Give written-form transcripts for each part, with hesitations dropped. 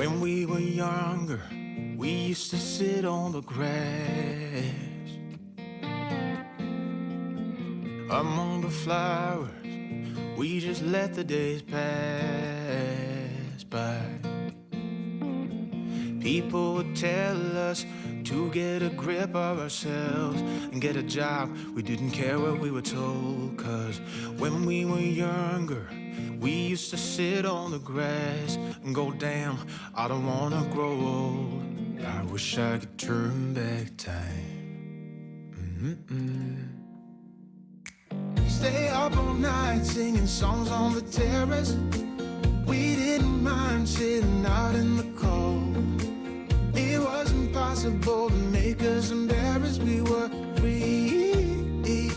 When we were younger, we used to sit on the grass among the flowers. We just let the days pass by. People would tell us to get a grip of ourselves and get a job. We didn't care what we were told, 'cause when we were younger, we used to sit on the grass and go, damn, I don't wanna grow old. I wish I could turn back time. Stay up all night singing songs on the terrace. We didn't mind sitting out in the cold. It wasn't possible to make us embarrassed. We were free.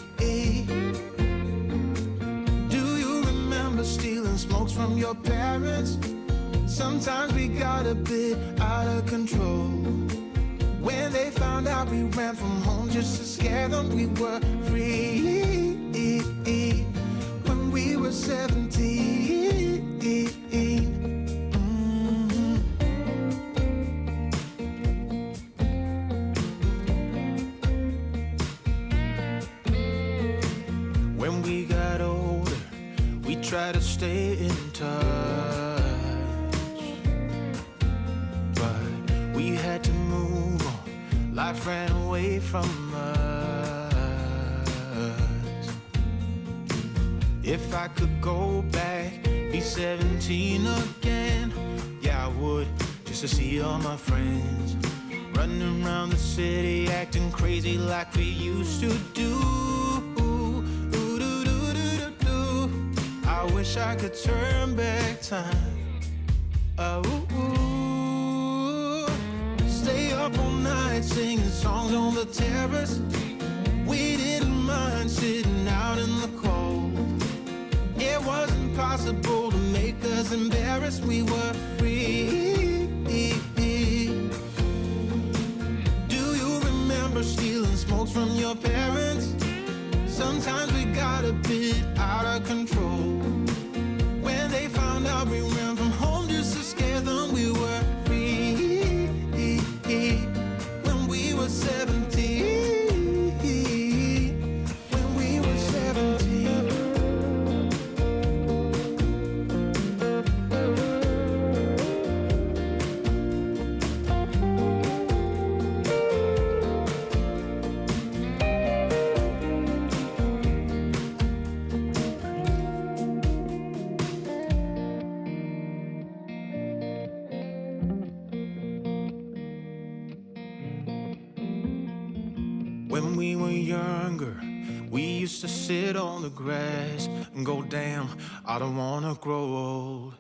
Do you remember stealing smokes from your parents? Sometimes we got a bit out of control. When they found out we ran from home just to scare them, we were free. When we were 17. When we got older, we tried to stay in touch, but we had to move on. Life ran away from us. If I could go back, be 17 again, yeah, I would, just to see all my friends running around the city, acting crazy like we used to do. I wish I could turn back time. Stay up all night singing songs on the terrace. We didn't mind sitting out in the cold. It wasn't possible to make us embarrassed. We were free. Do you remember stealing smokes from your parents? Sometimes we got a bit out of control. When they found out we ran from home just to scare them, we were free. When we were 17. When we were 17. When we were younger, we used to sit on the grass and go, damn, I don't wanna grow old.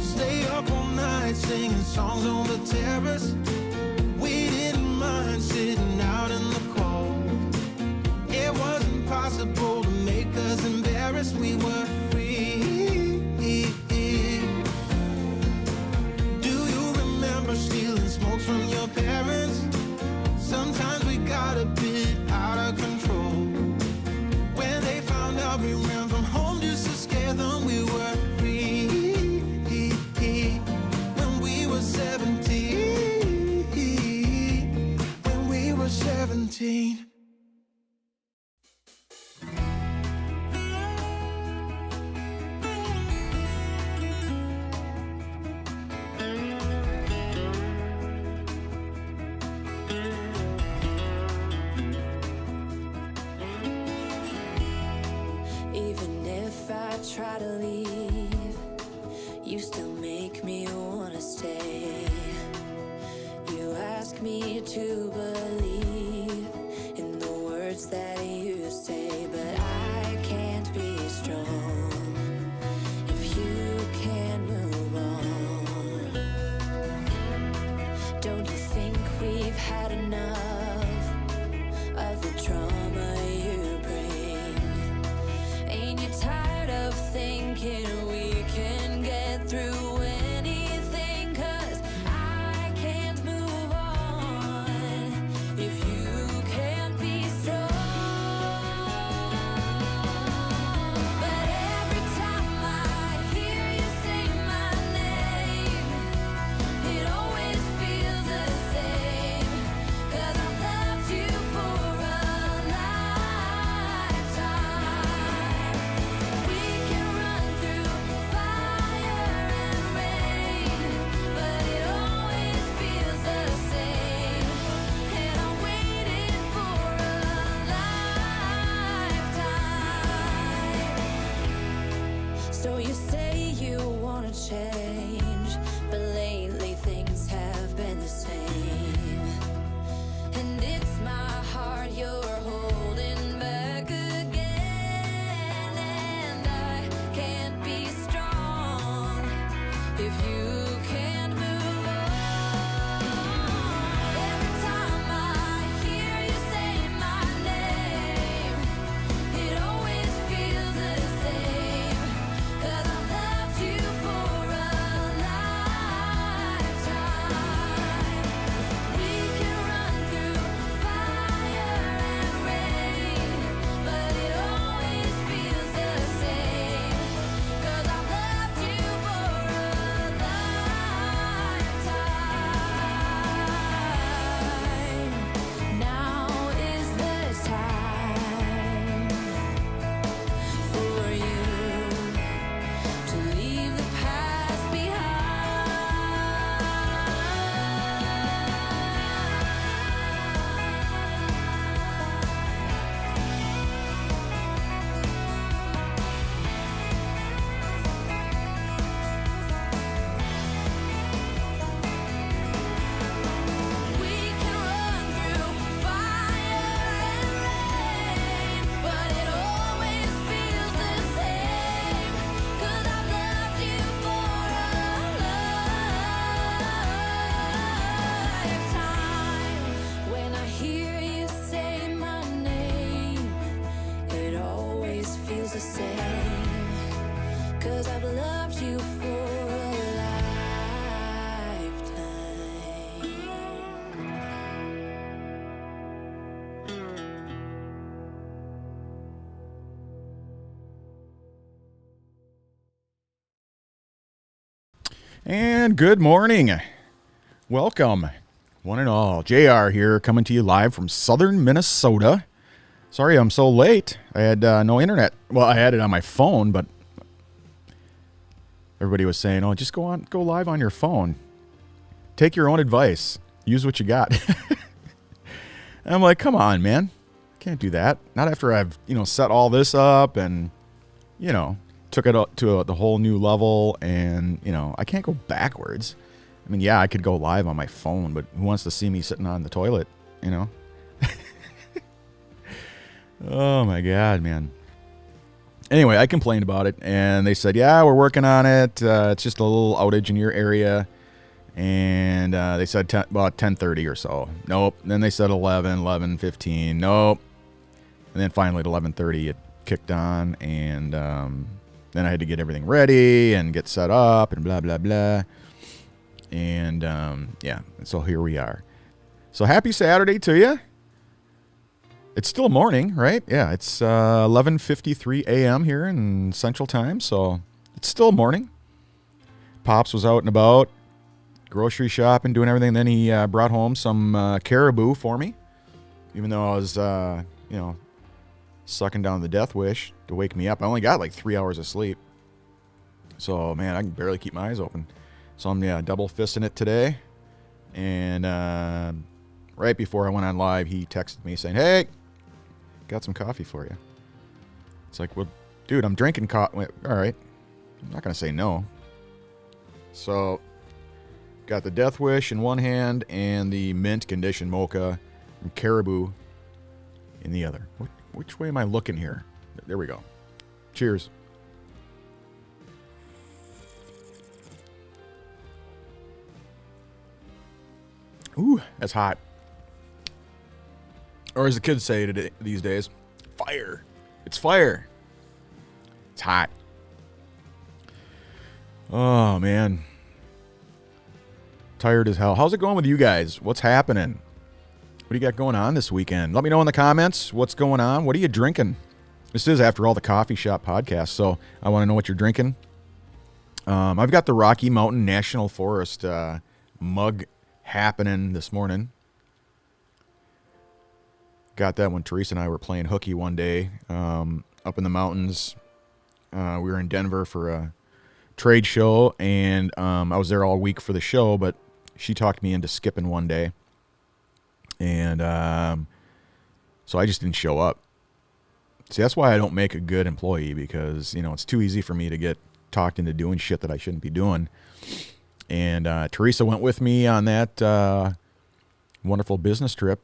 Stay up all night singing songs on the terrace. We didn't mind sitting out in the cold. It wasn't possible to make us embarrassed. We were free. Do you remember stealing smokes from your parents? Sometimes we got a bit out of control. When they found out we ran from home just to scare them, we were free. When we were 17. When we were 17. you say you wanna change, but lately things have been the same. And it's my heart you're holding back again. And I can't be strong if you can't move on. Every time I hear you say my name, it always feels the same. 'Cause I've loved you for a lifetime. We can run through fire and rain, but it always feels the same. 'Cause I've loved you for a lifetime. Now is the time for you to leave the past behind. We can run through fire and rain, but it always feels the same. 'Cause I've loved you for a lifetime. When I hear you say my name, it always feels the same. 'Cause I've loved you for a lifetime. And good morning. Welcome, one and all. JR here, coming to you live from southern Minnesota. Sorry I'm so late. I had no internet. Well, I had it on my phone, but everybody was saying, oh, just go live on your phone. Take your own advice. Use what you got. And I'm like, come on, man. Can't do that. Not after I've, set all this up and, took it up to the whole new level, and I can't go backwards. I mean, yeah, I could go live on my phone, but who wants to see me sitting on the toilet? Oh my God, man. Anyway, I complained about it, and they said, yeah, we're working on it. It's just a little outage in your area, and they said about 10:30 or so. Nope. Then they said 11:15. Nope. And then finally at 11:30 it kicked on, and then I had to get everything ready and get set up and blah, blah, blah. And, yeah, so here we are. So happy Saturday to you. It's still morning, right? Yeah, it's 11:53 a.m. here in Central Time, so it's still morning. Pops was out and about, grocery shopping, doing everything. Then he brought home some caribou for me, even though I was, sucking down the death wish to wake me up. I only got like 3 hours of sleep. So, man, I can barely keep my eyes open. So I'm, double fisting it today. And right before I went on live, he texted me saying, hey, got some coffee for you. It's like, well, dude, I'm drinking coffee. All right. I'm not going to say no. So, got the death wish in one hand and the mint condition mocha from Caribou in the other. Which way am I looking here? There we go. Cheers. Ooh, that's hot. Or as the kids say today, these days, fire. It's fire. It's hot. Oh, man. Tired as hell. How's it going with you guys? What's happening? What do you got going on this weekend? Let me know in the comments what's going on. What are you drinking? This is, after all, the Coffee Shop podcast, so I want to know what you're drinking. I've got the Rocky Mountain National Forest mug happening this morning. Got that when Teresa and I were playing hooky one day up in the mountains. We were in Denver for a trade show, and I was there all week for the show, but she talked me into skipping one day. And so I just didn't show up. See, that's why I don't make a good employee, because, it's too easy for me to get talked into doing shit that I shouldn't be doing. And Teresa went with me on that wonderful business trip.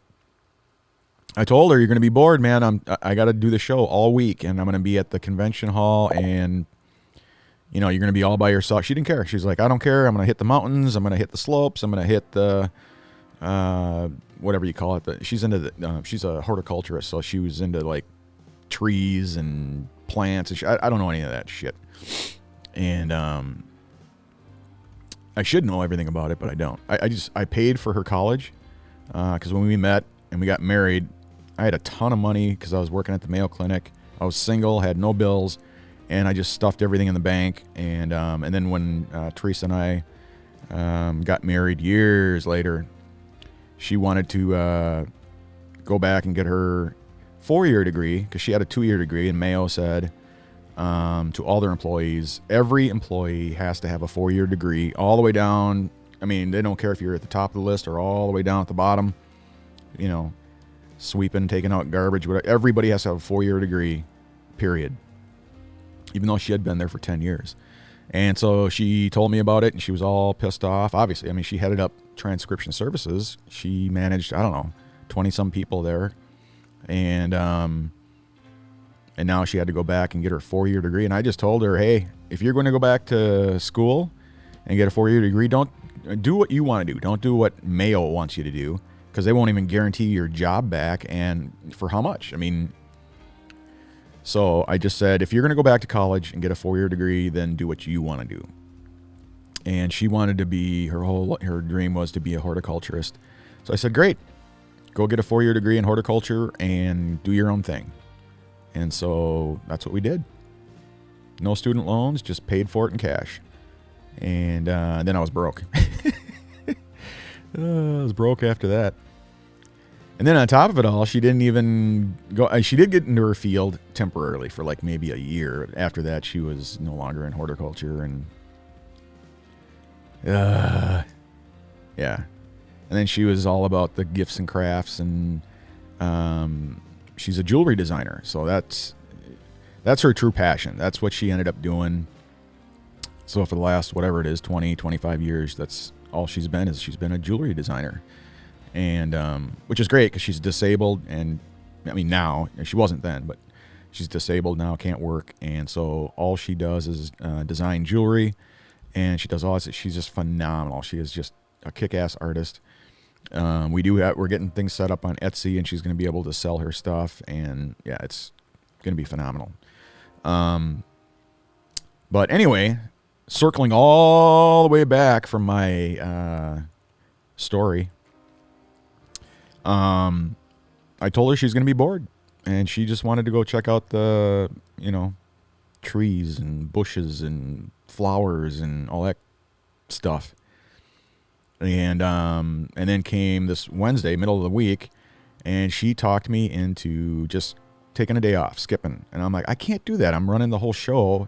I told her, you're going to be bored, man. I got to do the show all week, and I'm going to be at the convention hall, and you're going to be all by yourself. She didn't care. She's like, I don't care. I'm going to hit the mountains. I'm going to hit the slopes. I'm going to hit the whatever you call it. She's into she's a horticulturist, so she was into like trees and plants. And I don't know any of that shit. And I should know everything about it, but I don't. I paid for her college because when we met and we got married, I had a ton of money because I was working at the Mayo Clinic. I was single, had no bills, and I just stuffed everything in the bank. And then when Teresa and I got married years later, she wanted to go back and get her 4-year degree because she had a 2-year degree, and Mayo said to all their employees, every employee has to have a 4-year degree all the way down. I mean, they don't care if you're at the top of the list or all the way down at the bottom, sweeping, taking out garbage, whatever. Everybody has to have a 4-year degree, period. Even though she had been there for 10 years. And so she told me about it, and she was all pissed off. Obviously, I mean, she headed up transcription services. She managed, 20-some people there. And now she had to go back and get her 4-year degree. And I just told her, hey, if you're going to go back to school and get a 4-year degree, don't do what you want to do. Don't do what Mayo wants you to do, because they won't even guarantee your job back. And for how much? I mean, so I just said, if you're going to go back to college and get a 4-year degree, then do what you want to do. And she wanted to be, her dream was to be a horticulturist. So I said, great, go get a 4-year degree in horticulture and do your own thing. And so that's what we did. No student loans, just paid for it in cash. And then I was broke. I was broke after that. And then on top of it all, she didn't even go. She did get into her field temporarily for like maybe a year. After that, she was no longer in horticulture. And yeah. And then she was all about the gifts and crafts, and she's a jewelry designer. So that's her true passion. That's what she ended up doing. So for the last, whatever it is, 20, 25 years, that's all she's been a jewelry designer. And which is great because she's disabled, and I mean now, she wasn't then, but she's disabled now, can't work, and so all she does is design jewelry, and she does all this. She's just phenomenal. She is just a kick-ass artist. We're getting things set up on Etsy, and she's going to be able to sell her stuff, and yeah, it's going to be phenomenal. But anyway, circling all the way back from my story. I told her she's going to be bored, and she just wanted to go check out the, trees and bushes and flowers and all that stuff. And then came this Wednesday, middle of the week, and she talked me into just taking a day off, skipping. And I'm like, I can't do that. I'm running the whole show,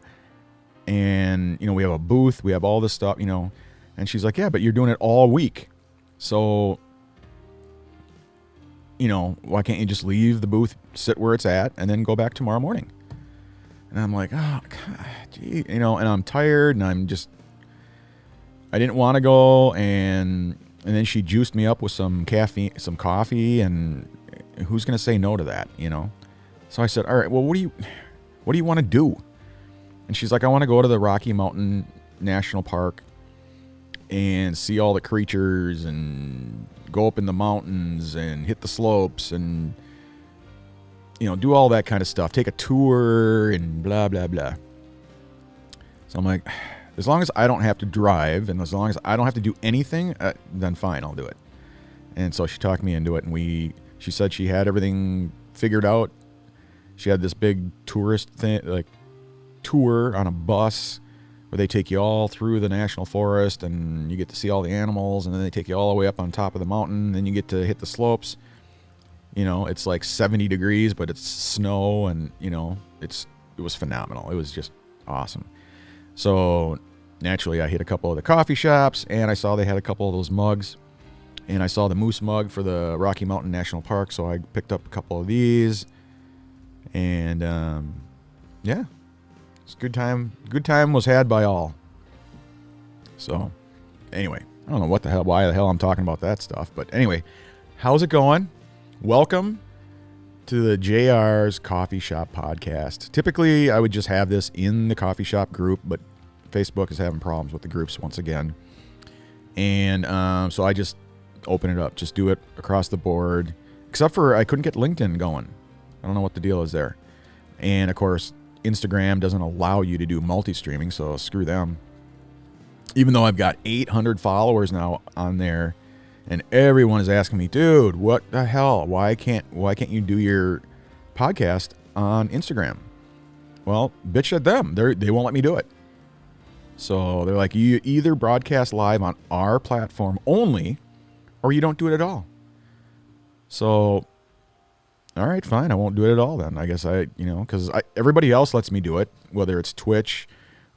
and, we have a booth, we have all this stuff, and she's like, yeah, but you're doing it all week. So, why can't you just leave the booth, sit where it's at, and then go back tomorrow morning? And I'm like, oh, God, gee, and I'm tired, and I didn't want to go, and then she juiced me up with some coffee, and who's going to say no to that, So I said, all right, well, what do you want to do? And she's like, I want to go to the Rocky Mountain National Park and see all the creatures and go up in the mountains and hit the slopes and, do all that kind of stuff. Take a tour and blah, blah, blah. So I'm like, as long as I don't have to drive and as long as I don't have to do anything, then fine, I'll do it. And so she talked me into it, and she said she had everything figured out. She had this big tourist thing, like tour on a bus where they take you all through the national forest, and you get to see all the animals, and then they take you all the way up on top of the mountain, and then you get to hit the slopes. It's like 70 degrees, but it's snow, and it was phenomenal. It was just awesome. So naturally I hit a couple of the coffee shops, and I saw they had a couple of those mugs, and I saw the moose mug for the Rocky Mountain National Park, so I picked up a couple of these, and yeah, It's a good time. Good time was had by all. So, anyway, I don't know why the hell I'm talking about that stuff. But anyway, how's it going? Welcome to the JR's Coffee Shop Podcast. Typically, I would just have this in the coffee shop group, but Facebook is having problems with the groups once again. And so I just open it up. Just do it across the board. Except for I couldn't get LinkedIn going. I don't know what the deal is there. And, of course, Instagram doesn't allow you to do multi-streaming, so screw them. Even though I've got 800 followers now on there, and everyone is asking me, dude, what the hell? Why can't you do your podcast on Instagram? Well, bitch at them. They won't let me do it. So they're like, you either broadcast live on our platform only, or you don't do it at all. So, all right, fine. I won't do it at all then. I guess because everybody else lets me do it, whether it's Twitch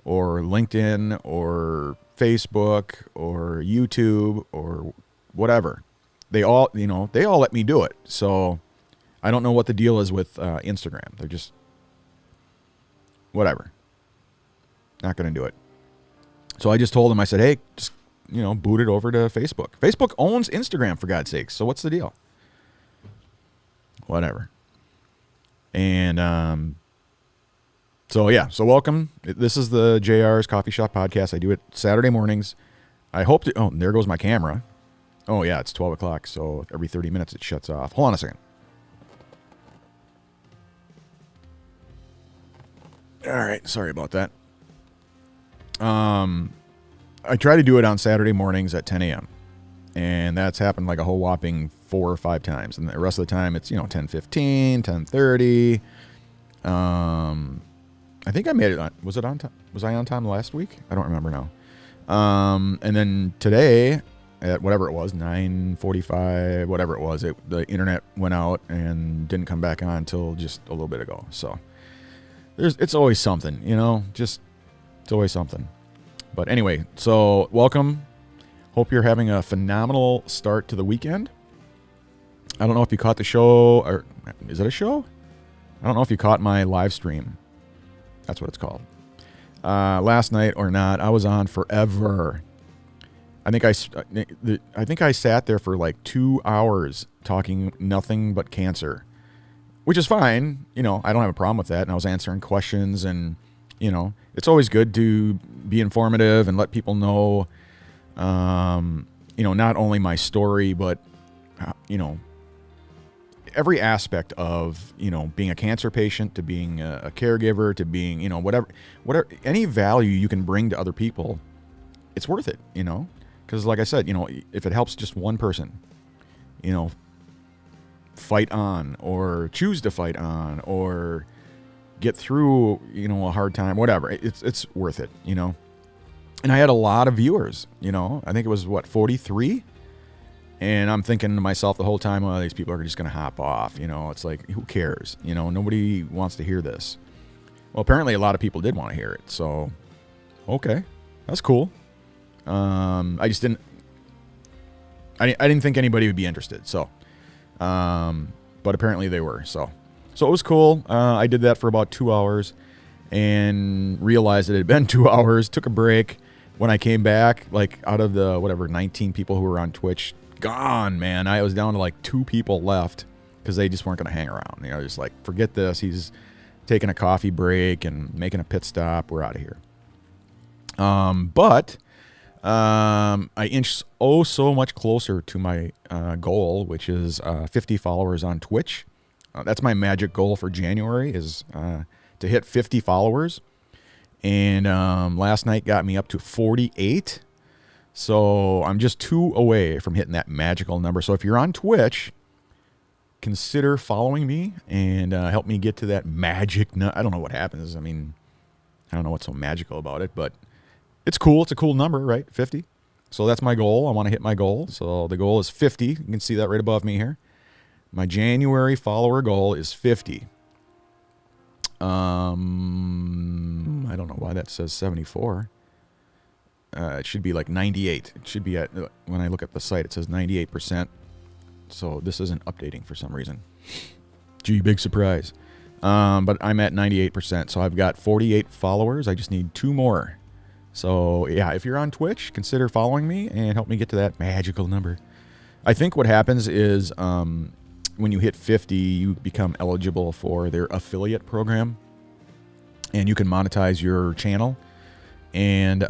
or LinkedIn or Facebook or YouTube or whatever. They all let me do it. So I don't know what the deal is with Instagram. They're just whatever. Not going to do it. So I just told them, I said, hey, just, boot it over to Facebook. Facebook owns Instagram, for God's sakes. So what's the deal? Whatever. And so welcome. This is the JR's Coffee Shop Podcast. I do it Saturday mornings. I hope to, oh, there goes my camera. Oh, yeah, it's 12 o'clock, so every 30 minutes it shuts off. Hold on a second. All right, sorry about that. I try to do it on Saturday mornings at 10 a.m., and that's happened like a whole whopping 4 or 5 times, and the rest of the time it's, 10:15, 10:30. I think I made it on, was it on time? Was I on time last week? I don't remember now. And then today, at whatever it was, 9:45, whatever it was, the internet went out and didn't come back on until just a little bit ago. So it's always something, it's always something. But anyway, so welcome. Hope you're having a phenomenal start to the weekend. I don't know if you caught the show, or is it a show? I don't know if you caught my live stream. That's what it's called. Last night or not, I was on forever. I think I sat there for like 2 hours talking nothing but cancer, which is fine. I don't have a problem with that. And I was answering questions, and it's always good to be informative and let people know, not only my story, but every aspect of, being a cancer patient, to being a caregiver, to being, whatever, any value you can bring to other people, it's worth it, because like I said, if it helps just one person, fight on, or choose to fight on, or get through, a hard time, whatever, it's worth it, And I had a lot of viewers, I think it was 43. And I'm thinking to myself the whole time, oh, these people are just going to hop off. It's like, who cares? Nobody wants to hear this. Well, apparently a lot of people did want to hear it. So, okay, that's cool. I just didn't, I didn't think anybody would be interested. So, but apparently they were. So it was cool. I did that for about 2 hours and realized that it had been 2 hours, took a break. When I came back, like out of the, 19 people who were on Twitch, gone, man. I was down to like 2 people left because they just weren't going to hang around. Just like, forget this. He's taking a coffee break and making a pit stop. We're out of here. But I inched so much closer to my goal, which is 50 followers on Twitch. That's my magic goal for January, is to hit 50 followers. And last night got me up to 48. So I'm just 2 away from hitting that magical number. So if you're on Twitch, consider following me and help me get to that magic number. I don't know what happens. I mean, I don't know what's so magical about it, but it's cool. It's a cool number, right? 50. So that's my goal. I want to hit my goal. So the goal is 50. You can see that right above me here. My January follower goal is 50. I don't know why that says 74. It should be like 98. It should be at, when I look at the site, it says 98%. So this isn't updating for some reason. Gee, big surprise. But I'm at 98%. So I've got 48 followers. I just need 2 more. So yeah, if you're on Twitch, consider following me and help me get to that magical number. I think what happens is when you hit 50, you become eligible for their affiliate program, and you can monetize your channel. And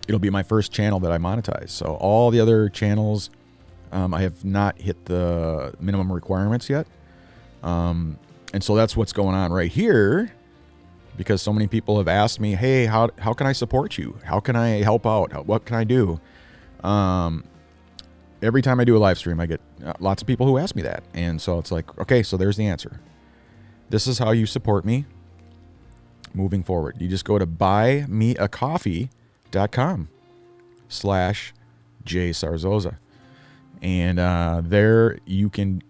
it'll be my first channel that I monetize. So all the other channels, I have not hit the minimum requirements yet. And so that's what's going on right here, because so many people have asked me, hey, how can I support you? How can I help out? What can I do? Every time I do a live stream, I get lots of people who ask me that. And so it's like, okay, so there's the answer. This is how you support me moving forward. You just go to buymeacoffee.com/JSarzosa. And there you can,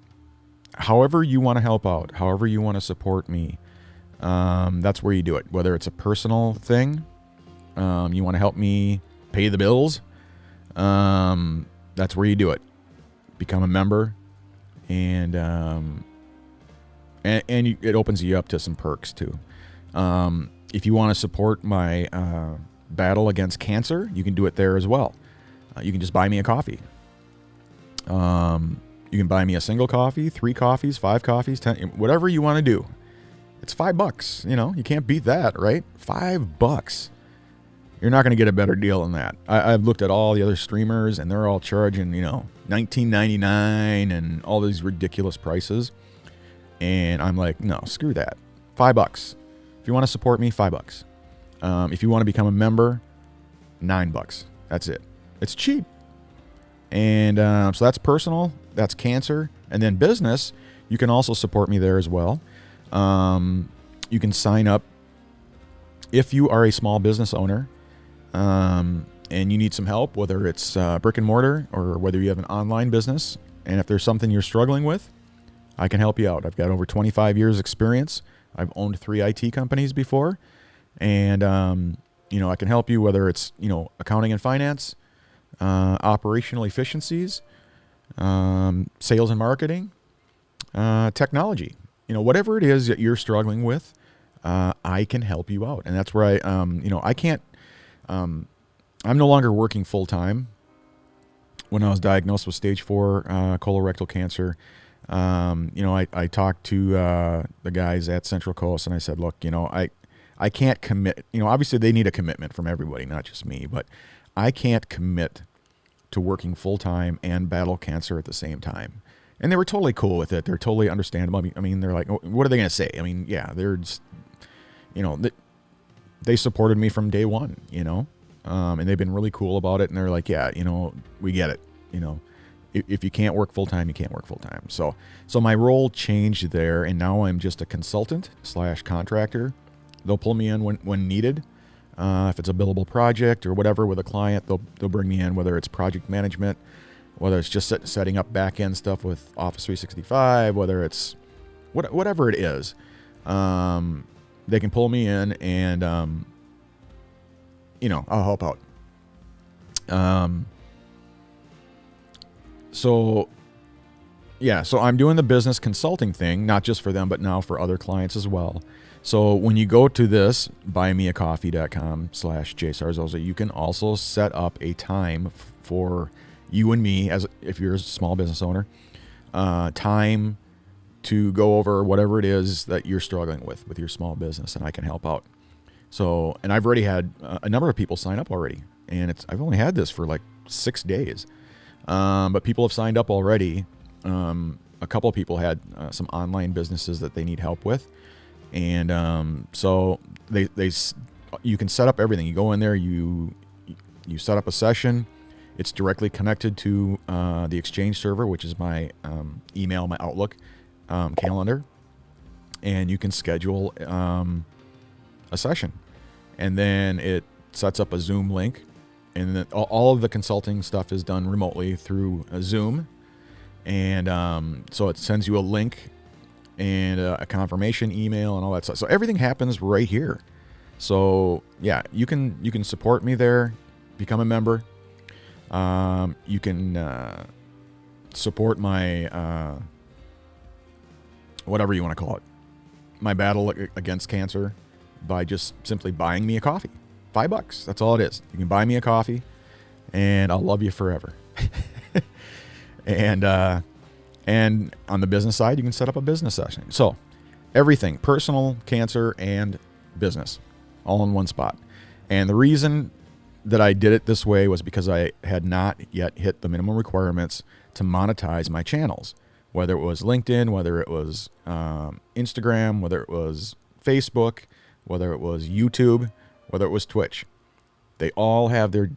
however you want to help out, however you want to support me, that's where you do it. Whether it's a personal thing, you want to help me pay the bills, that's where you do it. Become a member, and it opens you up to some perks too. If you want to support my battle against cancer, you can do it there as well. You can just buy me a coffee. You can buy me a single coffee, 3 coffees, 5 coffees, 10, whatever you want to do. It's $5. You know, you can't beat that, right? $5. You're not going to get a better deal than that. I've looked at all the other streamers, and they're all charging, $19.99 and all these ridiculous prices. And I'm like, no, screw that. $5. If you want to support me, $5. If you want to become a member, $9. That's it. It's cheap. And so that's personal. That's cancer. And then business, you can also support me there as well. You can sign up if you are a small business owner, and you need some help, whether it's brick and mortar or whether you have an online business. And if there's something you're struggling with, I can help you out. I've got over 25 years experience. I've owned 3 IT companies before. And, I can help you, whether it's, accounting and finance, operational efficiencies, sales and marketing, technology, whatever it is that you're struggling with, I can help you out. And that's where I can't, I'm no longer working full time. When I was diagnosed with stage 4 colorectal cancer, I talked to the guys at Central Coast, and I said, look, I can't commit. Obviously they need a commitment from everybody, not just me, but I can't commit to working full time and battle cancer at the same time. And they were totally cool with it. They're totally understandable. I mean, they're like, what are they going to say? I mean, yeah, they're just, they supported me from day one, and they've been really cool about it. And they're like, yeah, we get it. If you can't work full time, you can't work full time. So my role changed there, and now I'm just a consultant / contractor. They'll pull me in when needed. If it's a billable project or whatever with a client, they'll bring me in, whether it's project management, whether it's just setting up back-end stuff with Office 365, whether it's whatever it is. They can pull me in, and I'll help out. So I'm doing the business consulting thing, not just for them, but now for other clients as well. So when you go to this, buymeacoffee.com/JSarzosa, you can also set up a time for you and me, as if you're a small business owner, time to go over whatever it is that you're struggling with your small business, and I can help out. So, and I've already had a number of people sign up already, and I've only had this for like 6 days. But people have signed up already. A couple of people had some online businesses that they need help with. And so you can set up everything. You go in there, you set up a session. It's directly connected to the Exchange server, which is my email, my Outlook calendar. And you can schedule a session. And then it sets up a Zoom link. And then all of the consulting stuff is done remotely through Zoom. And so it sends you a link and a confirmation email and all that stuff. So everything happens right here. So yeah, you can support me there, become a member. You can support my whatever you want to call it, my battle against cancer by just simply buying me a coffee. $5. That's all it is. You can buy me a coffee, and I'll love you forever. And on the business side, you can set up a business session. So everything, personal, cancer, and business, all in one spot. And the reason that I did it this way was because I had not yet hit the minimum requirements to monetize my channels, whether it was LinkedIn, whether it was Instagram, whether it was Facebook, whether it was YouTube, whether it was Twitch. They all have their,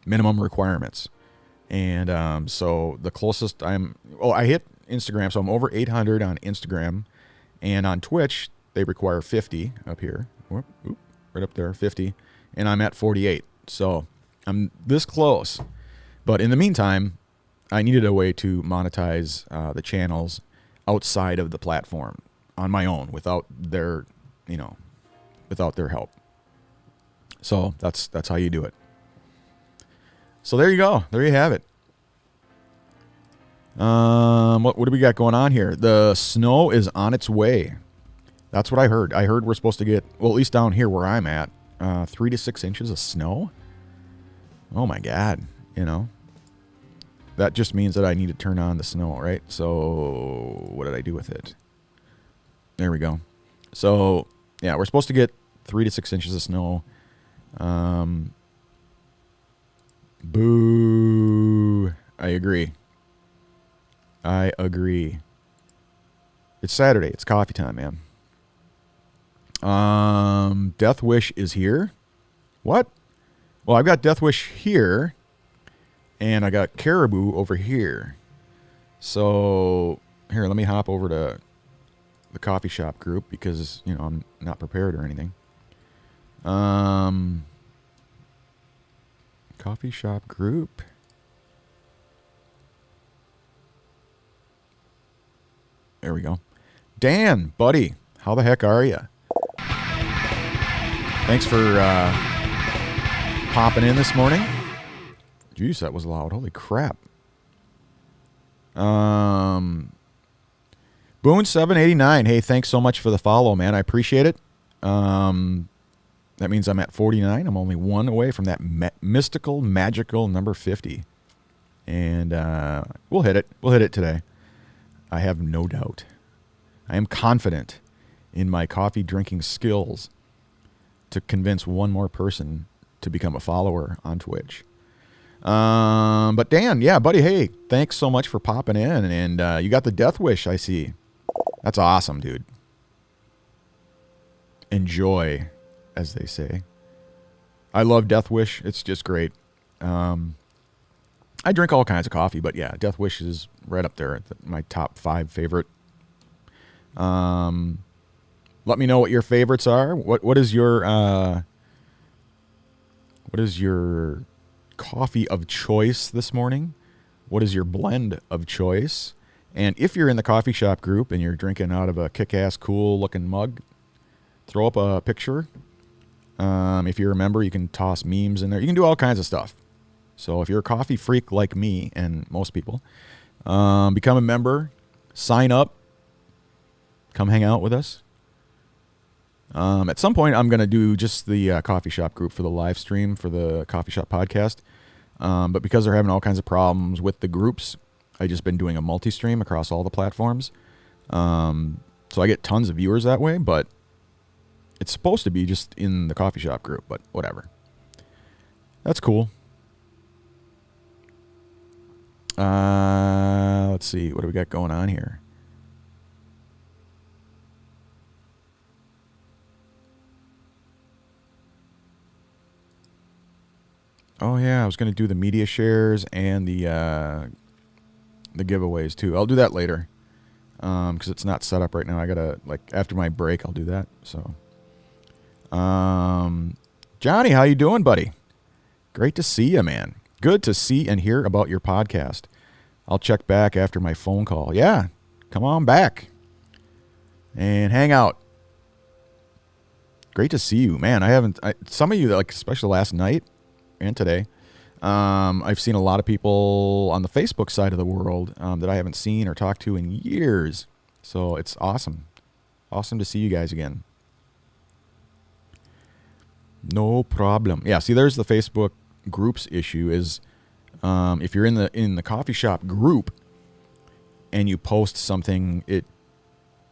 minimum requirements. And so the closest I hit Instagram, so I'm over 800 on Instagram. And on Twitch, they require 50 up here. Right up there, 50. And I'm at 48. So I'm this close. But in the meantime, I needed a way to monetize the channels outside of the platform on my own without their, without their help. So that's how you do it. So there you go. There you have it. What do we got going on here? The snow is on its way. That's what I heard. I heard we're supposed to get, well, at least down here where I'm at, 3 to 6 inches of snow. Oh my God. That just means that I need to turn on the snow, right? So what did I do with it? There we go. So yeah, we're supposed to get 3 to 6 inches of snow. Boo. I agree. It's Saturday. It's coffee time, man. Death Wish is here. What? Well, I've got Death Wish here, and I got Caribou over here. So here, let me hop over to the coffee shop group because I'm not prepared or anything. Coffee shop group. There we go. Dan, buddy, how the heck are you? Thanks for popping in this morning. Jeez, that was loud. Holy crap. Boone789. Hey, thanks so much for the follow, man. I appreciate it. That means I'm at 49. I'm only one away from that mystical, magical number 50. And we'll hit it. We'll hit it today. I have no doubt. I am confident in my coffee drinking skills to convince one more person to become a follower on Twitch. But Dan, yeah, buddy, hey, thanks so much for popping in. And you got the Death Wish, I see. That's awesome, dude. Enjoy, as they say. I love Death Wish. It's just great. I drink all kinds of coffee, but yeah, Death Wish is right up there at my top 5 favorite. Let me know what your favorites are. What is your coffee of choice this morning? What is your blend of choice? And if you're in the coffee shop group and you're drinking out of a kick-ass, cool-looking mug, throw up a picture. If you're a member, you can toss memes in there. You can do all kinds of stuff. So if you're a coffee freak like me and most people, become a member, sign up, come hang out with us. At some point, I'm going to do just the coffee shop group for the live stream for the coffee shop podcast. But because they're having all kinds of problems with the groups, I've just been doing a multi-stream across all the platforms. So I get tons of viewers that way, but it's supposed to be just in the coffee shop group, but whatever. That's cool. Let's see. What do we got going on here? Oh, yeah. I was going to do the media shares and the giveaways, too. I'll do that later because it's not set up right now. I got to, after my break, I'll do that. So, Johnny, how you doing, buddy? Great to see you, man. Good to see and hear about your podcast. I'll check back after my phone call. Yeah, come on back and hang out. Great to see you, man. Some of you, especially last night and today, I've seen a lot of people on the Facebook side of the world that I haven't seen or talked to in years. So it's awesome. Awesome to see you guys again. No problem. Yeah, see, there's the Facebook groups issue is if you're in the coffee shop group and you post something, it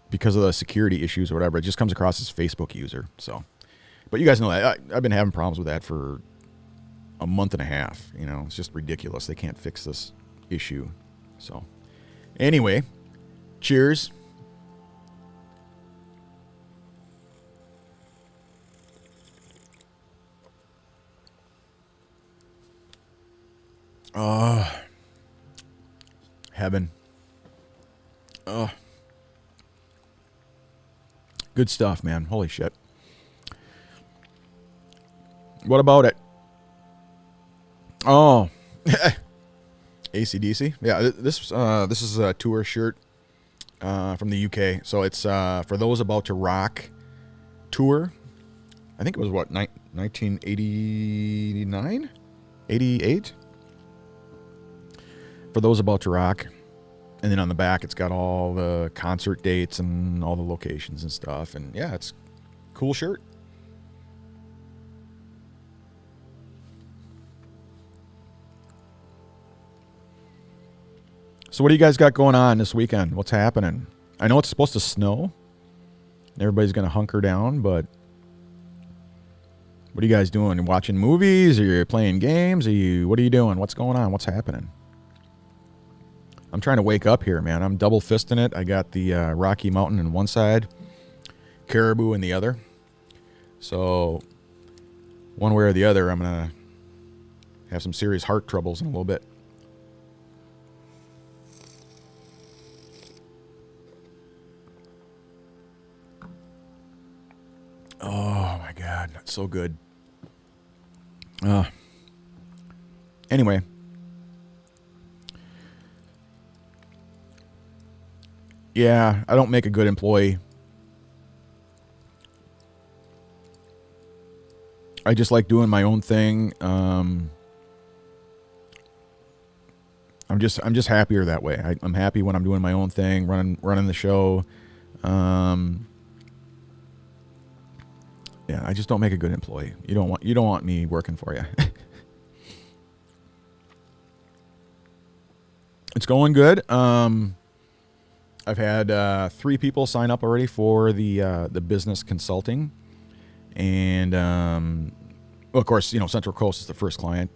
because of the security issues or whatever, it just comes across as Facebook user. So, but you guys know that I've been having problems with that for a month and a half. You know, it's just ridiculous. They can't fix this issue. So, anyway, cheers. Heaven. Good stuff, man. Holy shit. What about it? Oh, AC/DC. Yeah, this is a tour shirt from the UK. So it's for those about to rock tour. I think it was what 1989, 88. For those about to rock. And then on the back, it's got all the concert dates and all the locations and stuff. And yeah, it's a cool shirt. So what do you guys got going on this weekend? What's happening? I know it's supposed to snow. Everybody's going to hunker down, but what are you guys doing? You watching movies? Are you playing games? What are you doing? What's going on? What's happening? I'm trying to wake up here, man. I'm double fisting it. I got the Rocky Mountain in one side, Caribou in the other. So one way or the other, I'm going to have some serious heart troubles in a little bit. Oh, my God. That's so good. Anyway. Yeah, I don't make a good employee. I just like doing my own thing. I'm just happier that way. I'm happy when I'm doing my own thing, running the show. Yeah, I just don't make a good employee. You don't want me working for you. It's going good. I've had 3 people sign up already for the business consulting, and well, of course, you know, Central Coast is the first client,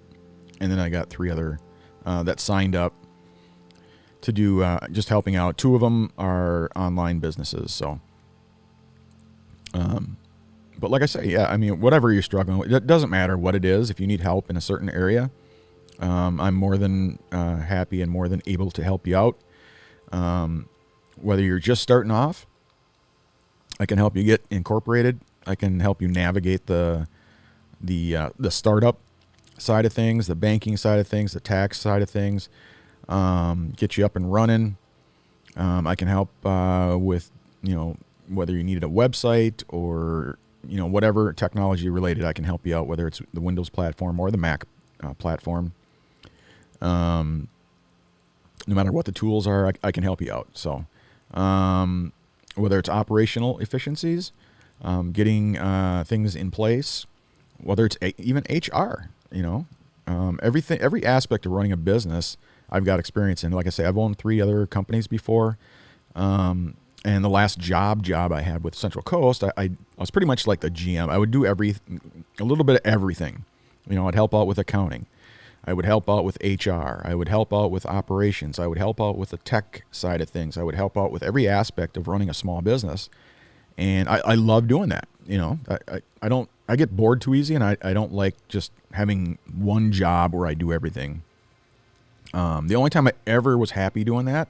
and then I got 3 other that signed up to do just helping out. 2 of them are online businesses, so. But like I say, yeah, I mean, whatever you're struggling with, it doesn't matter what it is. If you need help in a certain area, I'm more than happy and more than able to help you out. Whether you're just starting off, I can help you get incorporated. I can help you navigate the startup side of things, the banking side of things, the tax side of things, get you up and running. I can help with, you know, whether you needed a website or, you know, whatever technology related, I can help you out, whether it's the Windows platform or the Mac platform. No matter what the tools are, I can help you out. So, whether it's operational efficiencies, getting things in place, whether it's even HR, you know, every aspect of running a business, I've got experience in. Like I say, I've owned 3 other companies before. And the last job I had with Central Coast, I was pretty much like the GM. I would do a little bit of everything. You know, I'd help out with accounting. I would help out with HR. I would help out with operations. I would help out with the tech side of things. I would help out with every aspect of running a small business. And I love doing that. You know, I get bored too easy, and I don't like just having one job where I do everything. The only time I ever was happy doing that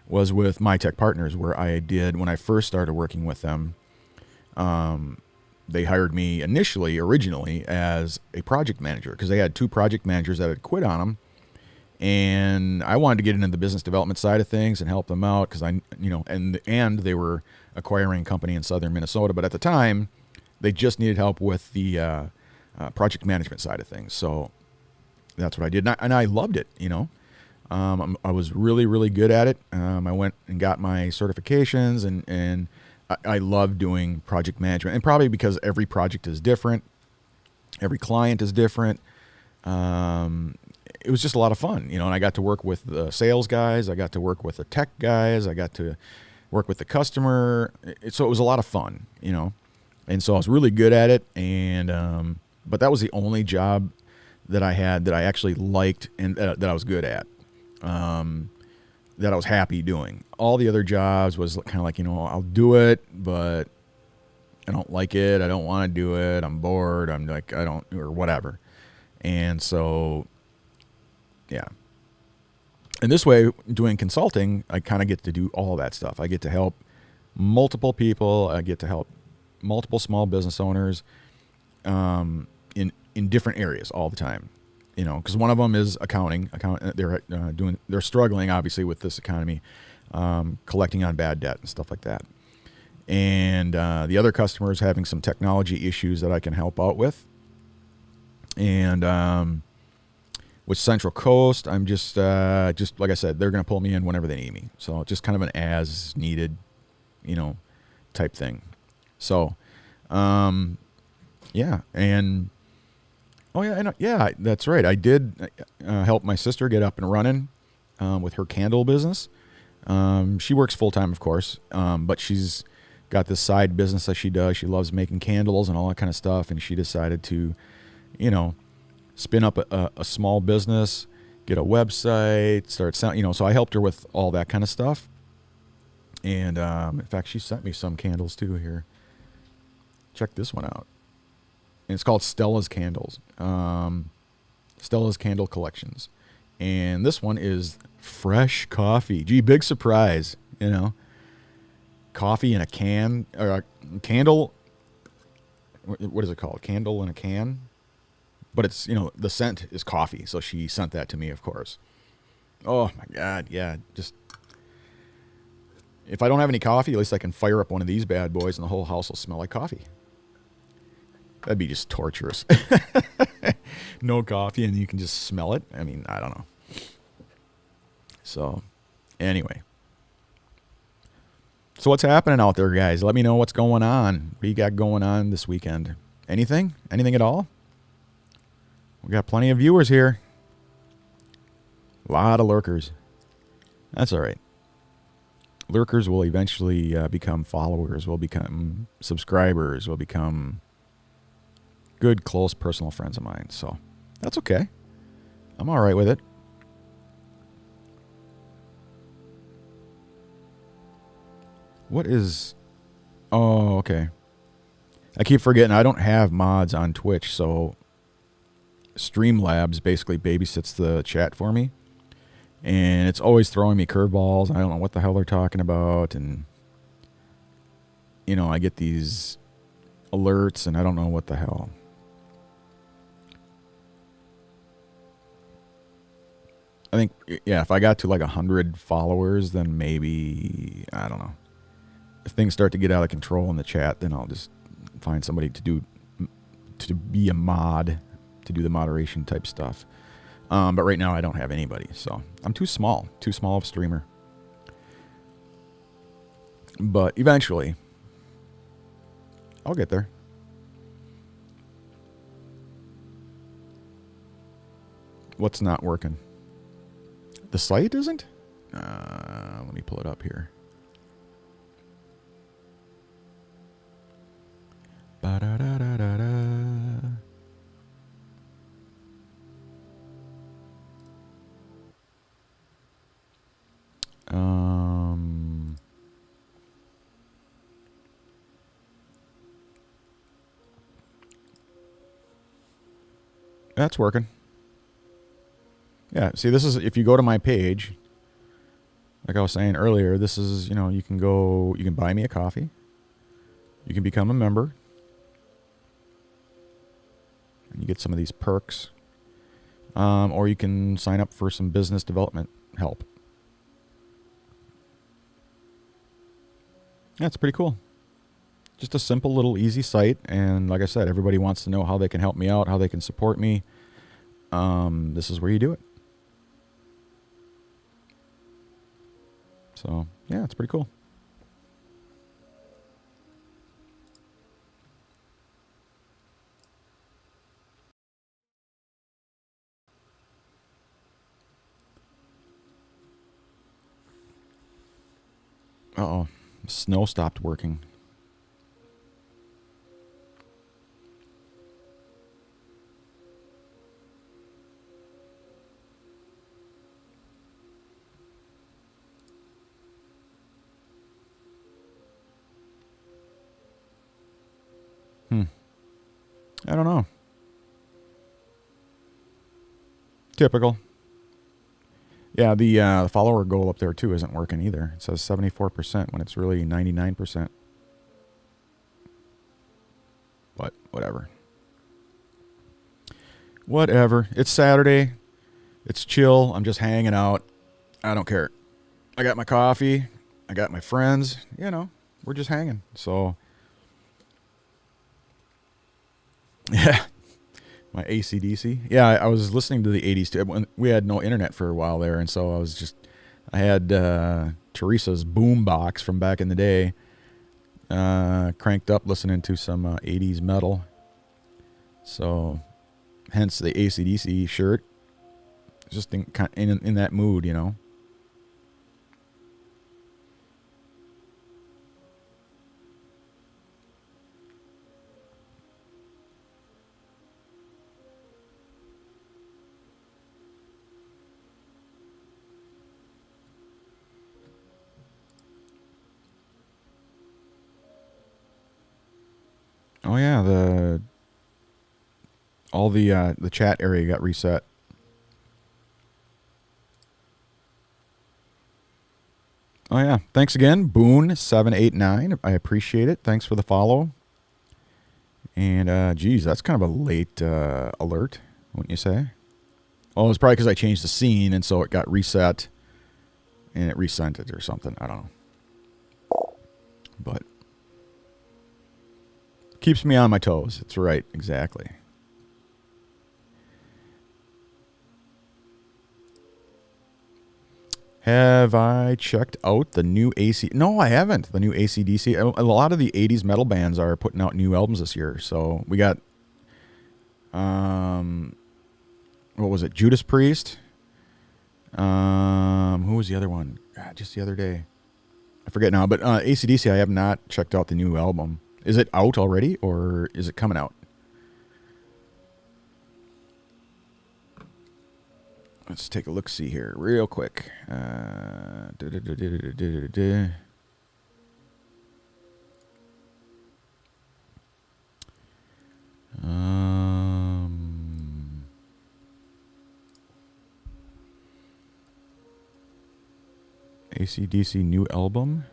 was with My Tech Partners, where when I first started working with them, they hired me originally as a project manager, because they had 2 project managers that had quit on them. And I wanted to get into the business development side of things and help them out, because and they were acquiring a company in southern Minnesota. But at the time, they just needed help with the project management side of things. So that's what I did. And I loved it, you know. I was really, really good at it. I went and got my certifications, and I love doing project management, and probably because every project is different, every client is different. It was just a lot of fun, and I got to work with the sales guys. I got to work with the tech guys. I got to work with the customer. So it was a lot of fun, and so I was really good at it. And, but that was the only job that I had that I actually liked and that I was good at, that I was happy doing. All the other jobs was kind of like, I'll do it, but I don't like it. I don't want to do it. I'm bored. I'm like, I don't, or whatever. And so, yeah. And this way, doing consulting, I kind of get to do all that stuff. I get to help multiple people. I get to help multiple small business owners in different areas all the time. Because one of them is accounting. They're struggling obviously with this economy, collecting on bad debt and stuff like that. And the other customer is having some technology issues that I can help out with. And with Central Coast, I'm just like I said, they're going to pull me in whenever they need me. So just kind of an as needed, type thing. So, yeah. And, oh yeah, yeah, that's right. I did help my sister get up and running with her candle business. She works full time, of course, but she's got this side business that she does. She loves making candles and all that kind of stuff. And she decided to, spin up a small business, get a website, start selling, so I helped her with all that kind of stuff. And in fact, she sent me some candles too here. Check this one out. And it's called Stella's Candles. Stella's Candle Collections. And this one is fresh coffee. Gee, big surprise, Coffee in a can, or a candle. What is it called? Candle in a can? But it's, the scent is coffee. So she sent that to me, of course. Oh, my God. Yeah, just... If I don't have any coffee, at least I can fire up one of these bad boys and the whole house will smell like coffee. That'd be just torturous. No coffee and you can just smell it. I mean, I don't know. So, anyway. So what's happening out there, guys? Let me know what's going on. What you got going on this weekend? Anything? Anything at all? We got plenty of viewers here. A lot of lurkers. That's all right. Lurkers will eventually become followers, will become subscribers, will become good, close, personal friends of mine. So that's okay. I'm all right with it. What is... Oh, okay. I keep forgetting I don't have mods on Twitch, so Streamlabs basically babysits the chat for me. And it's always throwing me curveballs. I don't know what the hell they're talking about. And, I get these alerts and I don't know what the hell. I think, yeah, if I got to like 100 followers, then maybe, I don't know. If things start to get out of control in the chat, then I'll just find somebody to be a mod, to do the moderation type stuff. But right now I don't have anybody, so I'm too small of a streamer. But eventually, I'll get there. What's not working? The site isn't? Let me pull it up here. Ba-da-da-da-da-da. That's working. Yeah, see, this is, if you go to my page, like I was saying earlier, this is, you can buy me a coffee. You can become a member. And you get some of these perks. Or you can sign up for some business development help. Yeah, it's pretty cool. Just a simple little easy site. And like I said, everybody wants to know how they can help me out, how they can support me. This is where you do it. So, yeah, it's pretty cool. Uh-oh. Snow stopped working. I don't know. Typical. Yeah, the follower goal up there too isn't working either. It says 74% when it's really 99%. But whatever. Whatever. It's Saturday. It's chill. I'm just hanging out. I don't care. I got my coffee. I got my friends. You know, we're just hanging. So, yeah. My AC/DC. Yeah, I was listening to the 80s too. When we had no internet for a while there, and so I had Teresa's boom box from back in the day, cranked up listening to some 80s metal. So, hence the AC/DC shirt. Just in that mood, you know. Oh yeah, the chat area got reset. Oh yeah, thanks again, Boone789. I appreciate it. Thanks for the follow. And geez, that's kind of a late alert, wouldn't you say? Oh, it's probably because I changed the scene, and so it got reset, and it resent it or something. I don't know, but keeps me on my toes. That's right, exactly. Have I checked out the new AC? No, I haven't. The new AC/DC. A lot of the 80s metal bands are putting out new albums this year. So we got, what was it? Judas Priest. Who was the other one? God, just the other day. I forget now. But AC/DC, I have not checked out the new album. Is it out already, or is it coming out? Let's take a look-see here real quick. AC/DC new album.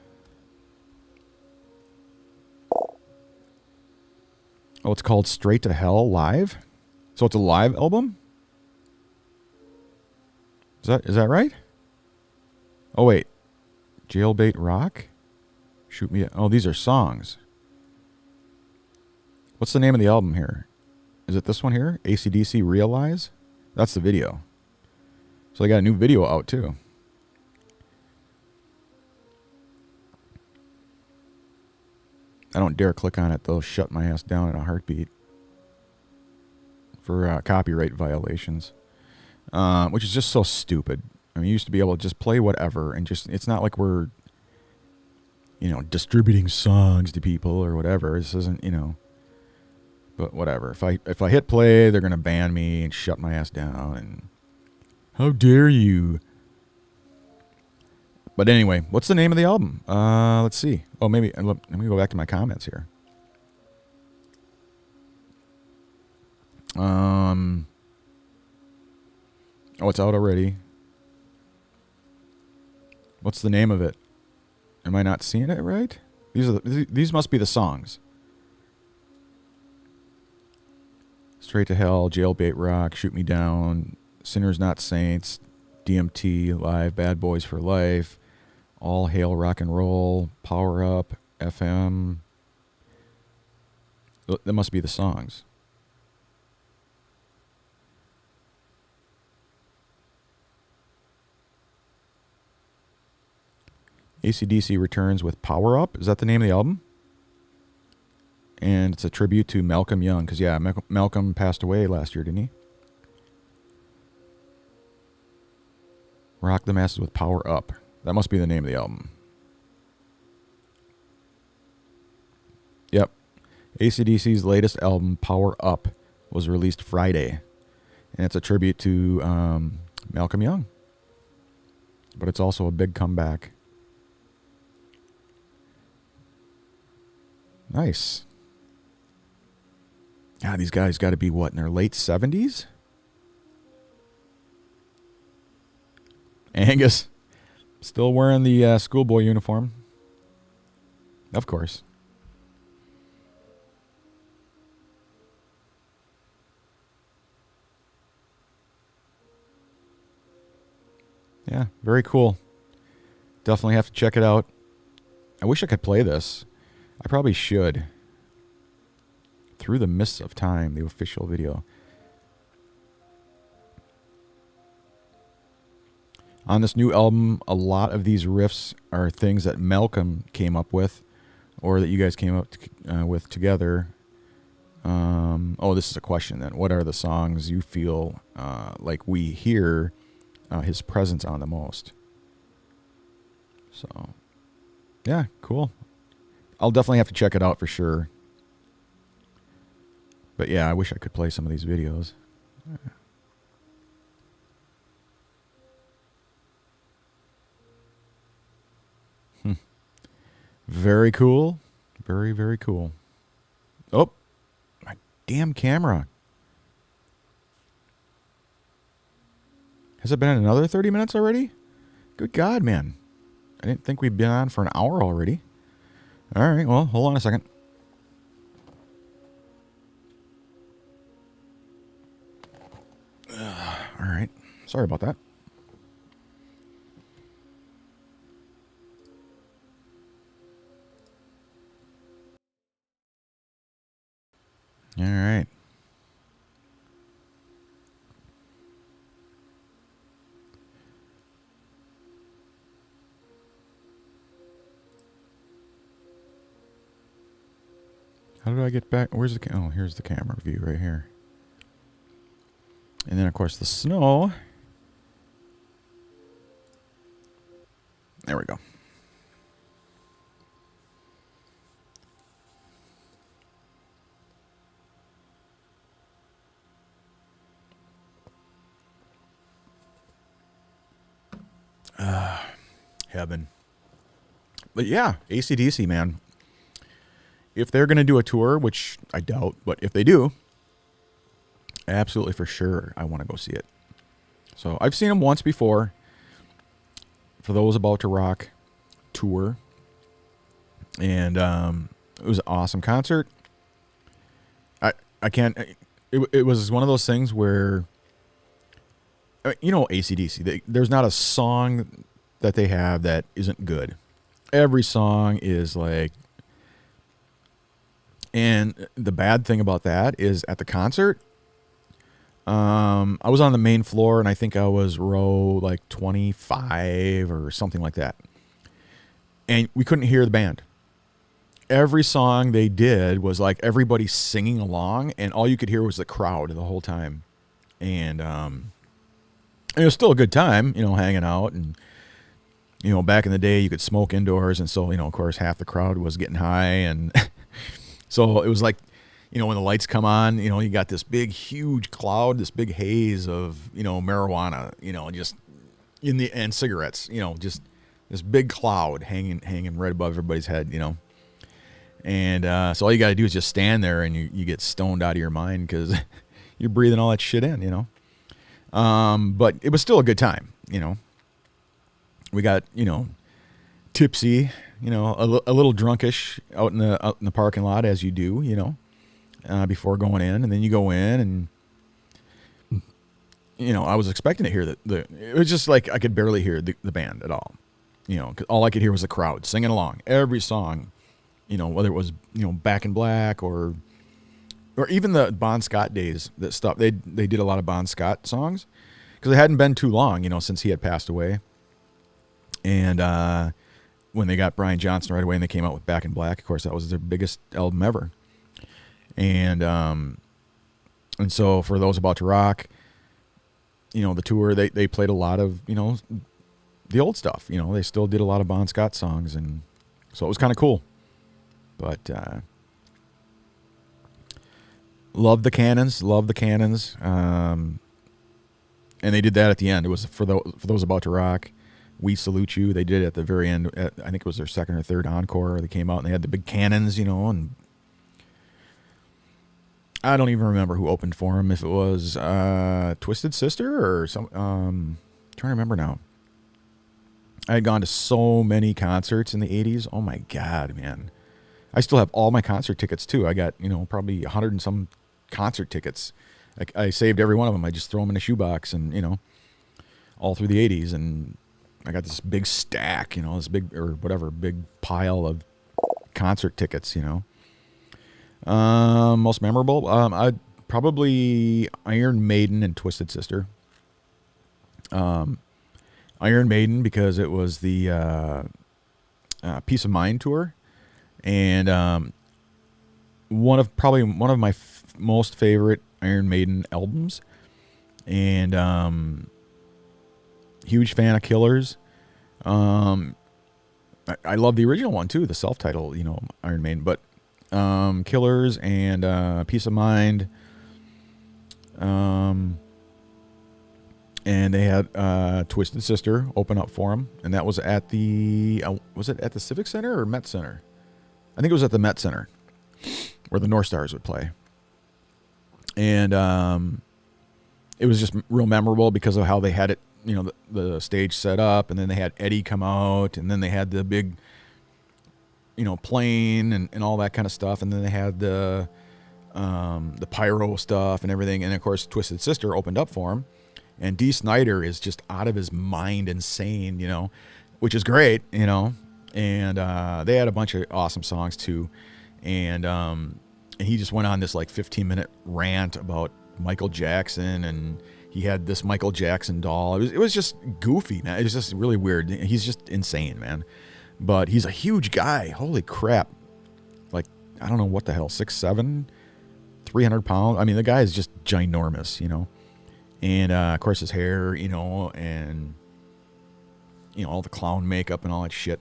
Oh, it's called Straight to Hell Live? So it's a live album? Is that right? Oh wait. Jailbait Rock? Shoot Me. Oh, these are songs. What's the name of the album here? Is it this one here? AC/DC Realize? That's the video. So they got a new video out too. I don't dare click on it. They'll shut my ass down in a heartbeat for copyright violations, which is just so stupid. I mean, you used to be able to just play whatever, and just, it's not like we're, you know, distributing songs to people or whatever. This isn't, you know, but whatever. If I hit play, they're gonna ban me and shut my ass down. And how dare you? But anyway, what's the name of the album? Let's see. Oh, maybe let me go back to my comments here. Oh, it's out already. What's the name of it? Am I not seeing it right? These must be the songs. Straight to Hell, Jailbait Rock, Shoot Me Down, Sinners Not Saints, DMT, Live, Bad Boys for Life, All Hail Rock and Roll, Power Up, FM. That must be the songs. AC/DC returns with Power Up. Is that the name of the album? And it's a tribute to Malcolm Young. Because, yeah, Malcolm passed away last year, didn't he? Rock the Masses with Power Up. That must be the name of the album. AC/DC's latest album, Power Up, was released Friday. And it's a tribute to Malcolm Young. But it's also a big comeback. Nice. God, these guys got to be, what, in their late 70s? Angus, still wearing the schoolboy uniform. Of course. Yeah, very cool. Definitely have to check it out. I wish I could play this. I probably should. Through the Mists of Time, the official video. On this new album, a lot of these riffs are things that Malcolm came up with, or that you guys came up with together. Oh, this is a question then. What are the songs you feel like we hear his presence on the most? So, yeah, cool. I'll definitely have to check it out for sure. But yeah, I wish I could play some of these videos. Very cool. Very, very cool. Oh, my damn camera. Has it been another 30 minutes already? Good God, man. I didn't think we'd been on for an hour already. All right, well, hold on a second. All right. Sorry about that. All right. How do I get back? Where's the oh, here's the camera view right here. And then, of course, the snow. There we go. Heaven. But yeah, AC/DC, man. If they're going to do a tour, which I doubt, but if they do, absolutely for sure, I want to go see it. So I've seen them once before. For those about to rock tour. And it was an awesome concert. I can't... It was one of those things where... You know AC/DC. There's not a song that they have that isn't good. Every song is like... And the bad thing about that is at the concert, I was on the main floor, and I think I was row like 25 or something like that. And we couldn't hear the band. Every song they did was like everybody singing along, and all you could hear was the crowd the whole time. And it was still a good time, you know, hanging out. And, you know, back in the day, you could smoke indoors. And so, you know, of course, half the crowd was getting high. And so it was like, you know, when the lights come on, you know, you got this big, huge cloud, this big haze of, you know, marijuana, you know, just in the, and cigarettes, you know, just this big cloud hanging right above everybody's head, you know. And so all you got to do is just stand there, and you get stoned out of your mind because you're breathing all that shit in, you know. But it was still a good time, you know. We got, you know, tipsy, you know, a little drunkish out in the parking lot, as you do, you know, before going in. And then you go in, and, you know, I was expecting to hear it was just like I could barely hear the band at all, you know, 'cause all I could hear was the crowd singing along every song, you know, whether it was, you know, Back in Black or even the Bon Scott days, that stuff. They did a lot of Bon Scott songs because it hadn't been too long, you know, since he had passed away. And when they got Brian Johnson right away and they came out with Back in Black, of course, that was their biggest album ever. And so for those about to rock, you know, the tour, they played a lot of, you know, the old stuff. You know, they still did a lot of Bon Scott songs, and so it was kind of cool. But Love the Cannons. Love the Cannons. And they did that at the end. It was for those about to rock. We Salute You. They did it at the very end. I think it was their second or third encore. They came out and they had the big cannons, and I don't even remember who opened for them. If it was Twisted Sister or some. Trying to remember now. I had gone to so many concerts in the 80s. Oh my God, man. I still have all my concert tickets too. I got, probably 100 and some concert tickets. I saved every one of them. I just throw them in a shoebox and, all through the 80s. And I got this big stack, this big pile of concert tickets, Most memorable? I'd probably Iron Maiden and Twisted Sister. Iron Maiden because it was the Peace of Mind tour. And one of my most favorite Iron Maiden albums. And huge fan of Killers. I love the original one too, the self-titled, Iron Maiden. But Killers and Peace of Mind. And they had Twisted Sister open up for them, and that was at the was it at the Civic Center or Met Center? I think it was at the Met Center, where the North Stars would play. And it was just real memorable because of how they had it, the stage set up, and then they had Eddie come out, and then they had the big, plane and all that kind of stuff, and then they had the pyro stuff and everything, and of course Twisted Sister opened up for them. And Dee Snider is just out of his mind insane, which is great, And they had a bunch of awesome songs too. And he just went on this like 15-minute rant about Michael Jackson, and he had this Michael Jackson doll. It was just goofy, man. It was just really weird. He's just insane, man. But he's a huge guy. Holy crap. Like, I don't know what the hell, 6'7", 300 pounds. I mean, the guy is just ginormous, And, of course, his hair, and, all the clown makeup and all that shit.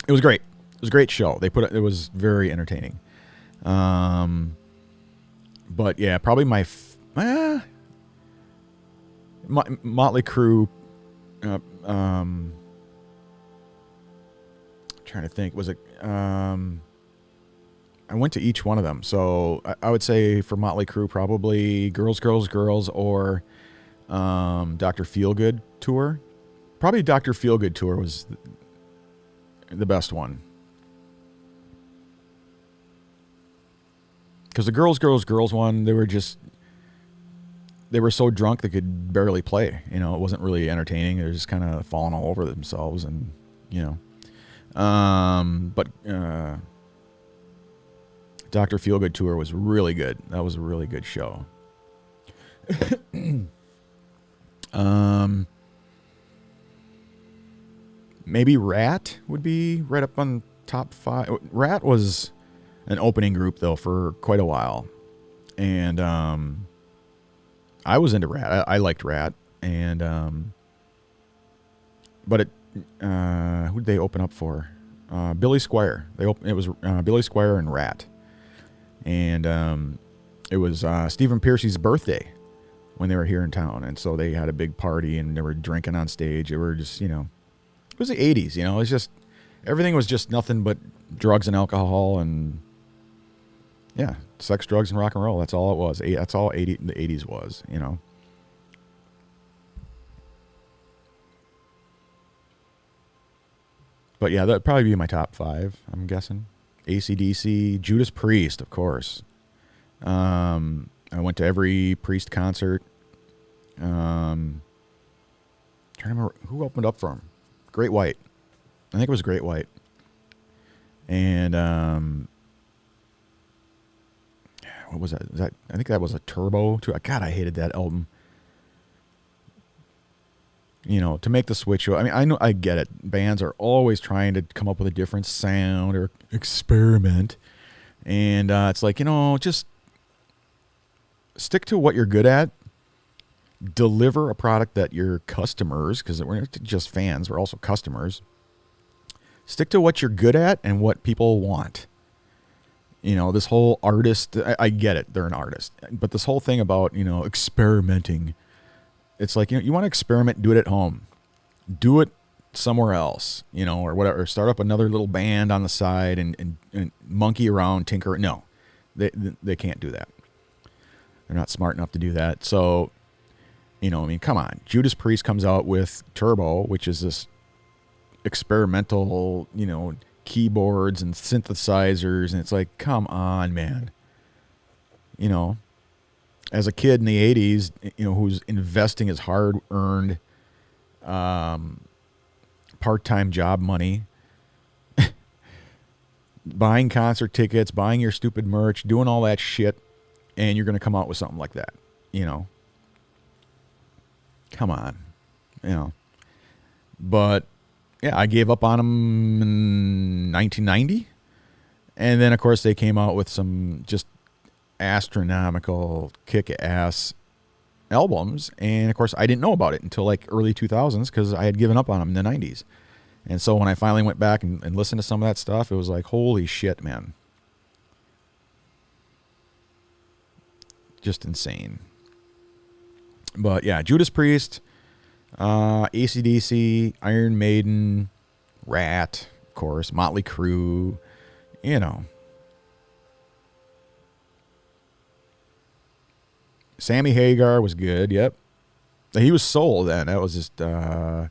It was great. It was a great show. It was very entertaining. But, yeah, probably Motley Crue, trying to think, was it, I went to each one of them. So I would say for Motley Crue, probably Girls, Girls, Girls, or Dr. Feelgood tour. Probably Dr. Feelgood tour was the best one. Because the Girls, Girls, Girls one, they were so drunk they could barely play. It wasn't really entertaining. They were just kind of falling all over themselves and, but Dr. Feelgood tour was really good. That was a really good show. Maybe Rat would be right up on top 5. Rat was an opening group though for quite a while, and I was into Rat. I liked Rat, and but who did they open up for? Billy Squier. It was Billy Squier and Rat. And it was Stephen Pearcy's birthday when they were here in town. And so they had a big party and they were drinking on stage. They were just, it was the 80s, it was just, everything was just nothing but drugs and alcohol and, yeah, sex, drugs, and rock and roll. That's all it was. That's all the 80s was, But yeah, that'd probably be my top 5, I'm guessing. AC/DC, Judas Priest, of course. I went to every Priest concert. Trying to remember who opened up for him. Great White. I think it was Great White. And what was that? I think that was a Turbo too. God, I hated that album. To make the switch. I mean, I know, I get it. Bands are always trying to come up with a different sound or experiment. And it's like, just stick to what you're good at. Deliver a product that your customers, because we're not just fans, we're also customers. Stick to what you're good at and what people want. You know, this whole artist, I get it, they're an artist. But this whole thing about, you know, experimenting, it's like, you know, you want to experiment, do it at home. Do it somewhere else, you know, or whatever. Start up another little band on the side and monkey around, tinker. No, they can't do that. They're not smart enough to do that. So, you know, I mean, come on. Judas Priest comes out with Turbo, which is this experimental, you know, keyboards and synthesizers, and it's like, come on, man. You know, as a kid in the 80s, you know, who's investing his hard-earned part-time job money, buying concert tickets, buying your stupid merch, doing all that shit, and you're going to come out with something like that, you know. Come on, you know. But yeah, I gave up on them in 1990. And then, of course, they came out with some just astronomical kick-ass albums. And, of course, I didn't know about it until, like, early 2000s because I had given up on them in the 90s. And so when I finally went back and listened to some of that stuff, it was like, holy shit, man. Just insane. But, yeah, Judas Priest, AC/DC, Iron Maiden, Rat, of course, Motley Crue, you know. Sammy Hagar was good, yep. He was Soul then. That was just the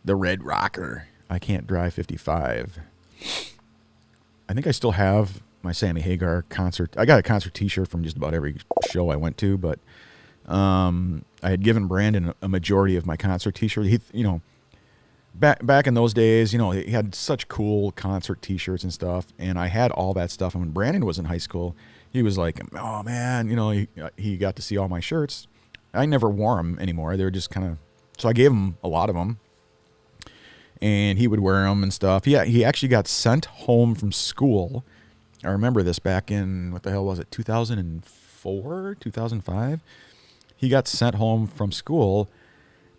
Red Rocker. I Can't Drive 55. I think I still have my Sammy Hagar concert. I got a concert t-shirt from just about every show I went to, but I had given Brandon a majority of my concert t-shirt. He, you know, back in those days, you know, he had such cool concert t-shirts and stuff, and I had all that stuff. And when Brandon was in high school, he was like, oh man, you know, he got to see all my shirts. I never wore them anymore. They were just kind of, so I gave him a lot of them, and he would wear them and stuff. Yeah, he actually got sent home from school. I remember this back in, what the hell was it, 2004, 2005? He got sent home from school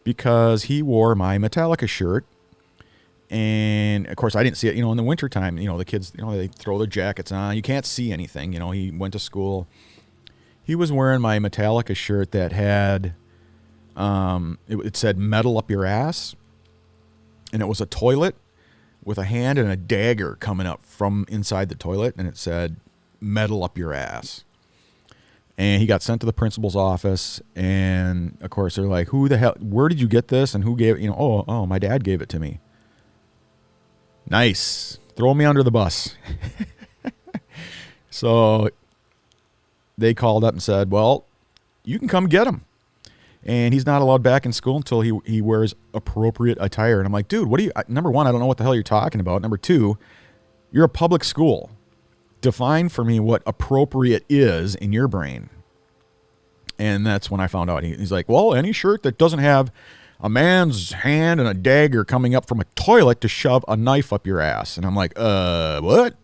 because he wore my Metallica shirt. And, of course, I didn't see it. You know, in the wintertime, you know, the kids, you know, they throw their jackets on. You can't see anything. You know, he went to school. He was wearing my Metallica shirt that had, it said metal up your ass. And it was a toilet with a hand and a dagger coming up from inside the toilet. And it said metal up your ass. And he got sent to the principal's office, and of course they're like, "Who the hell? Where did you get this? And who gave it?" You know, oh, my dad gave it to me. Nice, throw me under the bus. So they called up and said, "Well, you can come get him, and he's not allowed back in school until he wears appropriate attire." And I'm like, "Dude, what do you? Number one, I don't know what the hell you're talking about. Number two, you're a public school. Define for me what appropriate is in your brain." And that's when I found out. He's like, "Well, any shirt that doesn't have a man's hand and a dagger coming up from a toilet to shove a knife up your ass." And I'm like, what?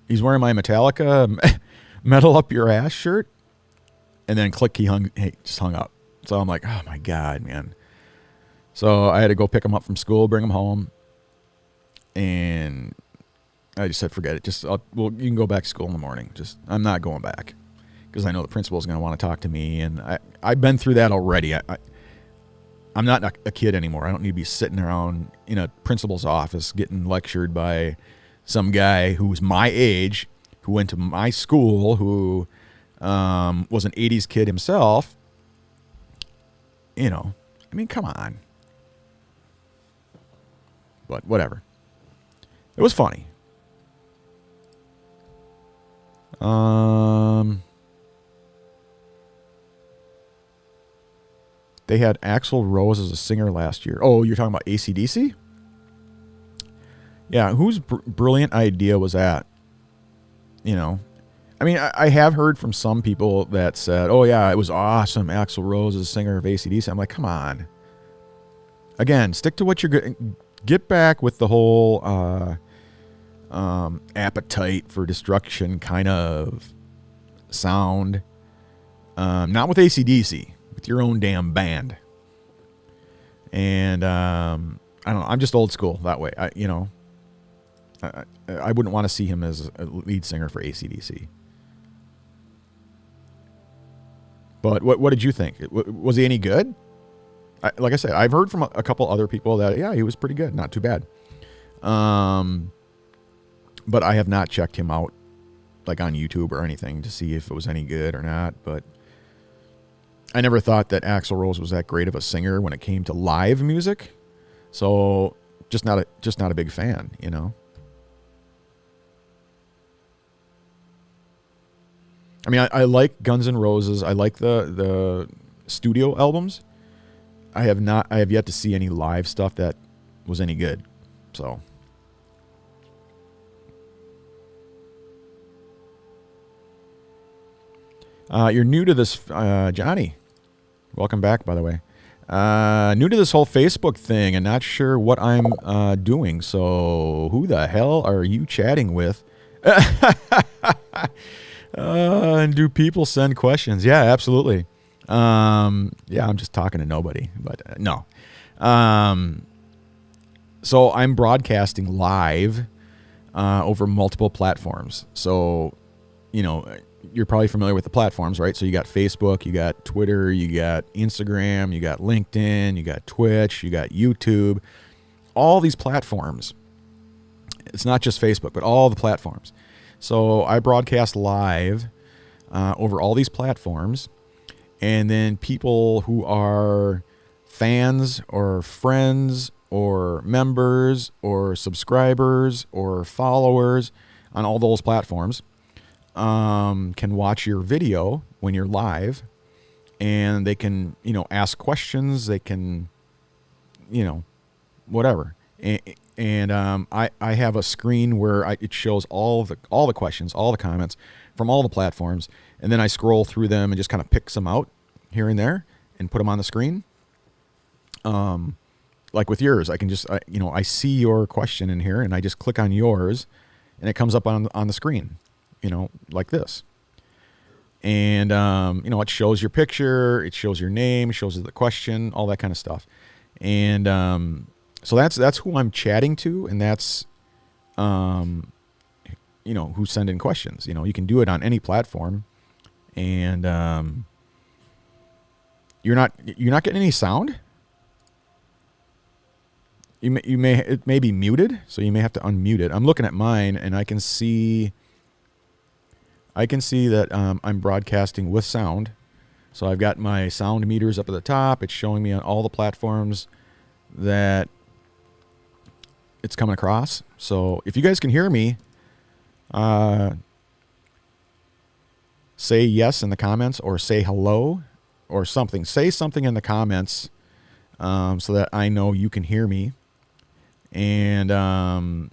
He's wearing my Metallica metal up your ass shirt? And then click, he just hung up. So I'm like, oh my God, man. So I had to go pick him up from school, bring him home. And I just said, forget it. You can go back to school in the morning. I'm not going back because I know the principal is going to want to talk to me, and I've been through that already. I'm not a kid anymore. I don't need to be sitting around in a principal's office getting lectured by some guy who's my age, who went to my school, who was an 80s kid himself. You know, I mean, come on. But whatever. It was funny. They had Axl Rose as a singer last year. Oh, you're talking about AC/DC? Yeah, whose brilliant idea was that? You know, I mean, I have heard from some people that said, "Oh yeah, it was awesome, Axl Rose as a singer of AC/DC." I'm like, come on. Again, stick to what you're good. Get back with the whole appetite for destruction kind of sound. Not with AC/DC, with your own damn band. And I don't know, I'm just old school that way. I wouldn't want to see him as a lead singer for AC/DC. But what did you think? Was he any good? Like I said, I've heard from a couple other people that, yeah, he was pretty good. Not too bad. But I have not checked him out like on YouTube or anything to see if it was any good or not. But I never thought that Axl Rose was that great of a singer when it came to live music. So just not a big fan, you know. I mean, I like Guns N' Roses. I like the studio albums. I have yet to see any live stuff that was any good. So you're new to this, Johnny. Welcome back, by the way. New to this whole Facebook thing and not sure what I'm doing. So who the hell are you chatting with? And do people send questions? Yeah, absolutely. Yeah, I'm just talking to nobody, but no. So I'm broadcasting live over multiple platforms. So, you know, you're probably familiar with the platforms, right? So you got Facebook, you got Twitter, you got Instagram, you got LinkedIn, you got Twitch, you got YouTube, all these platforms. It's not just Facebook, but all the platforms. So I broadcast live over all these platforms, and then people who are fans or friends or members or subscribers or followers on all those platforms can watch your video when you're live, and they can, you know, ask questions. They can, you know, whatever. And I have a screen where it shows all the questions, all the comments from all the platforms, and then I scroll through them and just kind of pick some out here and there and put them on the screen. Like with yours, I can just you know, I see your question in here and I just click on yours, and it comes up on the screen, you know, like this. And you know, it shows your picture, it shows your name, it shows the question, all that kind of stuff. And so that's who I'm chatting to, and that's, you know, who send in questions. You know, you can do it on any platform, and you're not getting any sound. It may be muted, so you may have to unmute it. I'm looking at mine, and I can see that I'm broadcasting with sound. So I've got my sound meters up at the top. It's showing me on all the platforms that it's coming across. So if you guys can hear me, say yes in the comments, or say hello or something. Say something in the comments so that I know you can hear me. And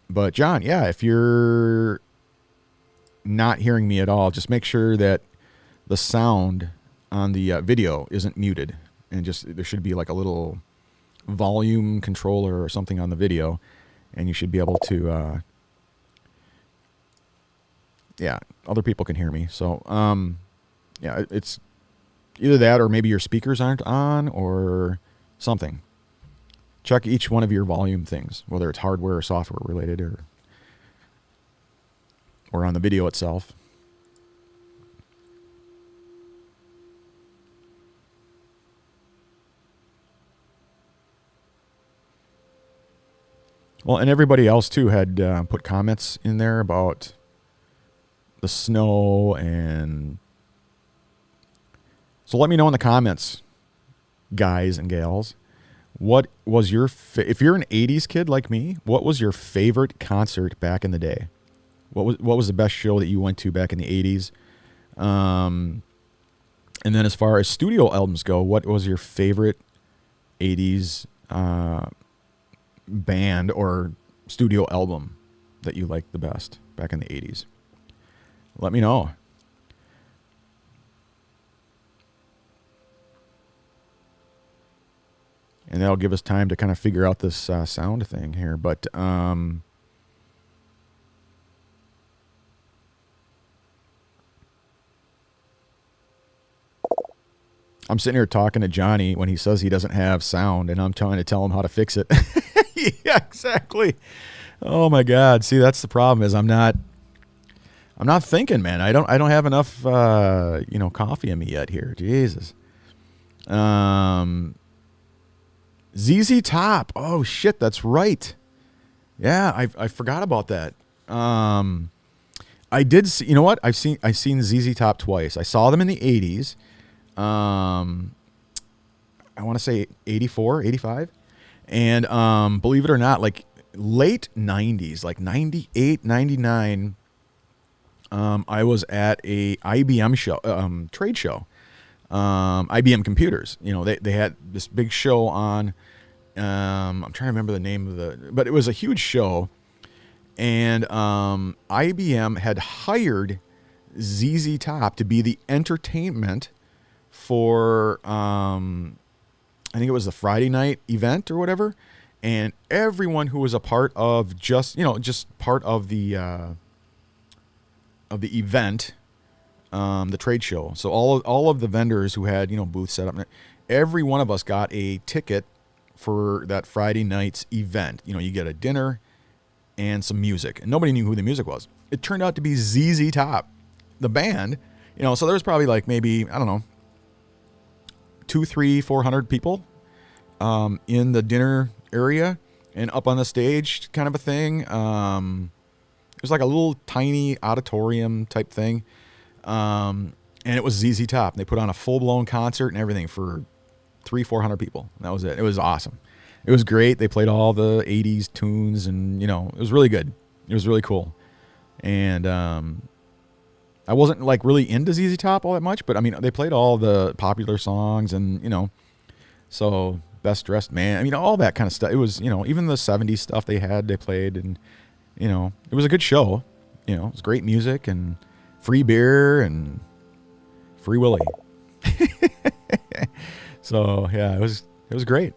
but John, yeah, if you're not hearing me at all, just make sure that the sound on the video isn't muted, and just there should be like a little volume controller or something on the video, and you should be able to yeah, other people can hear me. So yeah, it's either that, or maybe your speakers aren't on or something. Check each one of your volume things, whether it's hardware or software related, or on the video itself. Well, and everybody else too had put comments in there about the snow, and so let me know in the comments, guys and gals, what was your if you're an 80s kid like me, what was your favorite concert back in the day? What was the best show that you went to back in the 80s? And then as far as studio albums go, what was your favorite 80s band or studio album that you liked the best back in the 80s? Let me know. And that'll give us time to kind of figure out this sound thing here. But I'm sitting here talking to Johnny when he says he doesn't have sound, and I'm trying to tell him how to fix it. Yeah, exactly. Oh my God. See, that's the problem is I'm not thinking, man. I don't have enough, coffee in me yet here. Jesus. ZZ Top. Oh shit. That's right. Yeah. I forgot about that. I did see, you know what? I've seen ZZ Top twice. I saw them in the 80s. I want to say 84, 85. And believe it or not, like late 90s, like 98, 99, I was at a IBM show, trade show, IBM Computers. You know, they had this big show on, I'm trying to remember the name of but it was a huge show. And IBM had hired ZZ Top to be the entertainment for, I think it was the Friday night event or whatever. And everyone who was a part of just part of the event, the trade show. So all of the vendors who had, booths set up, every one of us got a ticket for that Friday night's event. You get a dinner and some music, and nobody knew who the music was. It turned out to be ZZ Top, the band. So there was probably like maybe, I don't know, 200, 300, 400 people in the dinner area and up on the stage, kind of a thing. It was like a little tiny auditorium type thing, and it was ZZ Top. They put on a full blown concert and everything for 300-400 people. That was it. It was awesome. It was great. They played all the 80s tunes, and it was really good. It was really cool. And I wasn't like really into ZZ Top all that much, but I mean, they played all the popular songs, and so Best Dressed Man. I mean, all that kind of stuff. It was, even the 70s stuff they played, and it was a good show. It was great music and free beer and free Willy. So yeah, it was great.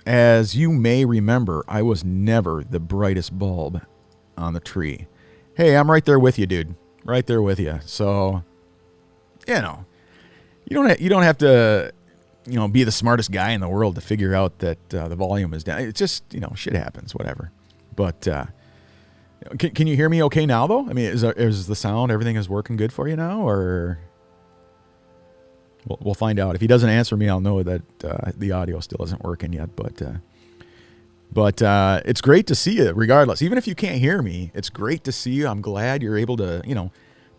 As you may remember, I was never the brightest bulb on the tree. Hey, I'm right there with you, dude. Right there with you. So, you don't have to, be the smartest guy in the world to figure out that the volume is down. It's just, shit happens, whatever. But can you hear me okay now, though? I mean, is the sound, everything is working good for you now, or? We'll find out. If he doesn't answer me, I'll know that the audio still isn't working yet. But it's great to see you regardless. Even if you can't hear me, it's great to see you. I'm glad you're able to,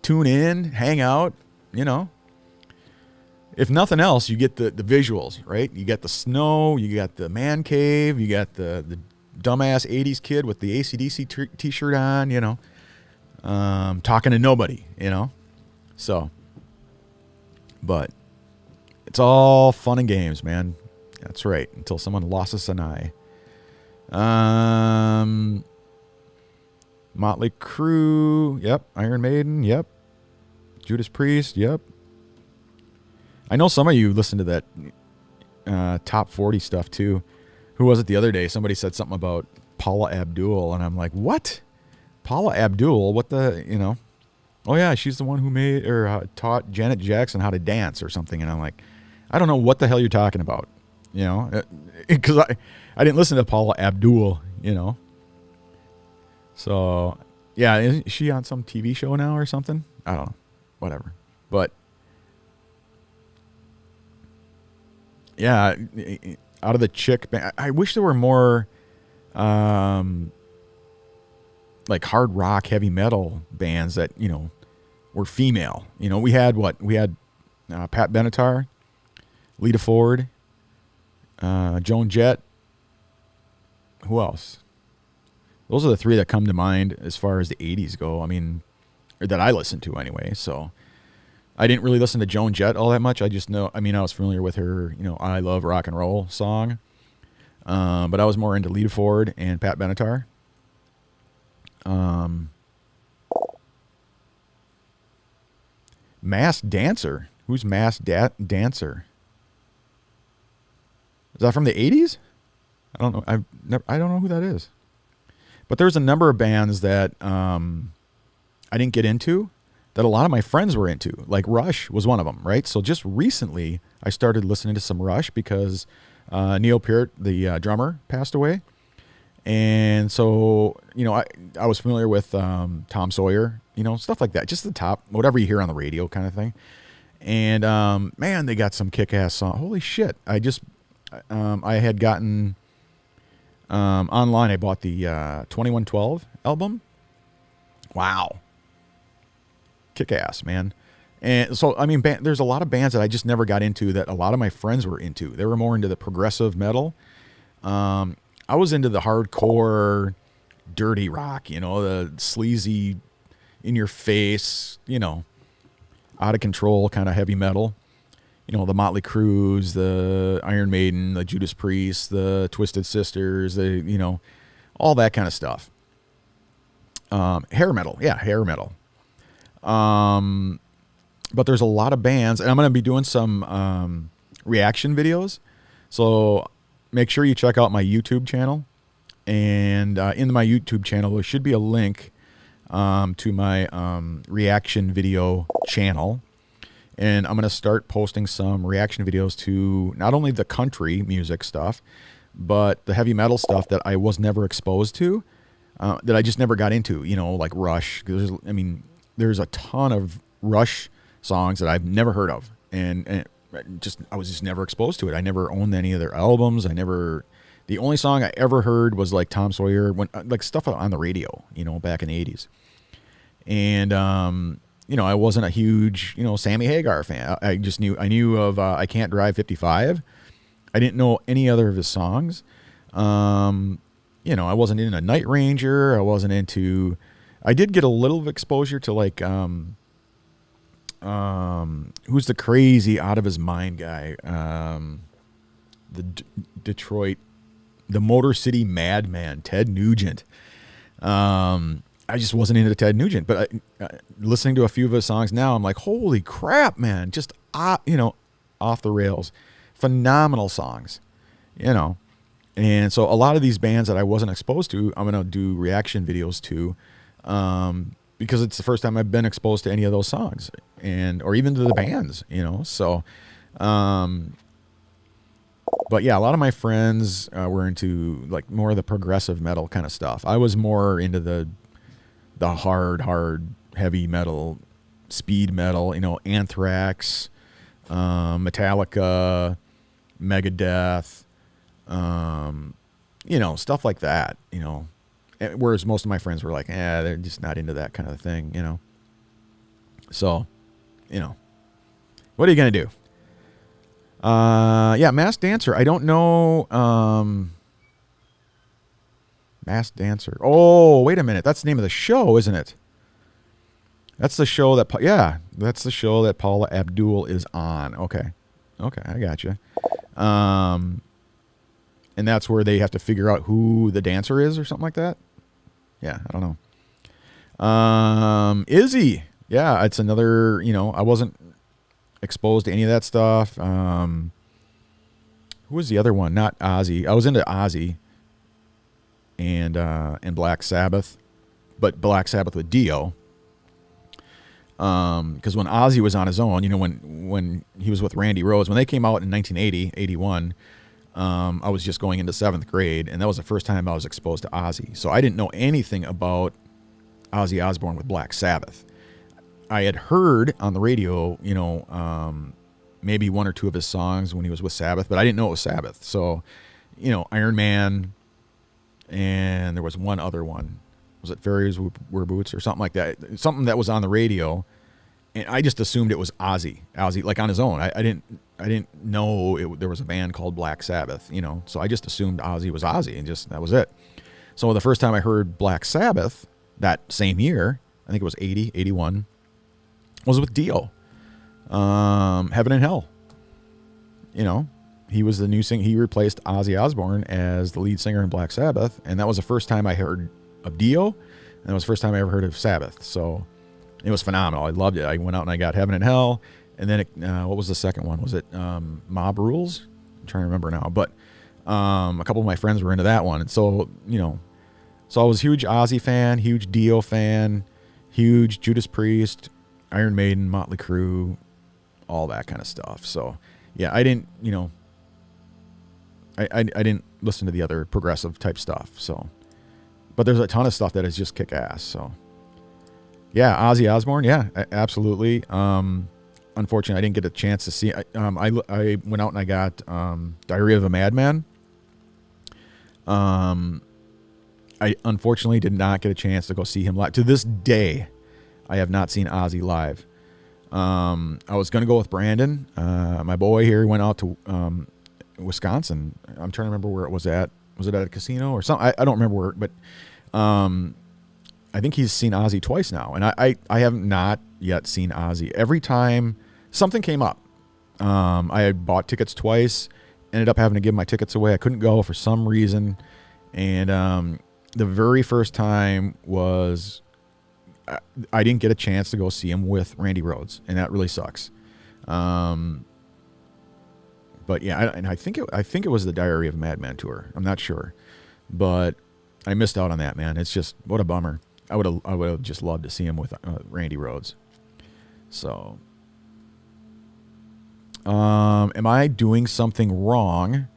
tune in, hang out, If nothing else, you get the visuals, right? You get the snow, you got the man cave, you got the dumbass 80s kid with the AC/DC t-shirt on, talking to nobody, So, but it's all fun and games, man. That's right. Until someone loses an eye. Motley Crue. Yep. Iron Maiden. Yep. Judas Priest. Yep. I know some of you listen to that top 40 stuff too. Who was it the other day? Somebody said something about Paula Abdul, and I'm like, what? Paula Abdul? What the, Oh yeah, she's the one who made or taught Janet Jackson how to dance or something. And I'm like, I don't know what the hell you're talking about, because I didn't listen to Paula Abdul, So, yeah, is she on some TV show now or something? I don't know, whatever. But yeah, out of the chick band, I wish there were more like hard rock, heavy metal bands that were female. We had Pat Benatar, Lita Ford, Joan Jett. Who else? Those are the three that come to mind as far as the 80s go. I mean, or that I listened to anyway. So I didn't really listen to Joan Jett all that much. I just know, I was familiar with her, I Love Rock and Roll song. But I was more into Lita Ford and Pat Benatar. Masked Dancer. Who's Masked Dancer? Is that from the 80s? I don't know. I don't know who that is. But there's a number of bands that I didn't get into that a lot of my friends were into. Like Rush was one of them, right? So just recently I started listening to some Rush because Neil Peart, the drummer, passed away. And so, I was familiar with Tom Sawyer, stuff like that. Just the top, whatever you hear on the radio kind of thing. And, man, they got some kick-ass songs. Holy shit. I had gotten online, I bought the 2112 album. Wow. Kick-ass, man. And so, I mean, there's a lot of bands that I just never got into that a lot of my friends were into. They were more into the progressive metal. I was into the hardcore, dirty rock, the sleazy, in your face, out of control kind of heavy metal. The Motley Crues, the Iron Maiden, the Judas Priest, the Twisted Sisters, all that kind of stuff. Hair metal. Yeah, hair metal. But there's a lot of bands, and I'm going to be doing some reaction videos. So make sure you check out my YouTube channel. And in my YouTube channel, there should be a link to my reaction video channel. And I'm going to start posting some reaction videos to not only the country music stuff, but the heavy metal stuff that I was never exposed to, that I just never got into, like Rush. There's a ton of Rush songs that I've never heard of. And I was just never exposed to it. I never owned any of their albums. The only song I ever heard was like Tom Sawyer, like stuff on the radio, back in the 80s. And, I wasn't a huge, Sammy Hagar fan. I knew of I Can't Drive 55. I didn't know any other of his songs. I wasn't into Night Ranger. I did get a little exposure to like, who's the crazy out of his mind guy? Detroit, the Motor City Madman, Ted Nugent. I just wasn't into Ted Nugent, but listening to a few of his songs now, I'm like, holy crap, man! Just off the rails, phenomenal songs, And so a lot of these bands that I wasn't exposed to, I'm gonna do reaction videos to, because it's the first time I've been exposed to any of those songs, or even to the bands, So, but yeah, a lot of my friends were into like more of the progressive metal kind of stuff. I was more into the hard, heavy metal, speed metal, Anthrax, Metallica, Megadeth, stuff like that, Whereas most of my friends were like, they're just not into that kind of thing, So, what are you going to do? Masked Dancer. I don't know. Masked Dancer. Oh, wait a minute. That's the name of the show, isn't it? That's the show that's the show that Paula Abdul is on. Okay, I got you. And that's where they have to figure out who the dancer is or something like that. Yeah, I don't know. Izzy. Yeah, it's another, I wasn't exposed to any of that stuff. Who was the other one? Not Ozzy. I was into Ozzy and Black Sabbath, but Black Sabbath with Dio. Because when Ozzy was on his own, when he was with Randy Rhoads, when they came out in 1980, 81, I was just going into 7th grade, and that was the first time I was exposed to Ozzy. So I didn't know anything about Ozzy Osbourne with Black Sabbath. I had heard on the radio, maybe one or two of his songs when he was with Sabbath, but I didn't know it was Sabbath. So, Iron Man, and there was one other one. Was it Fairies Wear Boots or something like that? Something that was on the radio, and I just assumed it was Ozzy, like on his own. I didn't know there was a band called Black Sabbath, So I just assumed Ozzy was Ozzy, and that was it. So the first time I heard Black Sabbath that same year, I think it was 80, 81, was with Dio. Heaven and Hell. He was the new singer. He replaced Ozzy Osbourne as the lead singer in Black Sabbath, and that was the first time I heard of Dio, and that was the first time I ever heard of Sabbath. So it was phenomenal. I loved it. I went out and I got Heaven and Hell, and then what was the second one? Was it Mob Rules? I'm trying to remember now, but a couple of my friends were into that one, and so so I was a huge Ozzy fan, huge Dio fan, huge Judas Priest, Iron Maiden, Motley Crue, all that kind of stuff. So yeah, I didn't I didn't listen to the other progressive type stuff. So, but there's a ton of stuff that is just kick ass. So, yeah, Ozzy Osbourne, yeah, absolutely. Unfortunately, I didn't get a chance to see. I went out and I got Diary of a Madman. I unfortunately did not get a chance to go see him live. To this day, I have not seen Ozzy live. I was going to go with Brandon, my boy here. He went out to Wisconsin. I'm trying to remember where it was at. Was it at a casino or something? I don't remember where, but I think he's seen Ozzy twice now. And I have not yet seen Ozzy. Every time something came up, I had bought tickets twice, ended up having to give my tickets away. I couldn't go for some reason. And the very first time was I didn't get a chance to go see him with Randy Rhoads, and that really sucks. But yeah, I think it was the Diary of a Madman tour. I'm not sure, but I missed out on that, man. It's just what a bummer. I would have just loved to see him with Randy Rhoads. So, am I doing something wrong,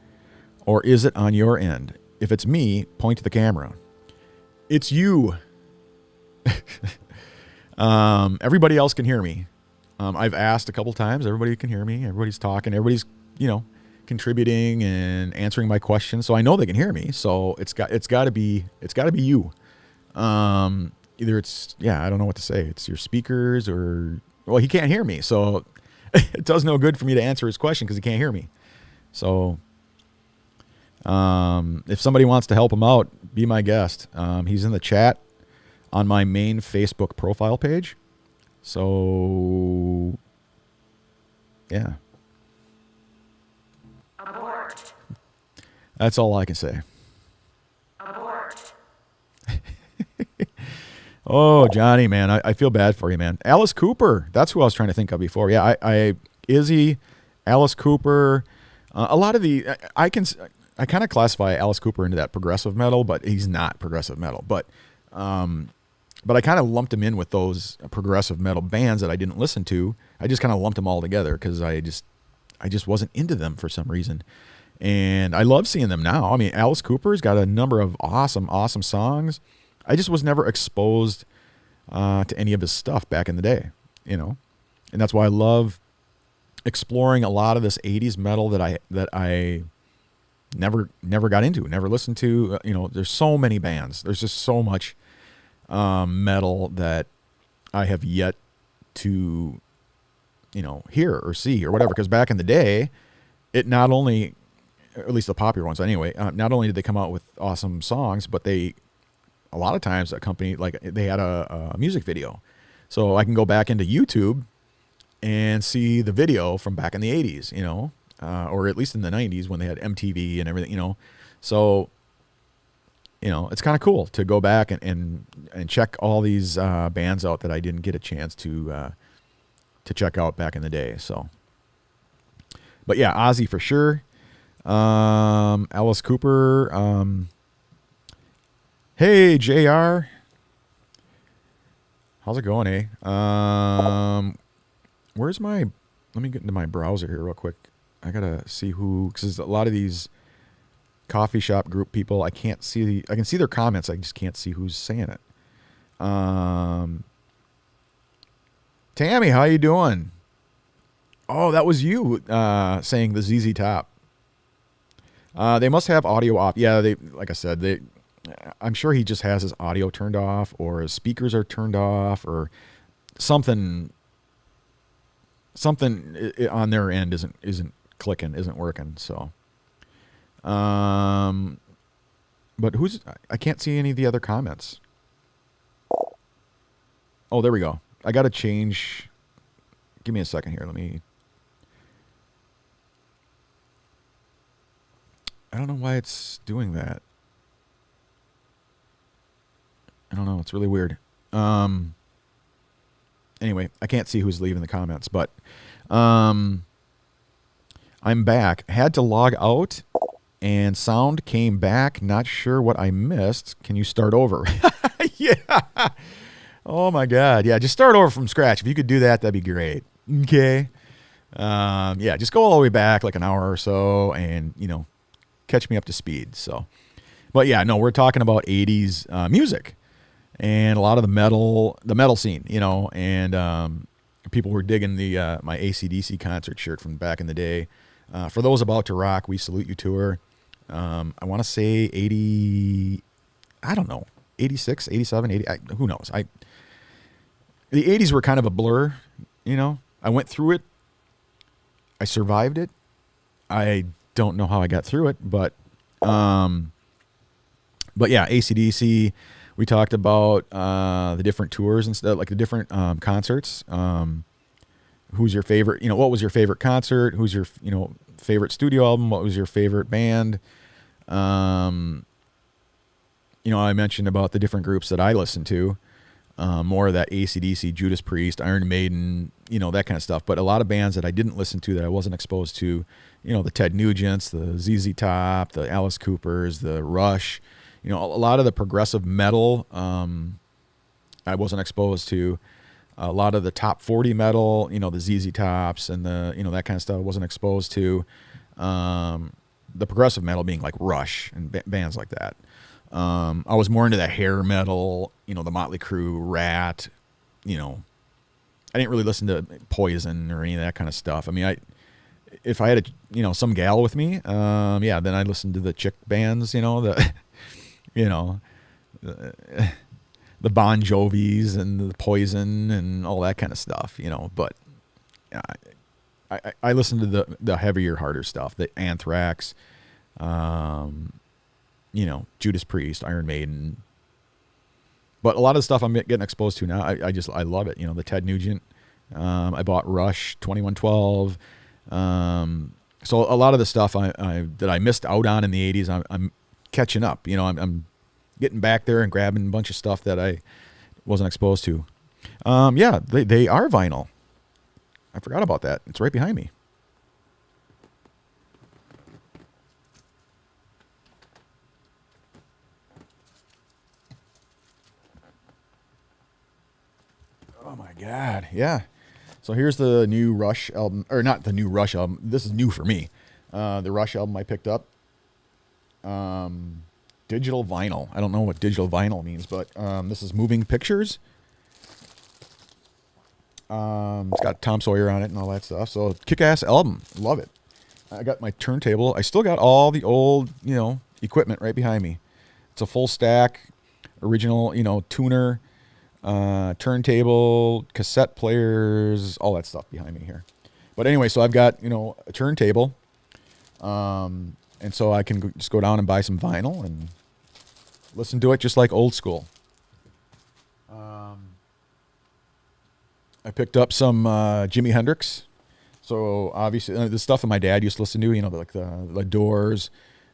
or is it on your end? If it's me, point to the camera. It's you. Everybody else can hear me. I've asked a couple times. Everybody can hear me. Everybody's talking. Everybody's, contributing and answering my questions. So I know they can hear me. So it's got to be you. Either it's, I don't know what to say. It's your speakers or, well, he can't hear me. So it does no good for me to answer his question because he can't hear me. So, if somebody wants to help him out, be my guest. He's in the chat on my main Facebook profile page. So, yeah. Abort. That's all I can say. Abort. Oh, Johnny, man, I feel bad for you, man. Alice Cooper, that's who I was trying to think of before. Yeah, Izzy, Alice Cooper, a lot of I kind of classify Alice Cooper into that progressive metal, but he's not progressive metal. But I kind of lumped him in with those progressive metal bands that I didn't listen to. I just kind of lumped them all together because I just wasn't into them for some reason. And I love seeing them now. I mean, Alice Cooper's got a number of awesome songs. I just was never exposed to any of his stuff back in the day, and that's why I love exploring a lot of this 80s metal that I never got into, never listened to. There's so many bands. There's just so much metal that I have yet to, hear or see or whatever. Because back in the day, it not only, at least the popular ones anyway, not only did they come out with awesome songs, but a lot of times a company, like they had a music video. So I can go back into YouTube and see the video from back in the 80s, or at least in the 90s when they had MTV and everything, So, it's kind of cool to go back and check all these bands out that I didn't get a chance to check out back in the day. So, but yeah, Ozzy for sure. Alice Cooper. Hey, JR. How's it going, eh? Where's my... Let me get into my browser here real quick. I got to see who... Because a lot of these coffee shop group people, I can't see... I can see their comments. I just can't see who's saying it. Tammy, how you doing? Oh, that was you saying the ZZ Top. They must have audio off. Yeah, like I said, I'm sure he just has his audio turned off, or his speakers are turned off, or something on their end isn't clicking, isn't working. So, but I can't see any of the other comments. Oh, there we go. I got to change. Give me a second here. I don't know why it's doing that. I don't know. It's really weird. Anyway, I can't see who's leaving the comments, but I'm back. Had to log out, and sound came back. Not sure what I missed. Can you start over? Yeah. Oh, my God. Yeah, just start over from scratch. If you could do that, that'd be great. Okay. Yeah, just go all the way back like an hour or so and, catch me up to speed. So, but yeah, no, we're talking about 80s music and a lot of the metal scene, you know, and people were digging the my AC/DC concert shirt from back in the day. For those about to rock, we salute you tour. I want to say 80, I don't know, 86, 87, 80, who knows? The 80s were kind of a blur, you know. I went through it. I survived it. I don't know how I got through it, but yeah, AC/DC. We talked about the different tours and stuff, like the different concerts. Who's your favorite? You know, what was your favorite concert? Who's your favorite studio album? What was your favorite band? I mentioned about the different groups that I listened to. More of that AC/DC, Judas Priest, Iron Maiden, that kind of stuff. But a lot of bands that I didn't listen to, that I wasn't exposed to, the Ted Nugents, the ZZ Top, the Alice Coopers, the Rush, a lot of the progressive metal I wasn't exposed to. A lot of the top 40 metal, the ZZ Tops and the, that kind of stuff I wasn't exposed to. The progressive metal being like Rush and bands like that. I was more into the hair metal, the Motley Crue, Rat, I didn't really listen to Poison or any of that kind of stuff. I mean, if I had some gal with me, then I listened to the chick bands, the Bon Jovis and the Poison and all that kind of stuff, but I listened to the heavier, harder stuff, the Anthrax, Judas Priest, Iron Maiden. But a lot of the stuff I'm getting exposed to now, I love it. The Ted Nugent. I bought Rush 2112. So a lot of the stuff that I missed out on in the 80s, I'm catching up. I'm getting back there and grabbing a bunch of stuff that I wasn't exposed to. They are vinyl. I forgot about that. It's right behind me. Oh my God. Yeah. So here's the new Rush album, or not the new Rush album. This is new for me. The Rush album I picked up. Digital vinyl. I don't know what digital vinyl means, but this is Moving Pictures. It's got Tom Sawyer on it and all that stuff. So kick-ass album. Love it. I got my turntable. I still got all the old, equipment right behind me. It's a full stack, original, tuner, turntable, cassette players, all that stuff behind me here. But anyway, so I've got, a turntable. And so I can just go down and buy some vinyl and listen to it just like old school. I picked up some Jimi Hendrix. So obviously the stuff that my dad used to listen to, like the Doors,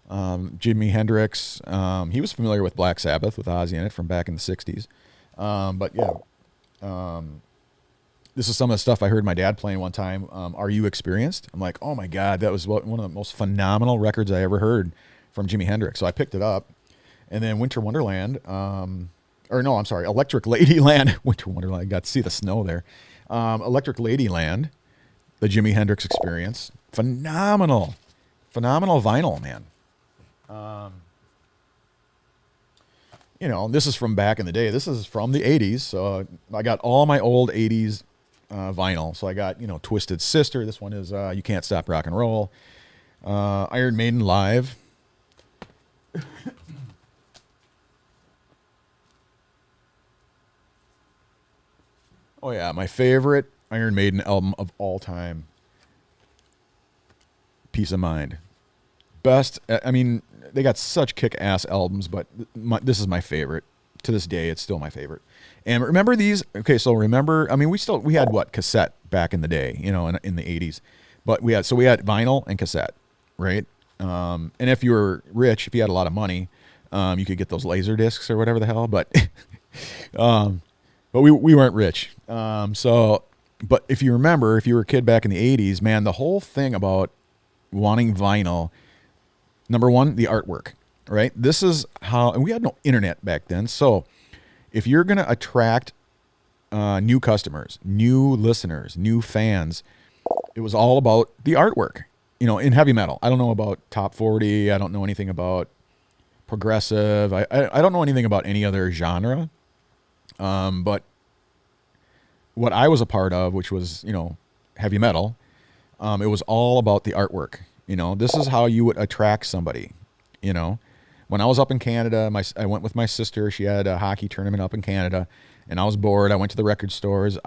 Jimi Hendrix. He was familiar with Black Sabbath with Ozzy in it from back in the 60s. This is some of the stuff I heard my dad playing one time. Are You Experienced? I'm like, oh my God, that was one of the most phenomenal records I ever heard from Jimi Hendrix. So I picked it up. And then Winter Wonderland, Electric Ladyland. Winter Wonderland, I got to see the snow there. Electric Ladyland, the Jimi Hendrix Experience. Phenomenal vinyl, man. This is from back in the day. This is from the 80s. So I got all my old 80s vinyl. So I got, Twisted Sister. This one is You Can't Stop Rock and Roll. Iron Maiden Live. Oh, yeah. My favorite Iron Maiden album of all time. Peace of Mind. Best. I mean, they got such kick-ass albums, but this is my favorite. To this day, it's still my favorite. And remember these? Okay, so remember, I mean, we had what? Cassette back in the day, in the 80s. But we had vinyl and cassette, right? And if you were rich, if you had a lot of money, you could get those laser discs or whatever the hell, but we weren't rich. But if you remember, if you were a kid back in the 80s, man, the whole thing about wanting vinyl, number one, the artwork, right? This is how, and we had no internet back then. So if you're going to attract new customers, new listeners, new fans, it was all about the artwork. in heavy metal. I don't know about top 40. I don't know anything about progressive. I don't know anything about any other genre. But what I was a part of, which was, heavy metal, it was all about the artwork. This is how you would attract somebody. When I was up in Canada, I went with my sister. She had a hockey tournament up in Canada, and I was bored. I went to the record stores.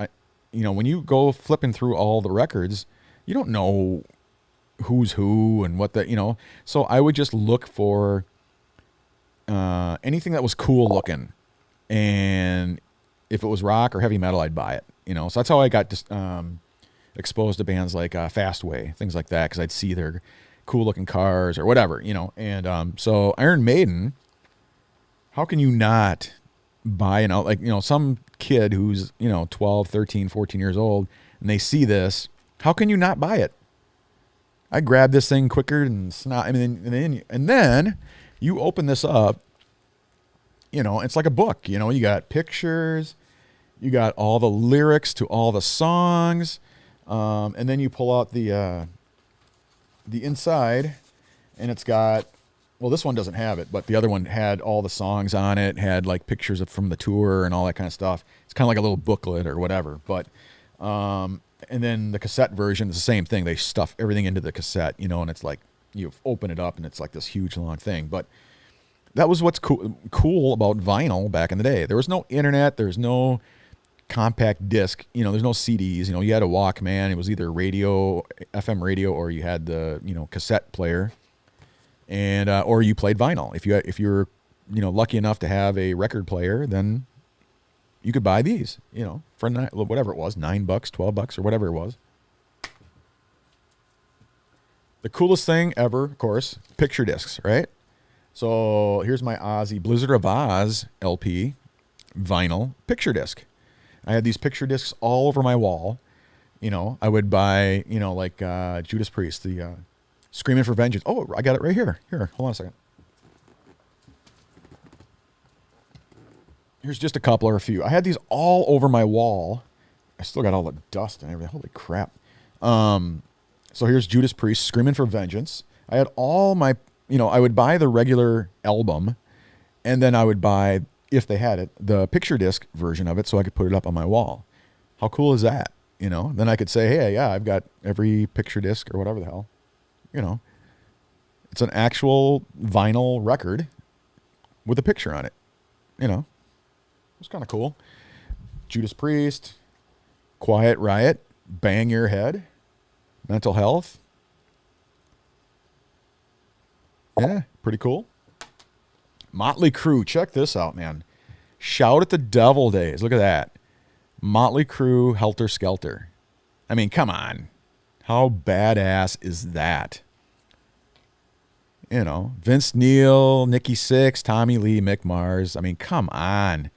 When you go flipping through all the records, you don't know who's who and what the. So I would just look for anything that was cool looking, and if it was rock or heavy metal, I'd buy it. So that's how I got exposed to bands like Fastway, things like that, because I'd see their cool looking cars or whatever, and so Iron Maiden, how can you not buy some kid who's 12, 13, 14 years old, and they see this, how can you not buy it? I grab this thing quicker than snot. And then you open this up, it's like a book. You got pictures, you got all the lyrics to all the songs, and then you pull out the inside, and it's got, well, this one doesn't have it, but the other one had all the songs on it, had like pictures from the tour and all that kind of stuff. It's kind of like a little booklet or whatever. But and then the cassette version is the same thing. They stuff everything into the cassette, and it's like you open it up and it's like this huge long thing. But that was what's cool about vinyl back in the day. There was no internet. There's no compact disc. There's no CDs. You had a Walkman. It was either radio, FM radio, or you had the cassette player, and or you played vinyl. If you're lucky enough to have a record player, then you could buy these. For whatever it was, $9, $12, or whatever it was. The coolest thing ever, of course, picture discs, right? So here's my Ozzy Blizzard of Oz LP vinyl picture disc. I had these picture discs all over my wall. I would buy, like Judas Priest, the Screaming for Vengeance. Oh, I got it right here. Here, hold on a second. Here's just a couple or a few. I had these all over my wall. I still got all the dust and everything. Holy crap. So here's Judas Priest, Screaming for Vengeance. I had all my, I would buy the regular album, and then I would buy, if they had it, the picture disc version of it, so I could put it up on my wall. How cool is that? Then I could say, hey, yeah, I've got every picture disc or whatever the hell. It's an actual vinyl record with a picture on it. It's kind of cool. Judas Priest, Quiet Riot, Bang Your Head, Mental Health. Yeah, pretty cool. Motley Crue, check this out, man. Shout at the Devil Days. Look at that. Motley Crue, Helter Skelter. I mean, come on. How badass is that? Vince Neil, Nikki Sixx, Tommy Lee, Mick Mars. I mean, come on.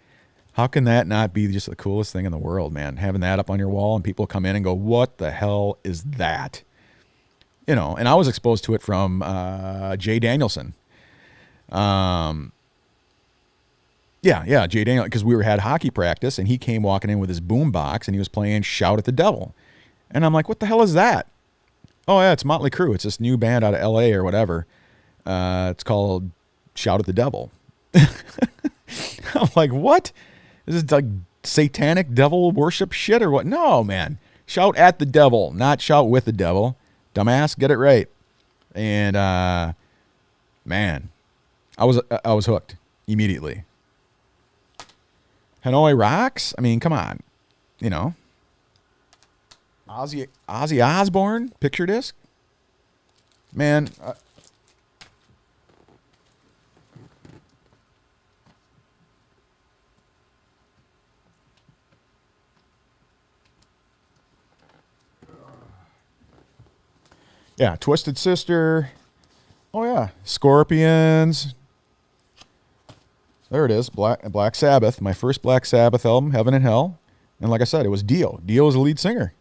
How can that not be just the coolest thing in the world, man? Having that up on your wall and people come in and go, what the hell is that? And I was exposed to it from Jay Danielson. Yeah, Jay Daniel, because we had hockey practice, and he came walking in with his boom box, and he was playing Shout at the Devil. And I'm like, what the hell is that? Oh, yeah, it's Motley Crue. It's this new band out of L.A. or whatever. It's called Shout at the Devil. I'm like, what? Is this like satanic devil worship shit or what? No, man. Shout at the devil, not shout with the devil. Dumbass, get it right. And, man, I was hooked immediately. Hanoi Rocks? I mean, come on. Ozzy Osbourne picture disc? Man, yeah, Twisted Sister. Oh, yeah. Scorpions. There it is. Black Sabbath. My first Black Sabbath album, Heaven and Hell. And like I said, it was Dio. Dio was the lead singer.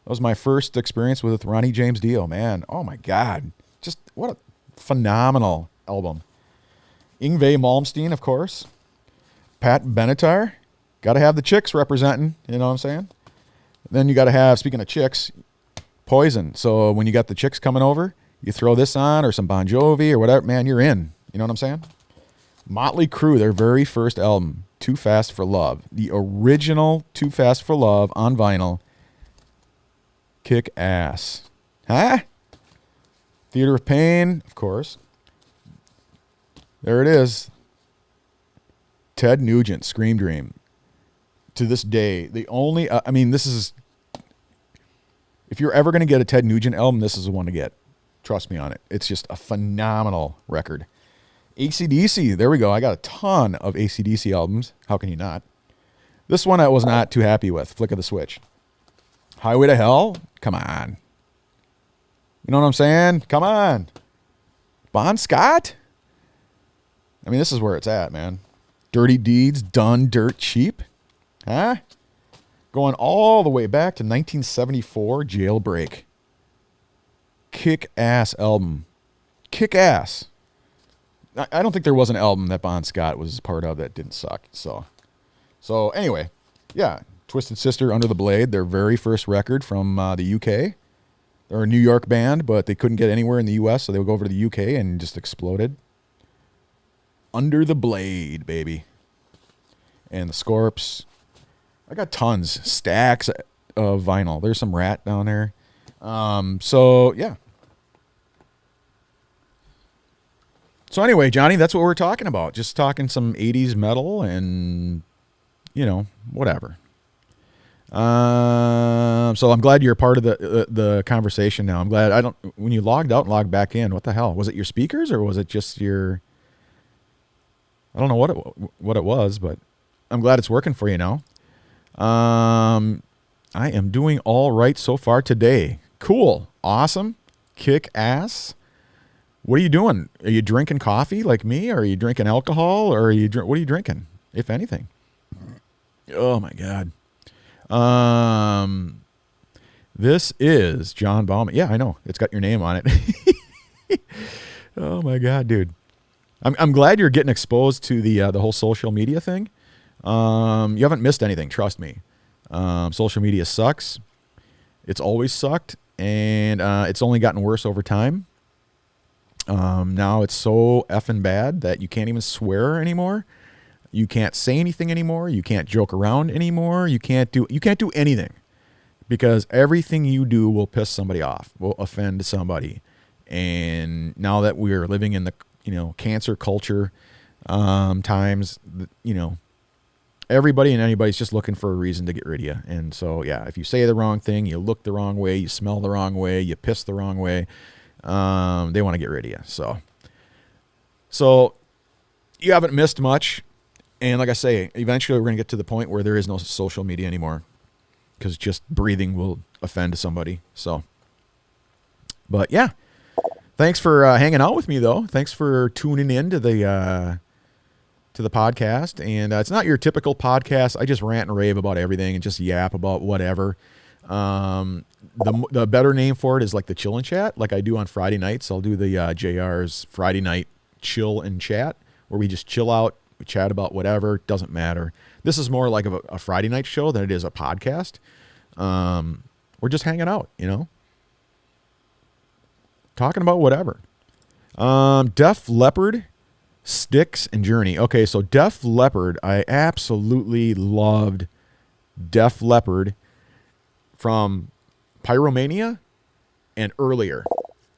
That was my first experience with Ronnie James Dio, man. Oh, my God. Just what a phenomenal album. Yngwie Malmsteen, of course. Pat Benatar. Got to have the chicks representing. You know what I'm saying? Then you got to have, speaking of chicks, Poison. So when you got the chicks coming over, You throw this on or some Bon Jovi or whatever, man, you're in. You know what I'm saying? Motley Crue, their very first album, Too Fast for Love. The original Too Fast for Love on vinyl. Kick ass. Huh? Theater of Pain, of course. There it is. Ted Nugent, Scream Dream. To this day, the only, this is, if you're ever going to get a Ted Nugent album, this is the one to get. Trust me on it. It's just a phenomenal record. AC/DC, there we go. I got a ton of AC/DC albums. How can you not? This one I was not too happy with. Flick of the Switch. Highway to Hell? Come on. You know what I'm saying? Come on. Bon Scott? I mean, this is where it's at, man. Dirty Deeds, Done Dirt Cheap. Huh? Going all the way back to 1974, Jailbreak. Kick-ass album. Kick-ass. I don't think there was an album that Bon Scott was part of that didn't suck. So anyway, yeah. Twisted Sister, Under the Blade, their very first record from the UK. They're a New York band, but they couldn't get anywhere in the US, so they would go over to the UK and just exploded. Under the Blade, baby. And the Scorps. I got tons, stacks of vinyl. There's some Rat down there. So, yeah. So anyway, Johnny, that's what we're talking about. Just talking some 80s metal and, whatever. So I'm glad you're a part of the conversation now. I'm glad when you logged out and logged back in, what the hell? Was it your speakers or was it just your, I don't know what it was, but I'm glad it's working for you now. I am doing all right so far today. Cool. Awesome. Kick ass. What are you doing? Are you drinking coffee like me? Or are you drinking alcohol? Or what are you drinking, if anything? Oh, my God. This is John Bauman. Yeah, I know. It's got your name on it. Oh, my God, dude. I'm glad you're getting exposed to the whole social media thing. You haven't missed anything, trust me. Social media sucks. It's always sucked, and it's only gotten worse over time. Now it's so effing bad that you can't even swear anymore. You can't say anything anymore. You can't joke around anymore. You can't do anything because everything you do will piss somebody off, will offend somebody. And now that we're living in the, cancer culture, times, everybody and anybody's just looking for a reason to get rid of you. And so, yeah, if you say the wrong thing, you look the wrong way, you smell the wrong way, you piss the wrong way, they want to get rid of you. So you haven't missed much. And like I say, eventually we're going to get to the point where there is no social media anymore because just breathing will offend somebody. So, but yeah, thanks for hanging out with me though. Thanks for tuning in to the podcast. And it's not your typical podcast. I just rant and rave about everything and just yap about whatever. The better name for it is like the chill and chat, like I do on Friday nights. I'll do the JR's Friday night chill and chat where we just chill out. We chat about whatever. Doesn't matter. This is more like a Friday night show than it is a podcast. We're just hanging out, talking about whatever. Def Leppard, Styx, and Journey. Okay, so Def Leppard, I absolutely loved Def Leppard from Pyromania and earlier.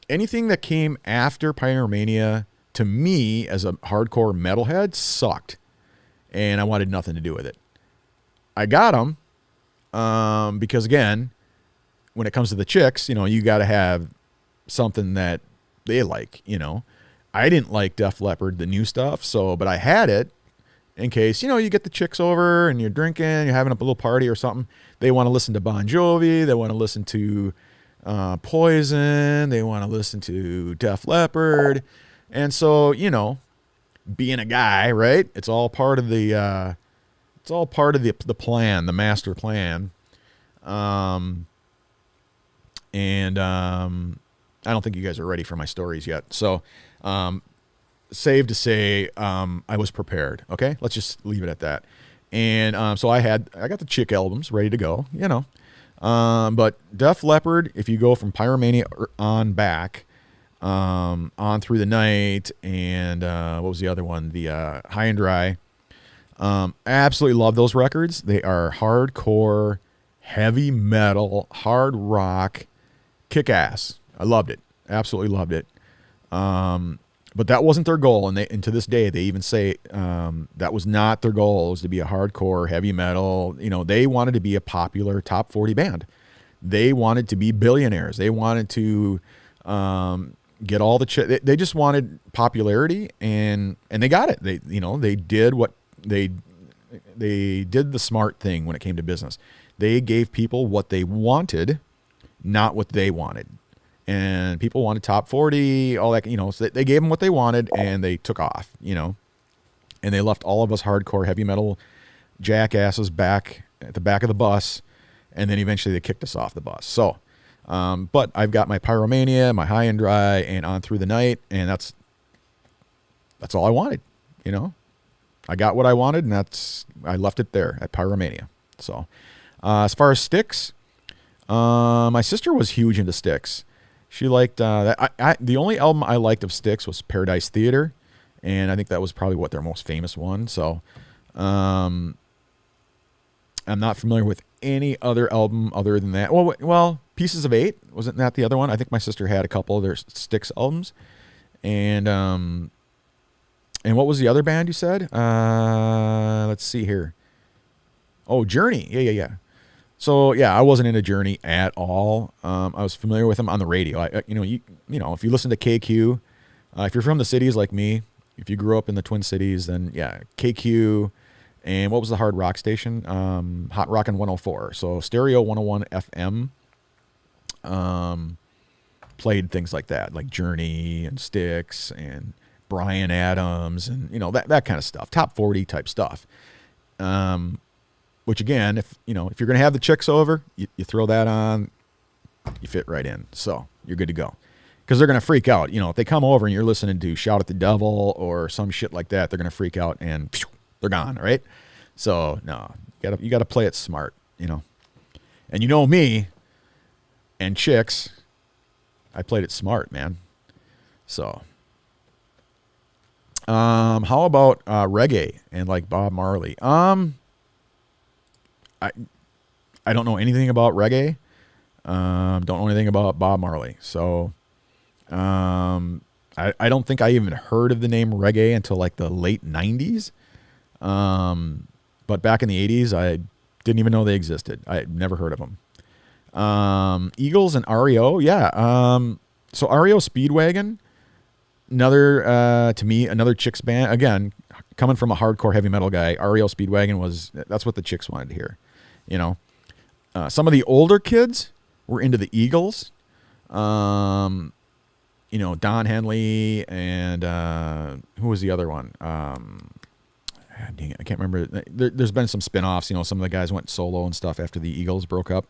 Anything that came after Pyromania, to me, as a hardcore metalhead, sucked. And I wanted nothing to do with it. I got them because, again, when it comes to the chicks, you got to have something that they like, I didn't like Def Leppard, the new stuff, but I had it in case, you get the chicks over and you're drinking, you're having a little party or something. They want to listen to Bon Jovi. They want to listen to Poison. They want to listen to Def Leppard. And so, being a guy, right? It's all part of the plan, the master plan. I don't think you guys are ready for my stories yet. So, safe to say, I was prepared. Okay, let's just leave it at that. And so I got the chick albums ready to go. But Def Leppard, if you go from Pyromania on back, On Through the Night, and what was the other one? The High and Dry. Absolutely love those records. They are hardcore, heavy metal, hard rock, kick ass. I loved it. Absolutely loved it. But that wasn't their goal, and to this day they even say that was not their goal. It was to be a hardcore, heavy metal. You know, they wanted to be a popular top 40 band. They wanted to be billionaires. They wanted to get all the they just wanted popularity, and they got it. They did what they did the smart thing when it came to business. They gave people what they wanted, not what they wanted. And people wanted top 40, all that, so they gave them what they wanted, and they took off, and they left all of us hardcore heavy metal jackasses back at the back of the bus, and then eventually they kicked us off the bus. So, but I've got my Pyromania, my High and Dry, and On Through the Night, and that's all I wanted, I got what I wanted, and I left it there at Pyromania. So, as far as Styx, my sister was huge into Styx. She liked that. The only album I liked of Styx was Paradise Theater, and I think that was probably their most famous one. So, I'm not familiar with any other album other than that. Well, Pieces of Eight, wasn't that the other one? I think my sister had a couple of their Styx albums, and what was the other band you said? Let's see here. Oh, Journey. Yeah. So yeah, I wasn't into Journey at all. I was familiar with them on the radio. If you listen to KQ, if you're from the cities like me, if you grew up in the Twin Cities, then yeah, KQ, and what was the hard rock station? Hot Rockin' 104. So Stereo 101 FM played things like that, like Journey and Styx and Bryan Adams, and that kind of stuff, top 40 type stuff. Which again, if you're going to have the chicks over, you throw that on, you fit right in. So you're good to go. Because they're going to freak out. If they come over and you're listening to Shout at the Devil or some shit like that, they're going to freak out and they're gone, right? So no, you got to play it smart, And me and chicks, I played it smart, man. So how about reggae and like Bob Marley? I don't know anything about reggae. Don't know anything about Bob Marley. So I don't think I even heard of the name reggae until like the late 90s. But back in the 80s, I didn't even know they existed. I had never heard of them. Eagles and REO. Yeah. So REO Speedwagon, another chicks band. Again, coming from a hardcore heavy metal guy, REO Speedwagon that's what the chicks wanted to hear. Some of the older kids were into the Eagles. Don Henley and who was the other one? Dang it, I can't remember. There's been some spin-offs. Some of the guys went solo and stuff after the Eagles broke up.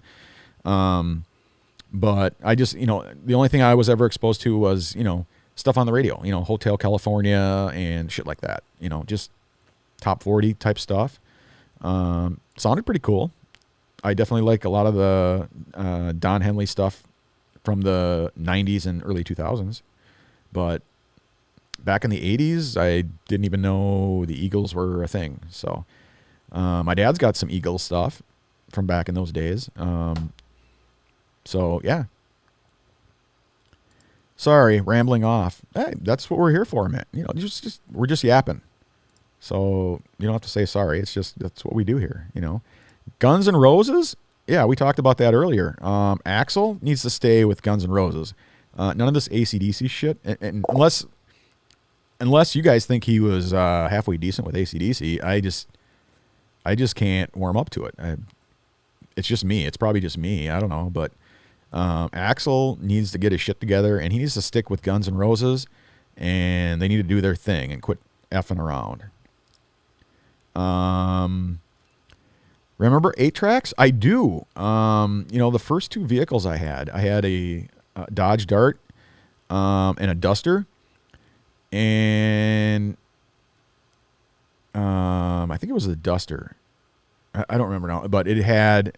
But I just, the only thing I was ever exposed to was, stuff on the radio, Hotel California and shit like that. Just top 40 type stuff. Sounded pretty cool. I definitely like a lot of the Don Henley stuff from the 90s and early 2000s. But back in the 80s, I didn't even know the Eagles were a thing. So my dad's got some Eagles stuff from back in those days. So, yeah. Sorry, rambling off. Hey, that's what we're here for, man. We're just yapping. So you don't have to say sorry. That's what we do here, Guns N' Roses? Yeah, we talked about that earlier. Axl needs to stay with Guns N' Roses. None of this AC/DC shit. And unless you guys think he was halfway decent with AC/DC, I just can't warm up to it. It's just me. It's probably just me. I don't know. But Axl needs to get his shit together, and he needs to stick with Guns N' Roses, and they need to do their thing and quit effing around. Remember 8-tracks? I do. The first two vehicles I had a Dodge Dart and a Duster, and I think it was a Duster. I don't remember now, but it had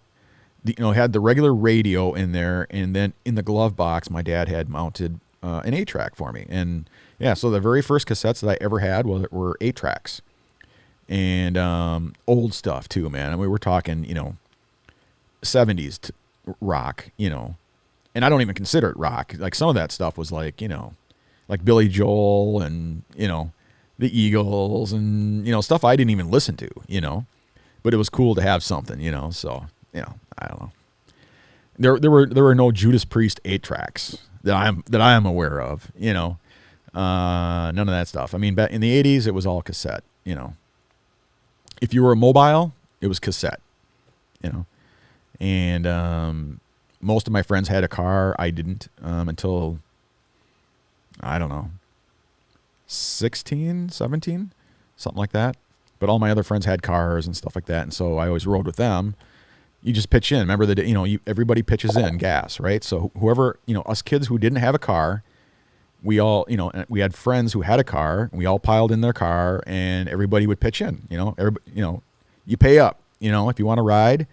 the regular radio in there, and then in the glove box, my dad had mounted an 8-track for me. And yeah, so the very first cassettes that I ever had were 8-tracks. And old stuff too, man. I mean, we're talking, 70s rock, and I don't even consider it rock. Like some of that stuff was like, like Billy Joel and, the Eagles and, stuff I didn't even listen to, but it was cool to have something, so, I don't know. There were no Judas Priest 8-tracks that I am aware of, none of that stuff. I mean, back in the 80s, it was all cassette, If you were a mobile, it was cassette, and most of my friends had a car. I didn't until, I don't know, 16, 17, something like that. But all my other friends had cars and stuff like that, and so I always rode with them. You just pitch in. Remember everybody pitches in gas, right? So whoever, us kids who didn't have a car, we all, we had friends who had a car. And we all piled in their car, and everybody would pitch in. You pay up. If you want to ride,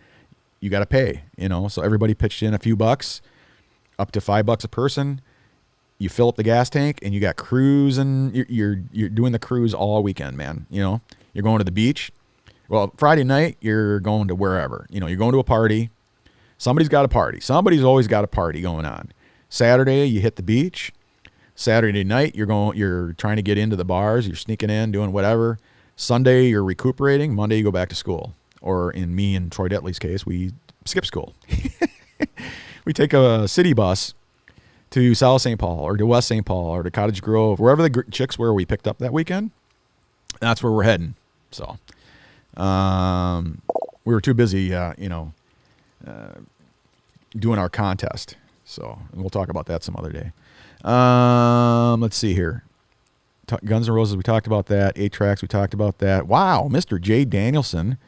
you got to pay. So everybody pitched in a few bucks, up to $5 a person. You fill up the gas tank, and you got cruising. You're doing the cruise all weekend, man. You're going to the beach. Well, Friday night, you're going to wherever. You're going to a party. Somebody's got a party. Somebody's always got a party going on. Saturday, you hit the beach. Saturday night, you're trying to get into the bars. You're sneaking in, doing whatever. Sunday, you're recuperating. Monday, you go back to school. Or in me and Troy Detley's case, we skip school. We take a city bus to South St. Paul or to West St. Paul or to Cottage Grove, wherever the chicks were we picked up that weekend. That's where we're heading. So we were too busy, doing our contest. So we'll talk about that some other day. Let's see here. Guns N' Roses, we talked about that. 8-tracks, we talked about that. Wow, Mr. Jay Danielson.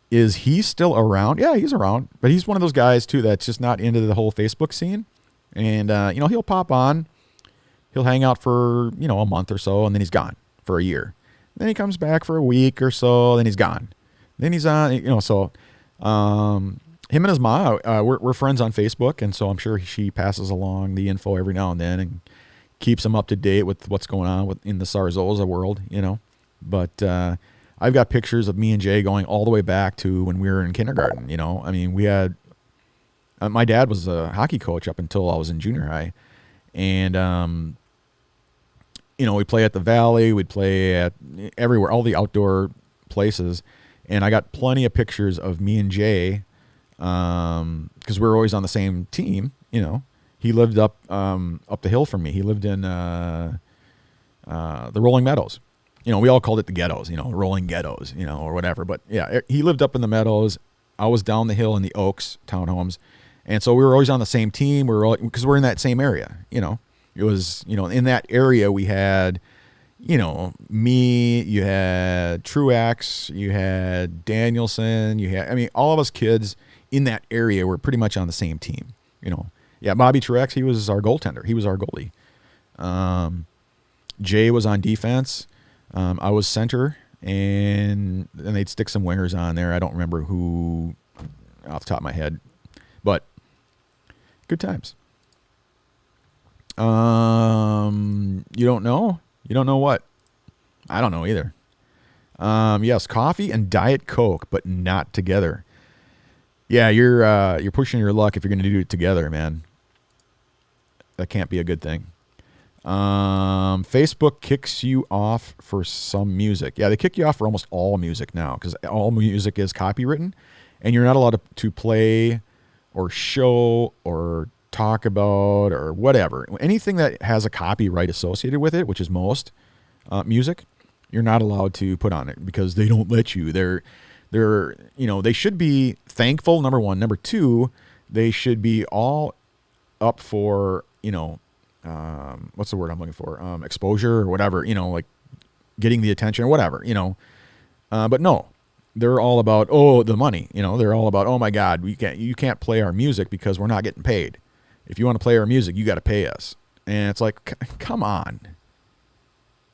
Is he still around? Yeah, he's around. But he's one of those guys, too, that's just not into the whole Facebook scene. And, he'll pop on. He'll hang out for, a month or so, and then he's gone for a year. Then he comes back for a week or so, then he's gone. Then he's on, him and his mom, we're friends on Facebook, and so I'm sure she passes along the info every now and then and keeps him up to date with what's going on in the Sarzosa world, But I've got pictures of me and Jay going all the way back to when we were in kindergarten, I mean, we had, my dad was a hockey coach up until I was in junior high, and, we'd play at the Valley, we'd play at everywhere, all the outdoor places, and I got plenty of pictures of me and Jay, because we were always on the same team, He lived up the hill from me. He lived in the Rolling Meadows. We all called it the ghettos, Rolling Ghettos, or whatever. But yeah, he lived up in the meadows. I was down the hill in the Oaks townhomes. And so we were always on the same team. Because we're in that same area, It was, in that area we had, me, you had Truax, you had Danielson, all of us kids in that area were pretty much on the same team, Yeah, Bobby Truax, he was our goaltender. He was our goalie. Jay was on defense. I was center, and then they'd stick some wingers on there. I don't remember who off the top of my head, but good times. You don't know? You don't know what? I don't know either. Yes, coffee and Diet Coke, but not together. Yeah, you're pushing your luck if you're going to do it together, man. That can't be a good thing. Facebook kicks you off for some music. Yeah, they kick you off for almost all music now because all music is copywritten, and you're not allowed to play or show or talk about or whatever. Anything that has a copyright associated with it, which is most music, you're not allowed to put on it because they don't let you. They should be thankful, number one. Number two, they should be all up for, what's the word I'm looking for? Exposure or whatever, like getting the attention or whatever, but no, they're all about, the money, they're all about, oh my God, you can't play our music because we're not getting paid. If you want to play our music, you got to pay us. And it's like, come on,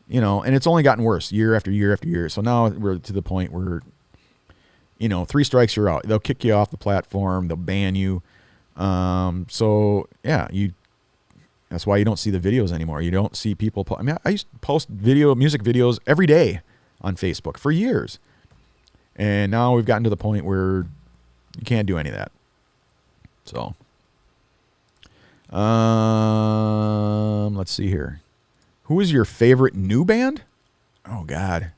and it's only gotten worse year after year after year. So now we're to the point where, 3 strikes, you're out. They'll kick you off the platform. They'll ban you. So yeah, That's why you don't see the videos anymore. You don't see people. I mean, I used to post music videos every day on Facebook for years. And now we've gotten to the point where you can't do any of that. So, let's see here. Who is your favorite new band? Oh God.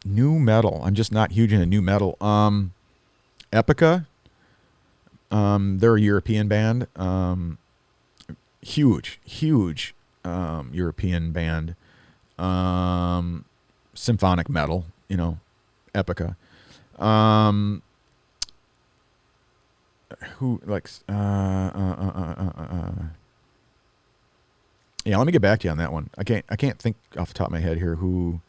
New metal. I'm just not huge into new metal. Epica. They're a European band. Huge European band. Symphonic metal, Epica. Who likes yeah, let me get back to you on that one. I can't think off the top of my head here who,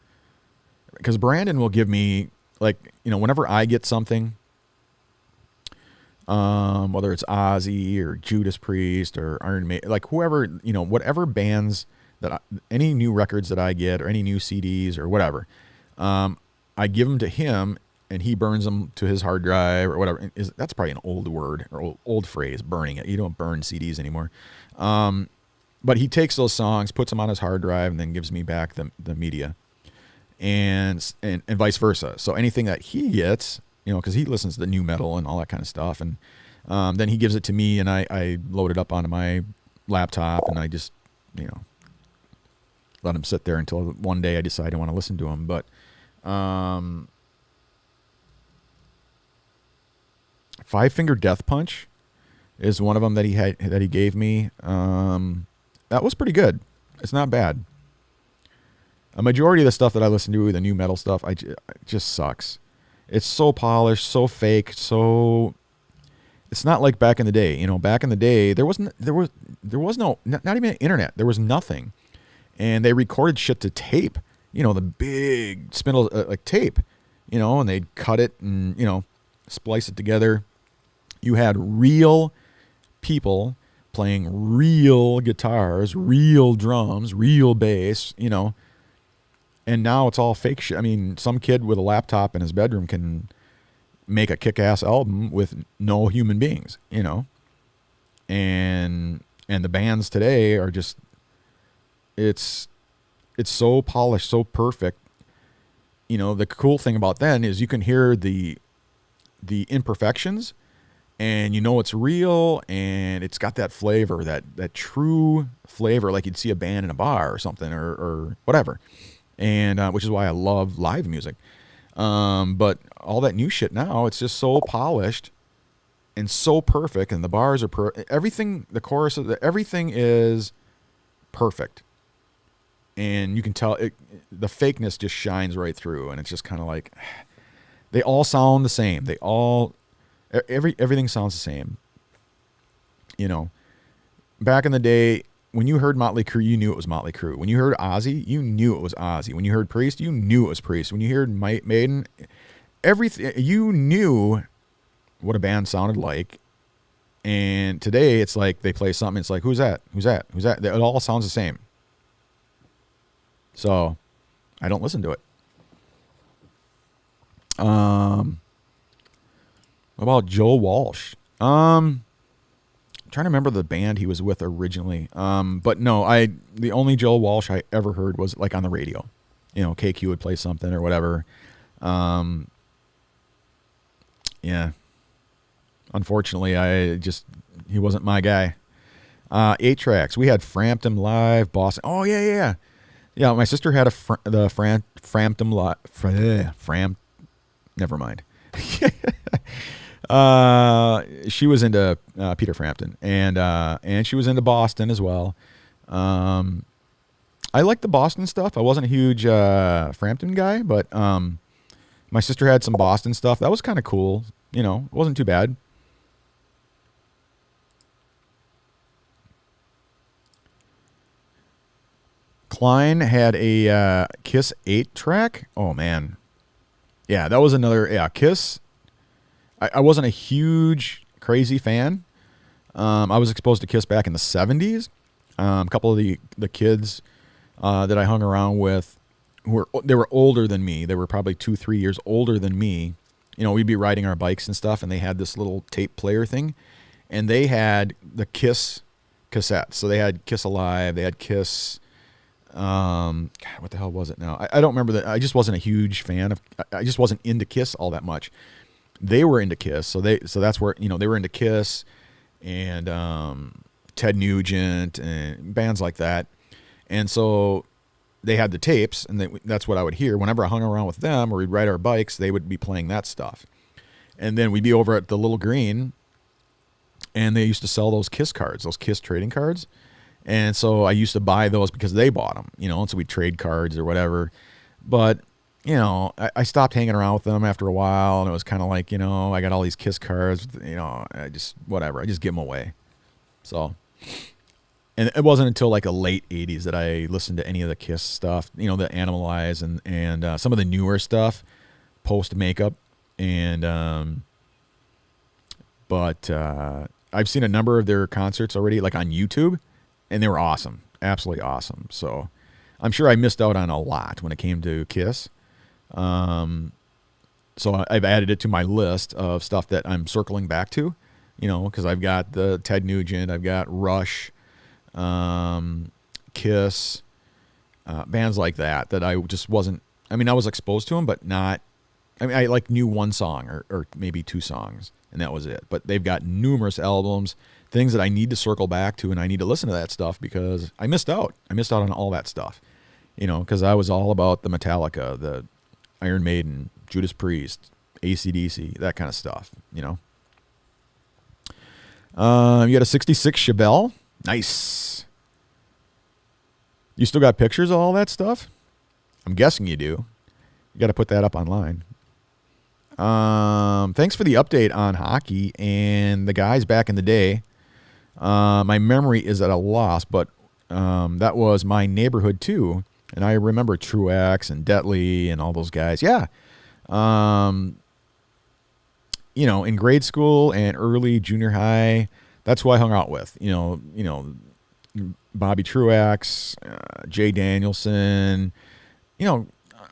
because Brandon will give me, like, whenever I get something, whether it's Ozzy or Judas Priest or Iron Maiden, like whoever, whatever bands any new records that I get or any new CDs or whatever, I give them to him and he burns them to his hard drive or whatever. That's probably an old word or old phrase, burning it. You don't burn CDs anymore. But he takes those songs, puts them on his hard drive, and then gives me back the media, and vice versa. So anything that he gets, because he listens to the new metal and all that kind of stuff, and then he gives it to me, and I load it up onto my laptop, and I just, let him sit there until one day I decide I want to listen to him. But Five Finger Death Punch is one of them that he gave me. That was pretty good. It's not bad. A majority of the stuff that I listen to, the new metal stuff, it just sucks. It's so polished, so fake, so. It's not like back in the day. Back in the day, there was no, not even internet. There was nothing, and they recorded shit to tape. The big spindle like tape, and they'd cut it and splice it together. You had real people playing real guitars, real drums, real bass, and now it's all fake shit. I mean, some kid with a laptop in his bedroom can make a kick-ass album with no human beings, and the bands today are just, it's so polished, so perfect. The cool thing about then is you can hear the imperfections, and it's real, and it's got that flavor, that true flavor, like you'd see a band in a bar or something, or whatever. And which is why I love live music. But all that new shit now, it's just so polished and so perfect, and the bars are everything, the chorus, everything is perfect. And you can tell the fakeness just shines right through, and it's just kind of like they all sound the same. They all. Everything sounds the same. Back in the day, when you heard Motley Crue, you knew it was Motley Crue. When you heard Ozzy, you knew it was Ozzy. When you heard Priest, you knew it was Priest. When you heard Maiden, everything, you knew what a band sounded like. And today, it's like they play something. It's like, who's that? Who's that? Who's that? It all sounds the same. So, I don't listen to it. What about Joe Walsh? I'm trying to remember the band he was with originally. But no, the only Joe Walsh I ever heard was like on the radio. KQ would play something or whatever. Yeah. Unfortunately, he wasn't my guy. 8 tracks. We had Frampton Live, Boston. Oh yeah. Yeah, my sister had the Frampton Live. Never mind. She was into Peter Frampton, and she was into Boston as well. I liked the Boston stuff. I wasn't a huge Frampton guy, but my sister had some Boston stuff. That was kind of cool. It wasn't too bad. Klein had a Kiss 8 track. Oh man. Yeah, that was another Kiss. I wasn't a huge, crazy fan. I was exposed to Kiss back in the 70s. A couple of the kids that I hung around with, they were older than me. They were probably 2-3 years older than me. We'd be riding our bikes and stuff, and they had this little tape player thing. and they had the Kiss cassettes. So they had Kiss Alive, they had Kiss. God, what the hell was it now? I don't remember that. I just wasn't a huge fan of. I just wasn't into Kiss all that much. They were into Kiss, so that's where they were into Kiss and Ted Nugent and bands like that. And so they had the tapes, and that's what I would hear whenever I hung around with them or we'd ride our bikes. They would be playing that stuff, and then we'd be over at the Little Green, and they used to sell those Kiss cards, those Kiss trading cards. And so I used to buy those because they bought them, and so we'd trade cards or whatever. But, I stopped hanging around with them after a while, and it was kind of like, I got all these Kiss cards, I just give them away. So, and it wasn't until like the late 80s that I listened to any of the Kiss stuff, the Animalize and some of the newer stuff, post-makeup. And, but I've seen a number of their concerts already, like on YouTube. And they were awesome, absolutely awesome. So I'm sure I missed out on a lot when it came to Kiss. So I've added it to my list of stuff that I'm circling back to, because I've got the Ted Nugent, I've got Rush, Kiss, bands like that I just wasn't. I mean, I was exposed to them, but not. I mean, I like knew one song or maybe two songs, and that was it. But they've got numerous albums. Things that I need to circle back to, and I need to listen to that stuff because I missed out. I missed out on all that stuff, because I was all about the Metallica, the Iron Maiden, Judas Priest, AC/DC, that kind of stuff, You got a 66 Chevelle. Nice. You still got pictures of all that stuff? I'm guessing you do. You got to put that up online. Thanks for the update on hockey and the guys back in the day. My memory is at a loss, but that was my neighborhood too. And I remember Truax and Detley and all those guys. Yeah. In grade school and early junior high, that's who I hung out with. Bobby Truax, Jay Danielson,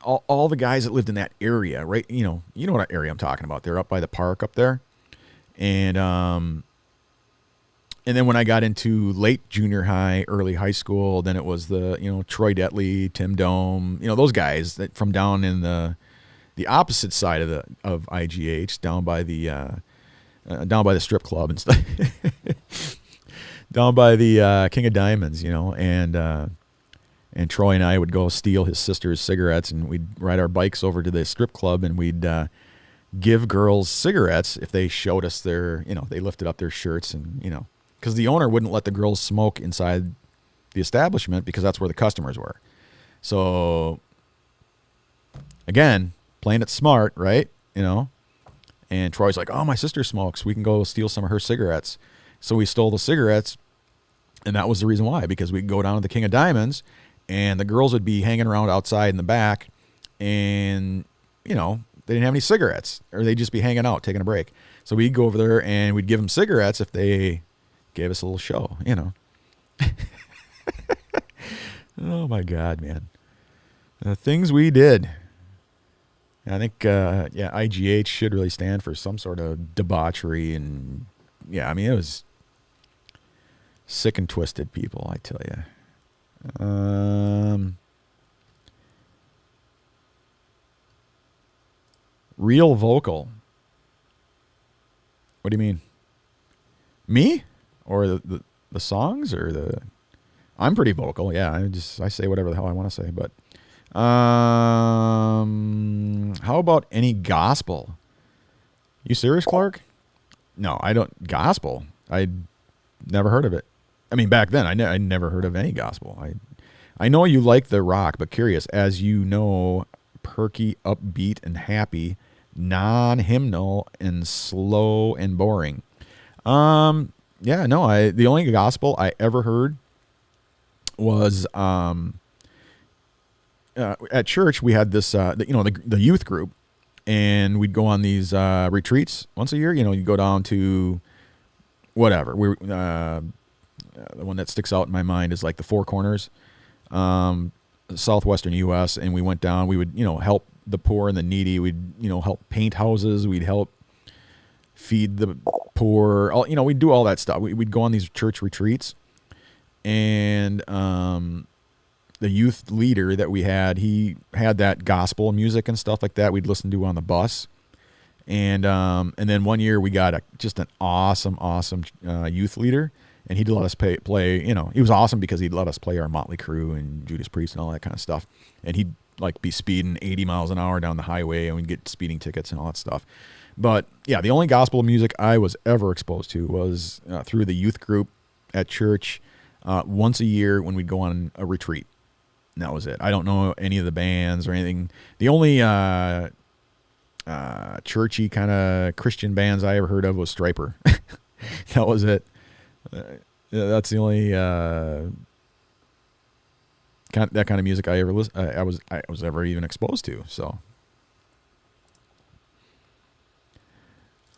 all the guys that lived in that area, right? You know what area I'm talking about. They're up by the park up there. And then when I got into late junior high, early high school, then it was the, Troy Detley, Tim Dome, those guys that from down in the opposite side of IGH, down by the strip club and stuff, down by the King of Diamonds, and Troy and I would go steal his sister's cigarettes, and we'd ride our bikes over to the strip club, and we'd give girls cigarettes if they showed us their, they lifted up their shirts, and because the owner wouldn't let the girls smoke inside the establishment because that's where the customers were. So, again, playing it smart, right? And Troy's like, oh, my sister smokes. We can go steal some of her cigarettes. So we stole the cigarettes, and that was the reason why, because we could go down to the King of Diamonds, and the girls would be hanging around outside in the back, and, they didn't have any cigarettes, or they'd just be hanging out, taking a break. So we'd go over there, and we'd give them cigarettes if they gave us a little show, Oh, my God, man. The things we did. I think, IGH should really stand for some sort of debauchery. And, it was sick and twisted people, I tell you. Real vocal. What do you mean? Me? Or the songs? Or the... I'm pretty vocal, yeah. I say whatever the hell I want to say, but... how about any gospel? You serious, Clark? No, I don't. Gospel? I never heard of it. I mean, back then, I never heard of any gospel. I know you like the rock, but curious, as you know, perky, upbeat, and happy, non-hymnal, and slow and boring. The only gospel I ever heard was at church. We had this, the youth group, and we'd go on these retreats once a year. You go down to whatever. The one that sticks out in my mind is like the Four Corners, southwestern U.S., and we went down. We would, help the poor and the needy. We'd, help paint houses. We'd help feed the poor. All, we'd do all that stuff. We'd go on these church retreats, and the youth leader that we had, he had that gospel music and stuff like that we'd listen to on the bus. And then one year we got just an awesome youth leader, and he'd let us play. He was awesome because he'd let us play our Motley Crue and Judas Priest and all that kind of stuff. And he'd like be speeding 80 miles an hour down the highway, and we'd get speeding tickets and all that stuff. But yeah, the only gospel music I was ever exposed to was through the youth group at church once a year when we'd go on a retreat. And that was it. I don't know any of the bands or anything. The only churchy kind of Christian bands I ever heard of was Stryper. That was it. That's the only that kind of music I ever I was ever even exposed to. So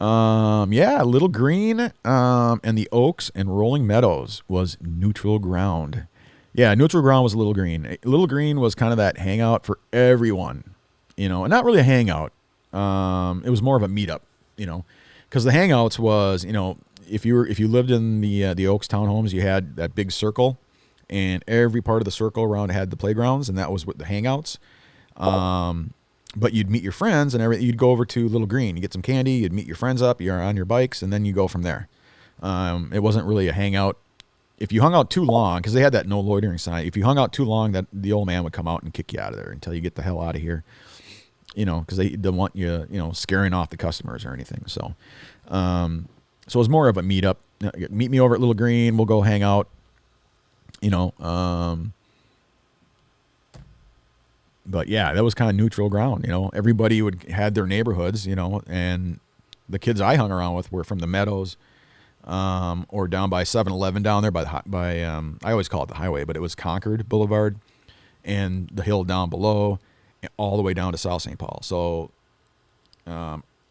Little Green and the Oaks and Rolling Meadows was neutral ground. Yeah, neutral ground was Little Green. Little Green was kind of that hangout for everyone, and not really a hangout. It was more of a meetup, because the hangouts was, if you lived in the Oaks townhomes, you had that big circle, and every part of the circle around had the playgrounds, and that was what the hangouts. But you'd meet your friends and everything. You'd go over to Little Green, you get some candy, you'd meet your friends up, you're on your bikes, and then you go from there. It wasn't really a hangout. If you hung out too long, because they had that no loitering sign, if you hung out too long, that the old man would come out and kick you out of there until you get the hell out of here. Because they don't want you, scaring off the customers or anything. So, so it was more of a meetup. Meet me over at Little Green. We'll go hang out. But yeah, that was kind of neutral ground. Everybody had their neighborhoods. And the kids I hung around with were from the Meadows, or down by 7-Eleven down there by I always call it the highway, but it was Concord Boulevard, and the hill down below, all the way down to South St. Paul. So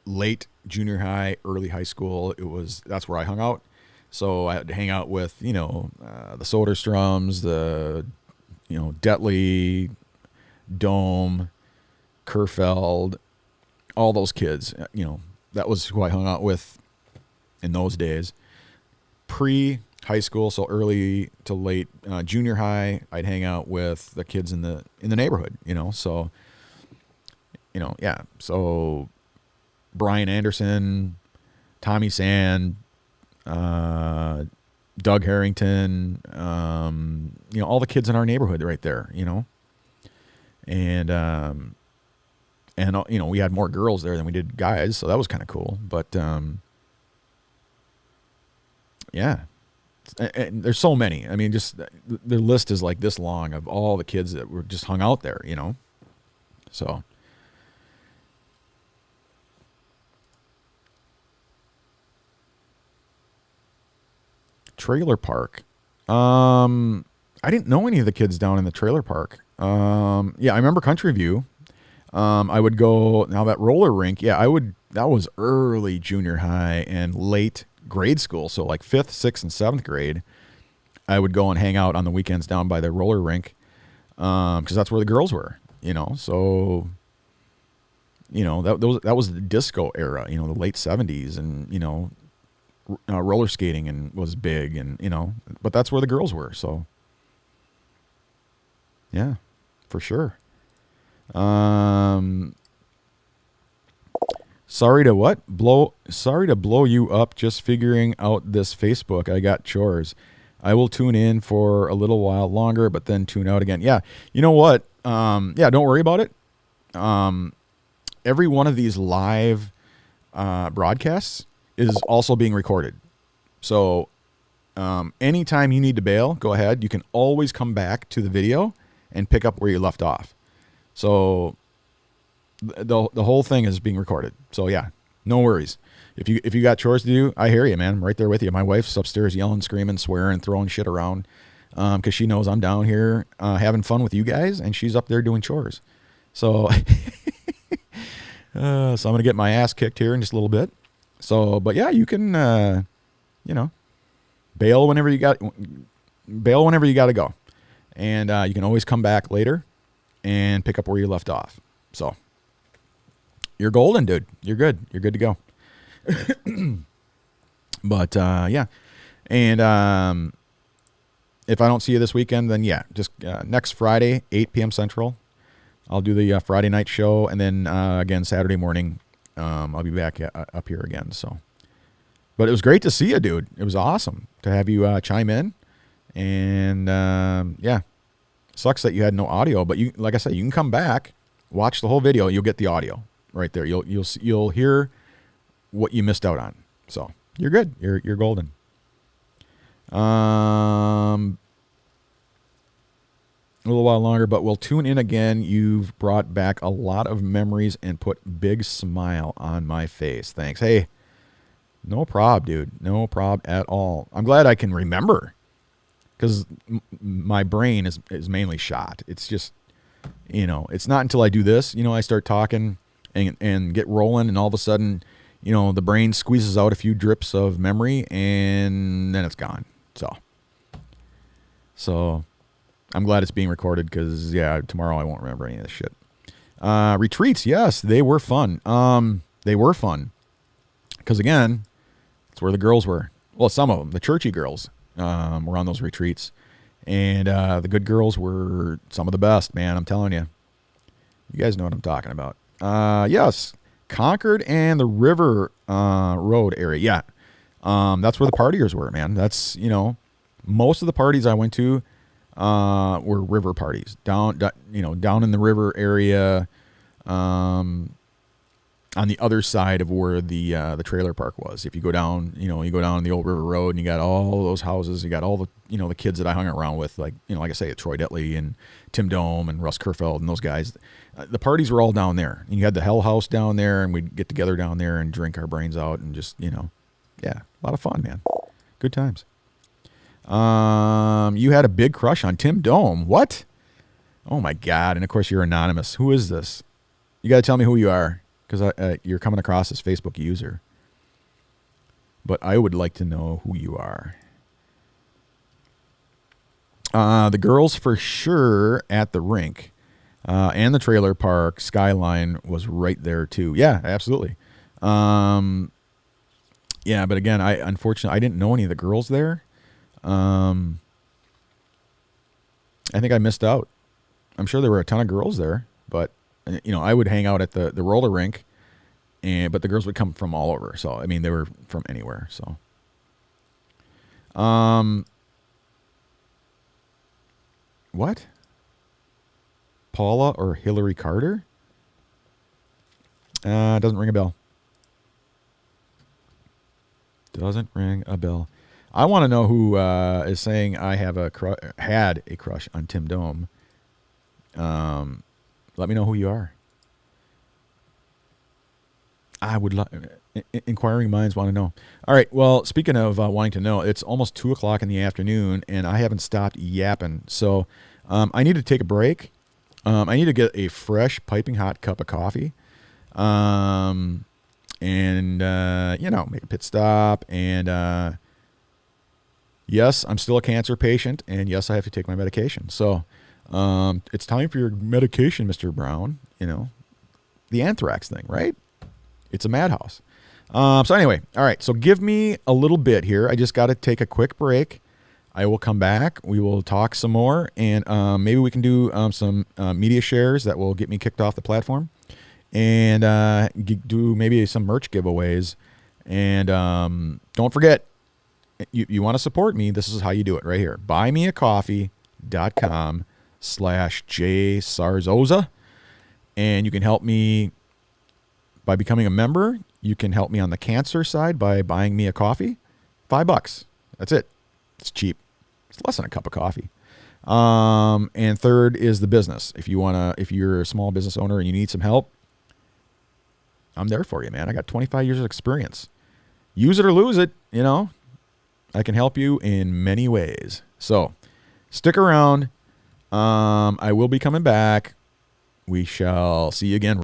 late junior high, early high school, that's where I hung out. So I had to hang out with, the Soderstrums, the, Detley, Dome, Kerfeld, all those kids. That was who I hung out with in those days. Pre-high school, so early to late junior high, I'd hang out with the kids in the neighborhood, so, yeah. So Brian Anderson, Tommy Sand, Doug Harrington, all the kids in our neighborhood right there, and we had more girls there than we did guys, so that was kind of cool. But yeah, and there's so many. I mean, just the list is like this long of all the kids that were just hung out there, So trailer park. I didn't know any of the kids down in the trailer park. Yeah, I remember Country View. I would go, now that roller rink, that was early junior high and late grade school. So like 5th, 6th, and 7th grade, I would go and hang out on the weekends down by the roller rink. Cause that's where the girls were, so, that was the disco era, the late 70s, and, roller skating and was big, and, but that's where the girls were. So yeah, for sure. Sorry to blow you up just figuring out this Facebook. I got chores. I will tune in for a little while longer, but then tune out again. Yeah. You know what? Don't worry about it. Every one of these live broadcasts is also being recorded. So anytime you need to bail, go ahead. You can always come back to the video and pick up where you left off. So the whole thing is being recorded. So yeah, no worries. If you got chores to do, I hear you, man. I'm right there with you. My wife's upstairs yelling, screaming, swearing, throwing shit around, because she knows I'm down here having fun with you guys, and she's up there doing chores. So, so I'm gonna get my ass kicked here in just a little bit. So, but yeah, you can, bail whenever you got to go, and you can always come back later and pick up where you left off. So you're golden, dude. You're good. You're good to go. But yeah, and if I don't see you this weekend, then yeah, just next Friday, 8 p.m. Central, I'll do the Friday night show, and then again Saturday morning, I'll be back up here again. So, but it was great to see you, dude. It was awesome to have you chime in, and yeah, sucks that you had no audio, but you, like I said, you can come back, watch the whole video, you'll get the audio right there. You'll hear what you missed out on. So you're good. You're golden. A little while longer, but we'll tune in again. You've brought back a lot of memories and put big smile on my face. Thanks. Hey, no prob, dude. No prob at all. I'm glad I can remember, because my brain is mainly shot. It's just, it's not until I do this, I start talking and get rolling, and all of a sudden, the brain squeezes out a few drips of memory, and then it's gone. So I'm glad it's being recorded, because, yeah, tomorrow I won't remember any of this shit. Retreats, yes, they were fun. They were fun. Because, again, it's where the girls were. Well, some of them, the churchy girls, were on those retreats. And the good girls were some of the best, man, I'm telling you. You guys know what I'm talking about. Yes, Concord and the River Road area. Yeah, that's where the partiers were, man. That's, most of the parties I went to were river parties down in the river area, on the other side of where the trailer park was. If you go down, you go down the old river road, and you got all those houses, you got all the, the kids that I hung around with, like, like I say, Troy Detley and Tim Dome and Russ Kerfeld and those guys. The parties were all down there, and you had the Hell House down there, and we'd get together down there and drink our brains out, and just, yeah, a lot of fun, man. Good times. You had a big crush on Tim Dome. What? Oh my God. And of course you're anonymous. Who is this? You got to tell me who you are, because you're coming across as Facebook user. But I would like to know who you are. The girls for sure at the rink, and the trailer park. Skyline was right there too. Yeah, absolutely. Yeah, but again, unfortunately I didn't know any of the girls there. I think I missed out. I'm sure there were a ton of girls there, but I would hang out at the roller rink, but the girls would come from all over. So I mean, they were from anywhere. So, what? Paula or Hillary Carter? Doesn't ring a bell. Doesn't ring a bell. I want to know who is saying I have had a crush on Tim Dome. Let me know who you are. I would inquiring minds want to know. All right. Well, speaking of wanting to know, it's almost 2:00 in the afternoon, and I haven't stopped yapping. So I need to take a break. I need to get a fresh, piping hot cup of coffee. And make a pit stop. And yes, I'm still a cancer patient, and yes, I have to take my medication. So it's time for your medication, Mr. Brown. The anthrax thing, right? It's a madhouse. So anyway, all right. So give me a little bit here. I just got to take a quick break. I will come back. We will talk some more, and maybe we can do some media shares that will get me kicked off the platform, and do maybe some merch giveaways. And don't forget, you want to support me, this is how you do it right here. buymeacoffee.com/jsarzosa, and you can help me by becoming a member. You can help me on the cancer side by buying me a coffee. $5. That's it. It's cheap. It's less than a cup of coffee. And third is the business. If you're a small business owner and you need some help, I'm there for you, man. I got 25 years of experience. Use it or lose it, I can help you in many ways. So stick around. I will be coming back. We shall see you again.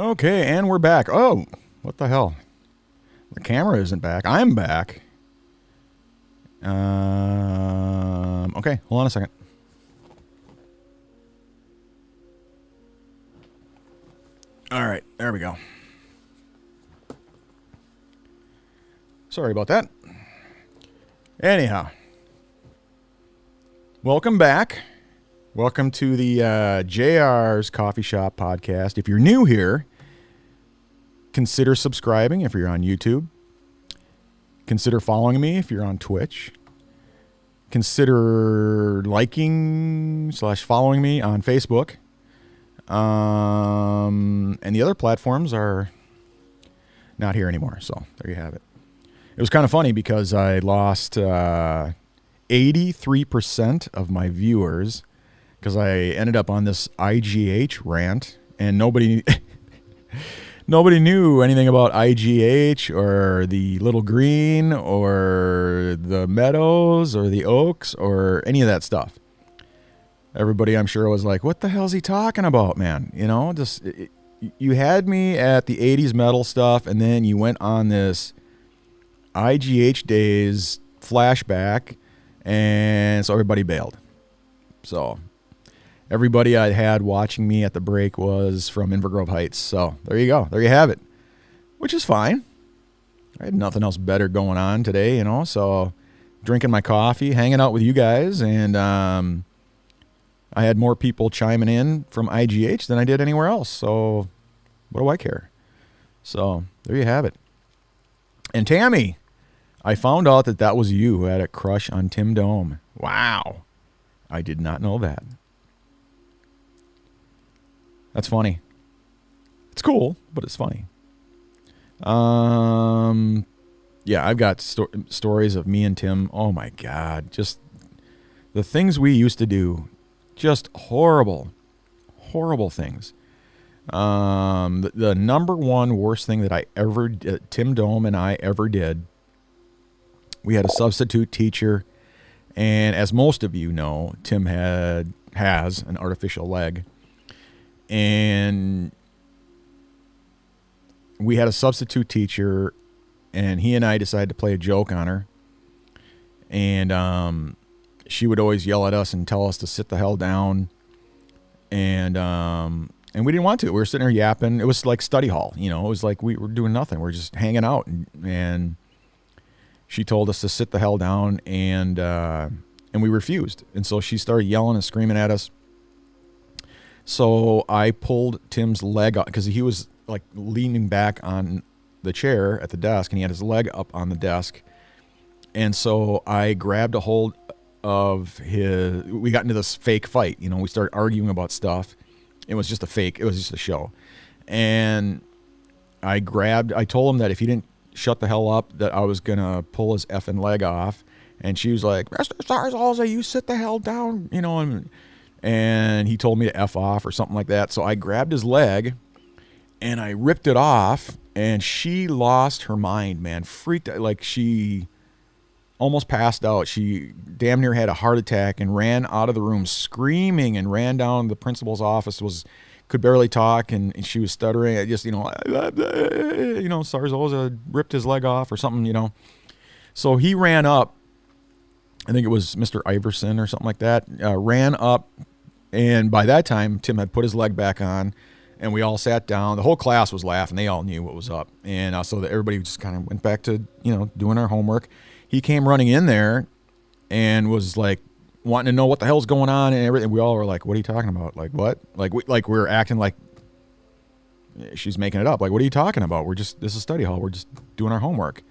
Okay, and we're back. Oh, what the hell? The camera isn't back. I'm back. Okay, hold on a second. All right, there we go. Sorry about that. Anyhow, welcome back. Welcome to the JR's Coffee Shop podcast. If you're new here, consider subscribing if you're on YouTube. Consider following me if you're on Twitch. Consider liking / following me on Facebook. And the other platforms are not here anymore. So there you have it. It was kind of funny because I lost 83% of my viewers because I ended up on this IGH rant, and nobody knew anything about IGH or the Little Green or the Meadows or the Oaks or any of that stuff. Everybody, I'm sure, was like, what the hell's he talking about, man? You know, you had me at the 80s metal stuff, and then you went on this IGH days flashback, and so everybody bailed. So everybody I had watching me at the break was from Invergrove Heights. So there you go. There you have it, which is fine. I had nothing else better going on today, you know, so drinking my coffee, hanging out with you guys, and I had more people chiming in from IGH than I did anywhere else. So what do I care? So there you have it. And Tammy, I found out that was you who had a crush on Tim Dome. Wow. I did not know that. That's funny. It's cool, but it's funny. Yeah, I've got stories of me and Tim. Oh my God. Just the things we used to do. Just horrible things. The number one worst thing that I ever did, Tim Dome and I ever did, we had a substitute teacher, and as most of you know, Tim has an artificial leg, and we had a substitute teacher, and he and I decided to play a joke on her, and she would always yell at us and tell us to sit the hell down, and we didn't want to. We were sitting there yapping. It was like study hall, you know. It was like we were doing nothing. We were just hanging out, and she told us to sit the hell down, and we refused. And so she started yelling and screaming at us. So I pulled Tim's leg up because he was like leaning back on the chair at the desk, and he had his leg up on the desk. And so I grabbed a hold of his. We got into this fake fight. You know, we started arguing about stuff. It was just a fake. It was just a show. And I told him that if he didn't shut the hell up, that I was going to pull his effing leg off. And she was like, Mr. Starzalza, you sit the hell down, you know. And he told me to F off or something like that. So I grabbed his leg and I ripped it off. And she lost her mind, man. Freaked out. Like, she almost passed out. She damn near had a heart attack and ran out of the room screaming and ran down the principal's office, could barely talk, and she was stuttering. I just, Starzalza ripped his leg off or something, you know. So he ran up. I think it was Mr. Iverson or something like that, ran up, and by that time, Tim had put his leg back on, and we all sat down. The whole class was laughing. They all knew what was up, and so that everybody just kind of went back to, doing our homework. He came running in there and was like wanting to know what the hell's going on and everything. We all were like, what are you talking about? Like, what? Like we were acting like she's making it up. Like, what are you talking about? This is study hall. We're just doing our homework.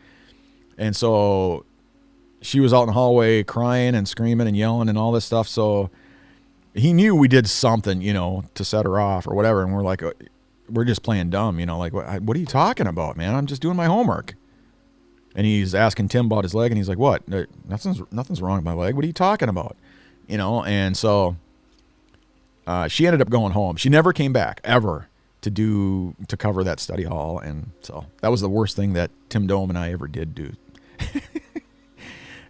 And so she was out in the hallway crying and screaming and yelling and all this stuff. So he knew we did something, to set her off or whatever. And we're like, we're just playing dumb, like, what are you talking about, man? I'm just doing my homework. And he's asking Tim about his leg, and he's like, what? Nothing's wrong with my leg. What are you talking about? And so she ended up going home. She never came back, ever, to cover that study hall. And so that was the worst thing that Tim Dome and I ever did do.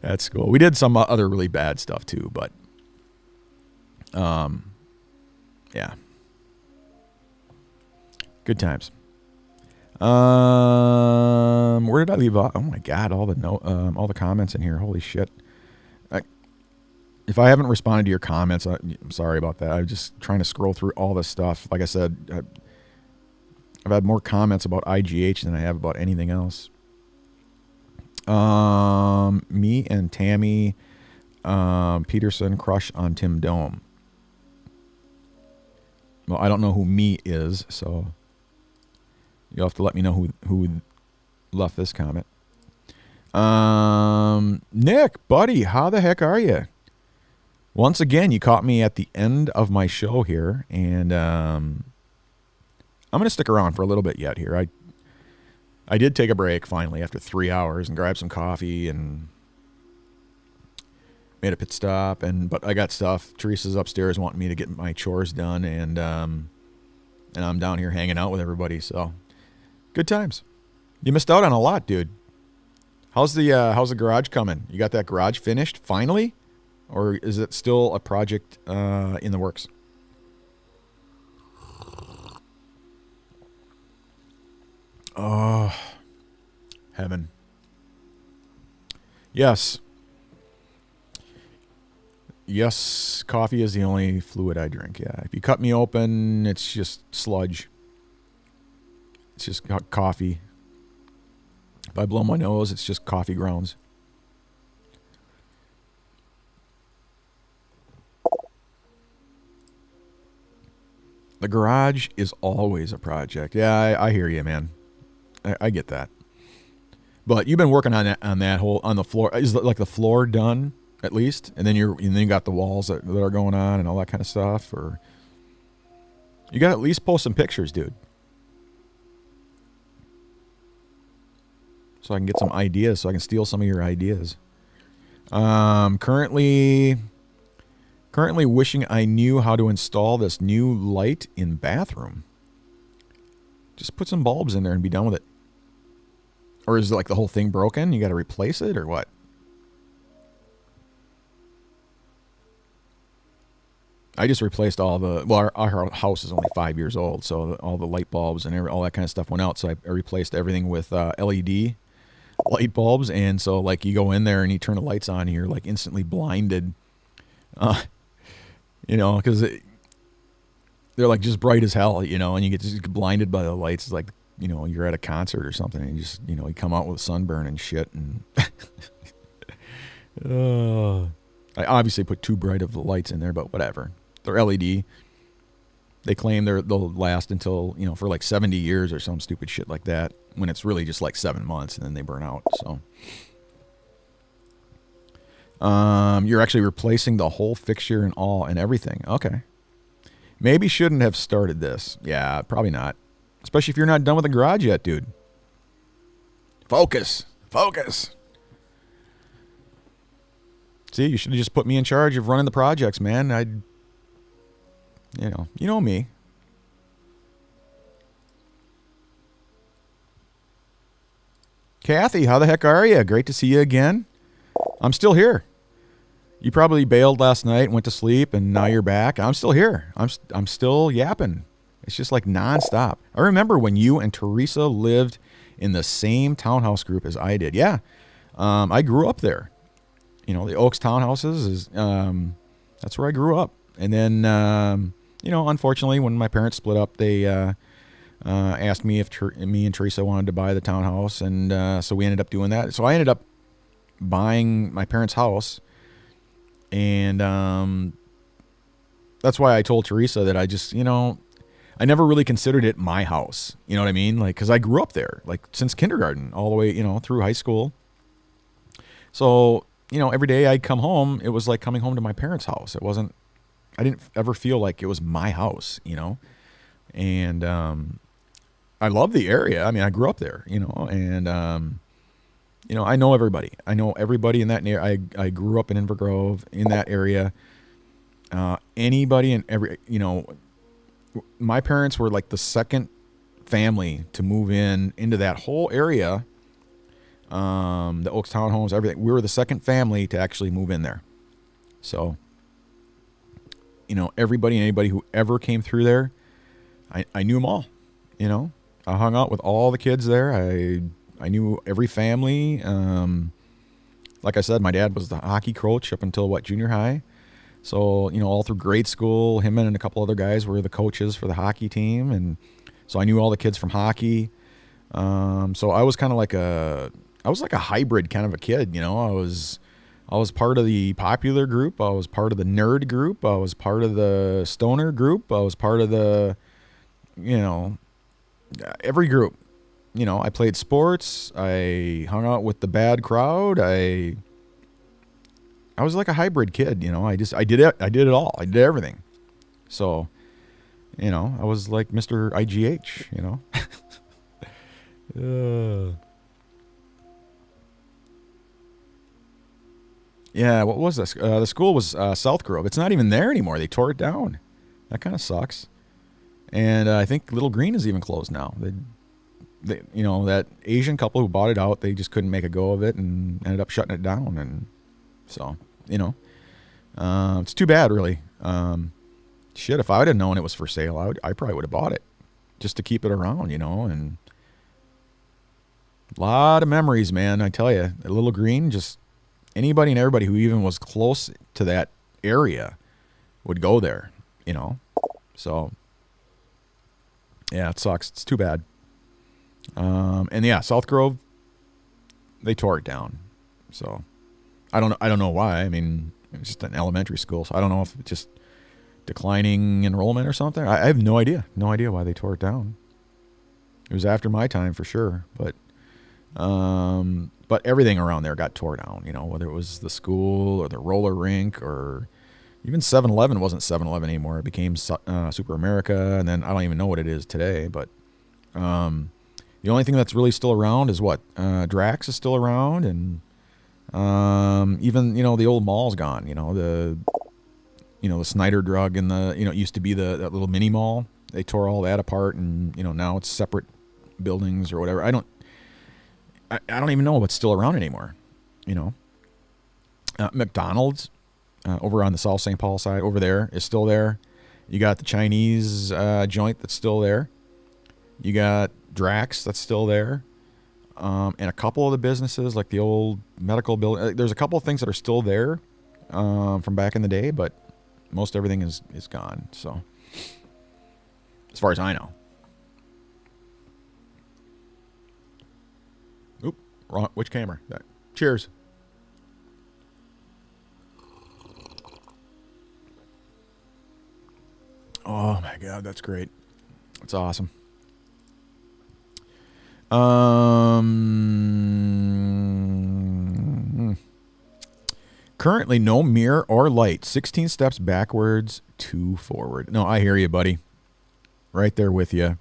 That's cool. We did some other really bad stuff, too, but yeah. Good times. Where did I leave off? Oh my God, all the comments in here. Holy shit. If I haven't responded to your comments, I'm sorry about that. I'm just trying to scroll through all this stuff. Like I said, I've had more comments about IGH than I have about anything else. Me and Tammy Peterson crush on Tim Dome. Well, I don't know who me is, so you'll have to let me know who left this comment. Nick, buddy, how the heck are you? Once again, you caught me at the end of my show here, and I'm going to stick around for a little bit yet here. I did take a break finally after 3 hours and grabbed some coffee and made a pit stop, but I got stuff. Teresa's upstairs wanting me to get my chores done, and I'm down here hanging out with everybody, so good times. You missed out on a lot, dude. How's the garage coming? You got that garage finished finally? Or is it still a project in the works? Oh, heaven. Yes. Yes, coffee is the only fluid I drink, yeah. If you cut me open, it's just sludge. It's just coffee. If I blow my nose, it's just coffee grounds. The garage is always a project. Yeah, I hear you, man. I get that. But you've been working on the floor. Is like the floor done at least, and then you got the walls that are going on and all that kind of stuff, or you got to at least post some pictures, dude, so I can get some ideas, so I can steal some of your ideas. Currently wishing I knew how to install this new light in bathroom. Just put some bulbs in there and be done with it. Or is it like the whole thing broken? You got to replace it or what? I just replaced all the... Well, our house is only 5 years old, so all the light bulbs and all that kind of stuff went out. So I replaced everything with LED light bulbs. And so, like, you go in there and you turn the lights on and you're, like, instantly blinded. You know, because they're, like, just bright as hell, you know, and you get just blinded by the lights. It's like, you know, you're at a concert or something, and you just, you know, you come out with sunburn and shit. And I obviously put too bright of the lights in there, but whatever. They're LED. They claim they'll last until, you know, for like 70 years or some stupid shit like that, when it's really just like 7 months and then they burn out. So you're actually replacing the whole fixture and all and everything. Okay. Maybe shouldn't have started this. Yeah, probably not. Especially if you're not done with the garage yet, dude. Focus. See, you should have just put me in charge of running the projects, man. You know me. Kathy, how the heck are you? Great to see you again. I'm still here. You probably bailed last night, went to sleep, and now you're back. I'm still here. I'm still yapping. It's just like nonstop. I remember when you and Teresa lived in the same townhouse group as I did. Yeah, I grew up there. You know, the Oaks townhouses is that's where I grew up. And then you know, unfortunately, when my parents split up, they asked me if me and Teresa wanted to buy the townhouse, and so we ended up doing that. So I ended up buying my parents' house, and that's why I told Teresa that I just, you know, I never really considered it my house. You know what I mean? Like, because I grew up there, like, since kindergarten all the way, you know, through high school. So, you know, every day I'd come home, it was like coming home to my parents' house. It wasn't, I didn't ever feel like it was my house, you know? And I love the area. I mean, I grew up there, you know, and, you know, I know everybody. I know everybody in that area. I grew up in Inver Grove, in that area. Anybody and every, you know, my parents were like the second family to move into that whole area. The Oaks townhomes, everything. We were the second family to actually move in there. So, you know, everybody and anybody who ever came through there, I knew them all. You know, I hung out with all the kids there. I knew every family. Like I said, my dad was the hockey coach up until junior high. So, you know, all through grade school, him and a couple other guys were the coaches for the hockey team. And so I knew all the kids from hockey. So I was kind of like a hybrid kind of a kid, you know. I was part of the popular group. I was part of the nerd group. I was part of the stoner group. I was part of the, you know, every group. You know, I played sports. I hung out with the bad crowd. I was like a hybrid kid, you know. I did it. I did it all. I did everything. So, you know, I was like Mr. IGH, you know. Yeah, what was this? The school was South Grove. It's not even there anymore. They tore it down. That kind of sucks. And I think Little Green is even closed now. They, you know, that Asian couple who bought it out, they just couldn't make a go of it and ended up shutting it down. And so, you know, it's too bad, really. Shit, if I would have known it was for sale, I probably would have bought it just to keep it around, you know. And a lot of memories, man. I tell you, Little Green, just anybody and everybody who even was close to that area would go there, you know. So, yeah, it sucks. It's too bad. And yeah, South Grove, they tore it down. So I don't know why. I mean, it's just an elementary school, so I don't know if it's just declining enrollment or something. I have no idea. No idea why they tore it down. It was after my time for sure, but everything around there got tore down, you know, whether it was the school or the roller rink or even 7-Eleven wasn't 7-Eleven anymore. It became Super America, and then I don't even know what it is today, but the only thing that's really still around is Drax is still around, and even, you know, the old mall's gone, you know, the Snyder Drug and the, you know, it used to be that little mini mall. They tore all that apart, and, you know, now it's separate buildings or whatever. I don't even know what's still around anymore, you know. McDonald's over on the South St. Paul side over there is still there. You got the Chinese joint that's still there. You got Drax that's still there. And a couple of the businesses like the old medical building. There's a couple of things that are still there from back in the day, but most everything is gone. So as far as I know. Oop, wrong. Which camera? Cheers. Oh my God, that's great. That's awesome. Currently no mirror or light. 16 steps backwards, 2 forward. No, I hear you, buddy. Right there with you.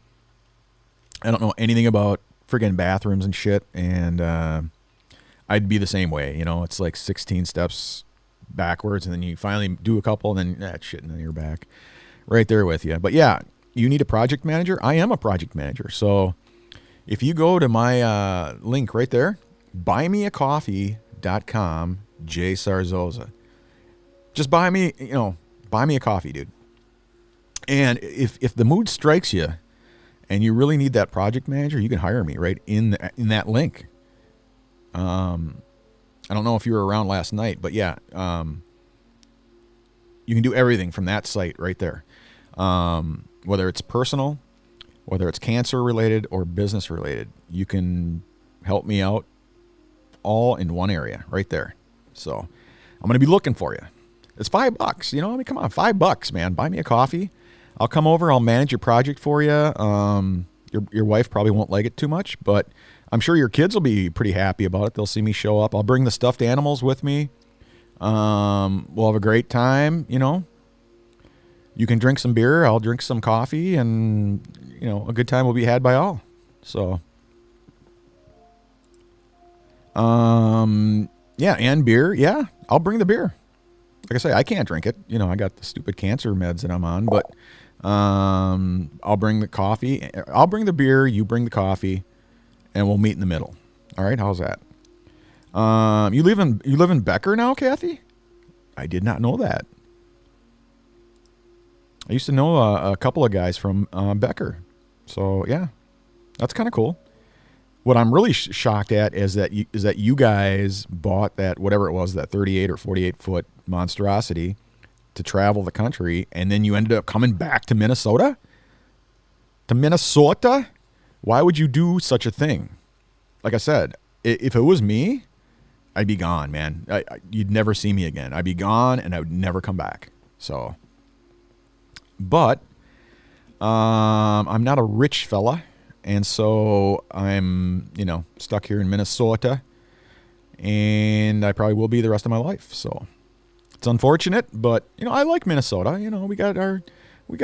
I don't know anything about friggin' bathrooms and shit, and I'd be the same way. You know, it's like 16 steps backwards, and then you finally do a couple, and then shit, and then you're back. Right there with you. But yeah, you need a project manager. I am a project manager. So if you go to my link right there, buymeacoffee.com, Jay Sarzosa. Just buy me a coffee, dude. And if the mood strikes you and you really need that project manager, you can hire me right in that link. I don't know if you were around last night, but yeah, you can do everything from that site right there. Whether it's personal, whether it's cancer related or business related, you can help me out all in one area right there. So I'm going to be looking for you. It's $5, you know, I mean, come on, $5, man. Buy me a coffee. I'll come over. I'll manage your project for you. Your wife probably won't like it too much, but I'm sure your kids will be pretty happy about it. They'll see me show up. I'll bring the stuffed animals with me. We'll have a great time, you know. You can drink some beer. I'll drink some coffee, and, you know, a good time will be had by all. So, yeah, and beer. Yeah, I'll bring the beer. Like I say, I can't drink it. You know, I got the stupid cancer meds that I'm on, but I'll bring the coffee. I'll bring the beer. You bring the coffee, and we'll meet in the middle. All right, how's that? You live in Becker now, Kathy? I did not know that. I used to know a couple of guys from Becker. So yeah, that's kind of cool. What I'm really shocked at is that you guys bought that, whatever it was, that 38 or 48 foot monstrosity to travel the country, and then you ended up coming back to Minnesota. To Minnesota? Why would you do such a thing? Like I said, if it was me, I'd be gone, man. You'd never see me again. I'd be gone, and I would never come back. So, but I'm not a rich fella, and so I'm, stuck here in Minnesota, and I probably will be the rest of my life. So it's unfortunate, but I like Minnesota. We got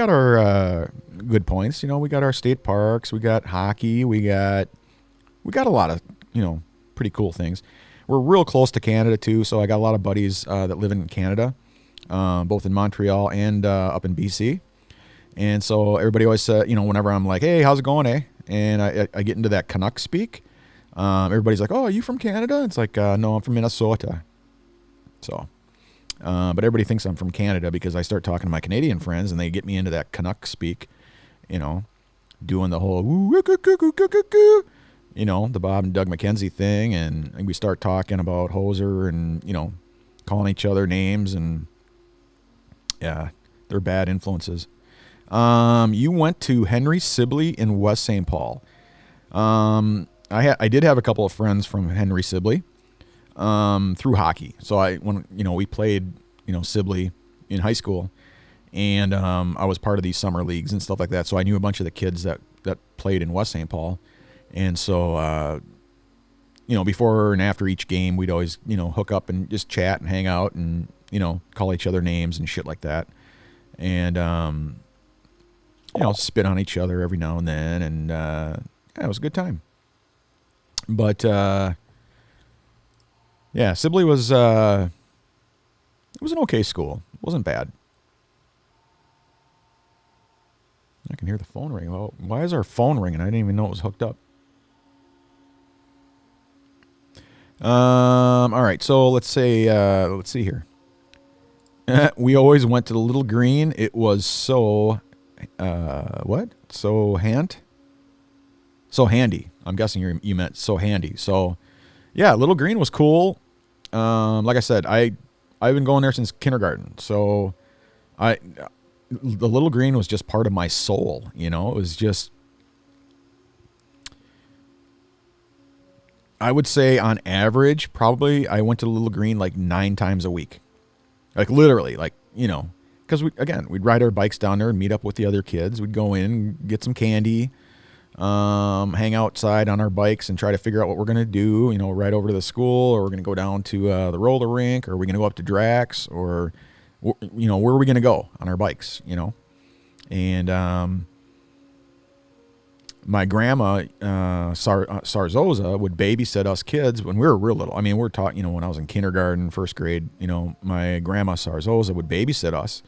our good points. We got our state parks, we got hockey, we got a lot of pretty cool things. We're real close to Canada too, so I got a lot of buddies that live in Canada, both in Montreal and up in BC. And so everybody always said, whenever I'm like, hey, how's it going, eh? And I get into that Canuck speak. Everybody's like, oh, are you from Canada? It's like, no, I'm from Minnesota. So, but everybody thinks I'm from Canada because I start talking to my Canadian friends and they get me into that Canuck speak, doing the whole, the Bob and Doug McKenzie thing. And we start talking about Hoser and, calling each other names, and yeah, they're bad influences. You went to Henry Sibley in West St. Paul. I did have a couple of friends from Henry Sibley, through hockey. So when we played, Sibley in high school, and, I was part of these summer leagues and stuff like that. So I knew a bunch of the kids that played in West St. Paul. And so, before and after each game, we'd always, hook up and just chat and hang out and, call each other names and shit like that. And, spit on each other every now and then, and it was a good time. But yeah, Sibley was it was an okay school. It wasn't bad. I can hear the phone ring. Oh, why is our phone ringing? I didn't even know it was hooked up. All right, so let's see here. We always went to the Little Green. It was so so handy. I'm guessing you meant so handy. So yeah, Little Green was cool. Like I said, I've been going there since kindergarten. So the Little Green was just part of my soul. It was just, I would say on average, probably I went to the Little Green like 9 times a week. Like literally, like, because we'd ride our bikes down there and meet up with the other kids. We'd go in, get some candy, hang outside on our bikes and try to figure out what we're going to do, right over to the school, or we're going to go down to the roller rink, or we're going to go up to Drax, or, where are we going to go on our bikes, And my grandma, Sarzosa, would babysit us kids when we were real little. I mean, we're talking, when I was in kindergarten, first grade, my grandma Sarzosa would babysit us.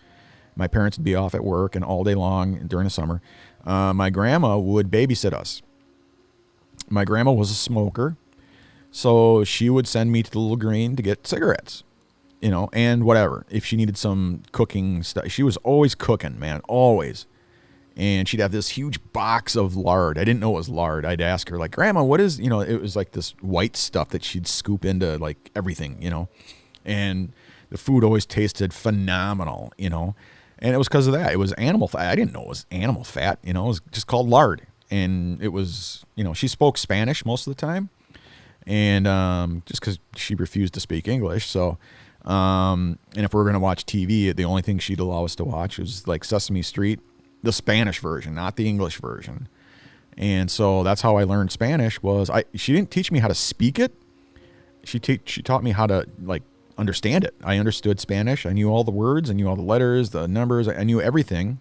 My parents would be off at work, and all day long during the summer, my grandma would babysit us. My grandma was a smoker, so she would send me to the Little Green to get cigarettes, and whatever. If she needed some cooking stuff, she was always cooking, man, always. And she'd have this huge box of lard. I didn't know it was lard. I'd ask her, like, Grandma, what is, it was like this white stuff that she'd scoop into, like, everything, And the food always tasted phenomenal, And it was because of that. It was animal fat. I didn't know it was animal fat, It was just called lard. And it was, she spoke Spanish most of the time. And just because she refused to speak English. So, and if we were going to watch TV, the only thing she'd allow us to watch was, like, Sesame Street. The Spanish version, not the English version. And so that's how I learned Spanish. She didn't teach me how to speak it. She taught me how to, like, understand it. I understood Spanish. I knew all the words. I knew all the letters, the numbers. I knew everything.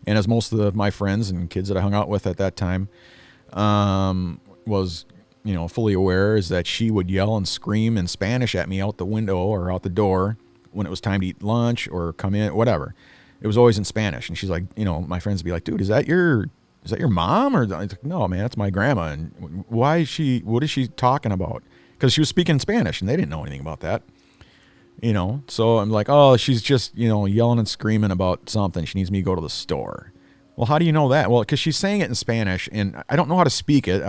And as most of my friends and kids that I hung out with at that time was, fully aware, is that she would yell and scream in Spanish at me out the window or out the door when it was time to eat lunch or come in, whatever. It was always in Spanish. And she's like, my friends would be like, dude, is that your mom? Or like, no, man, that's my grandma. And what is she talking about? Because she was speaking Spanish and they didn't know anything about that. So I'm like, oh, she's just, yelling and screaming about something. She needs me to go to the store. Well, how do you know that? Well, because she's saying it in Spanish, and I don't know how to speak it.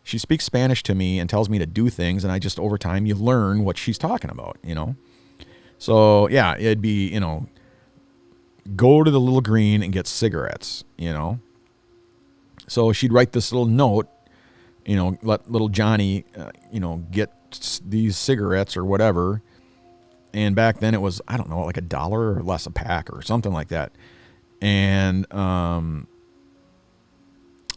She speaks Spanish to me and tells me to do things, and I just, over time, you learn what she's talking about, you know? So, yeah, it'd be, you know, go to the Little Green and get cigarettes, you know? So she'd write this little note, you know, let little Johnny, you know, get these cigarettes or whatever. And back then it was, I don't know, like $1 or less a pack or something like that. And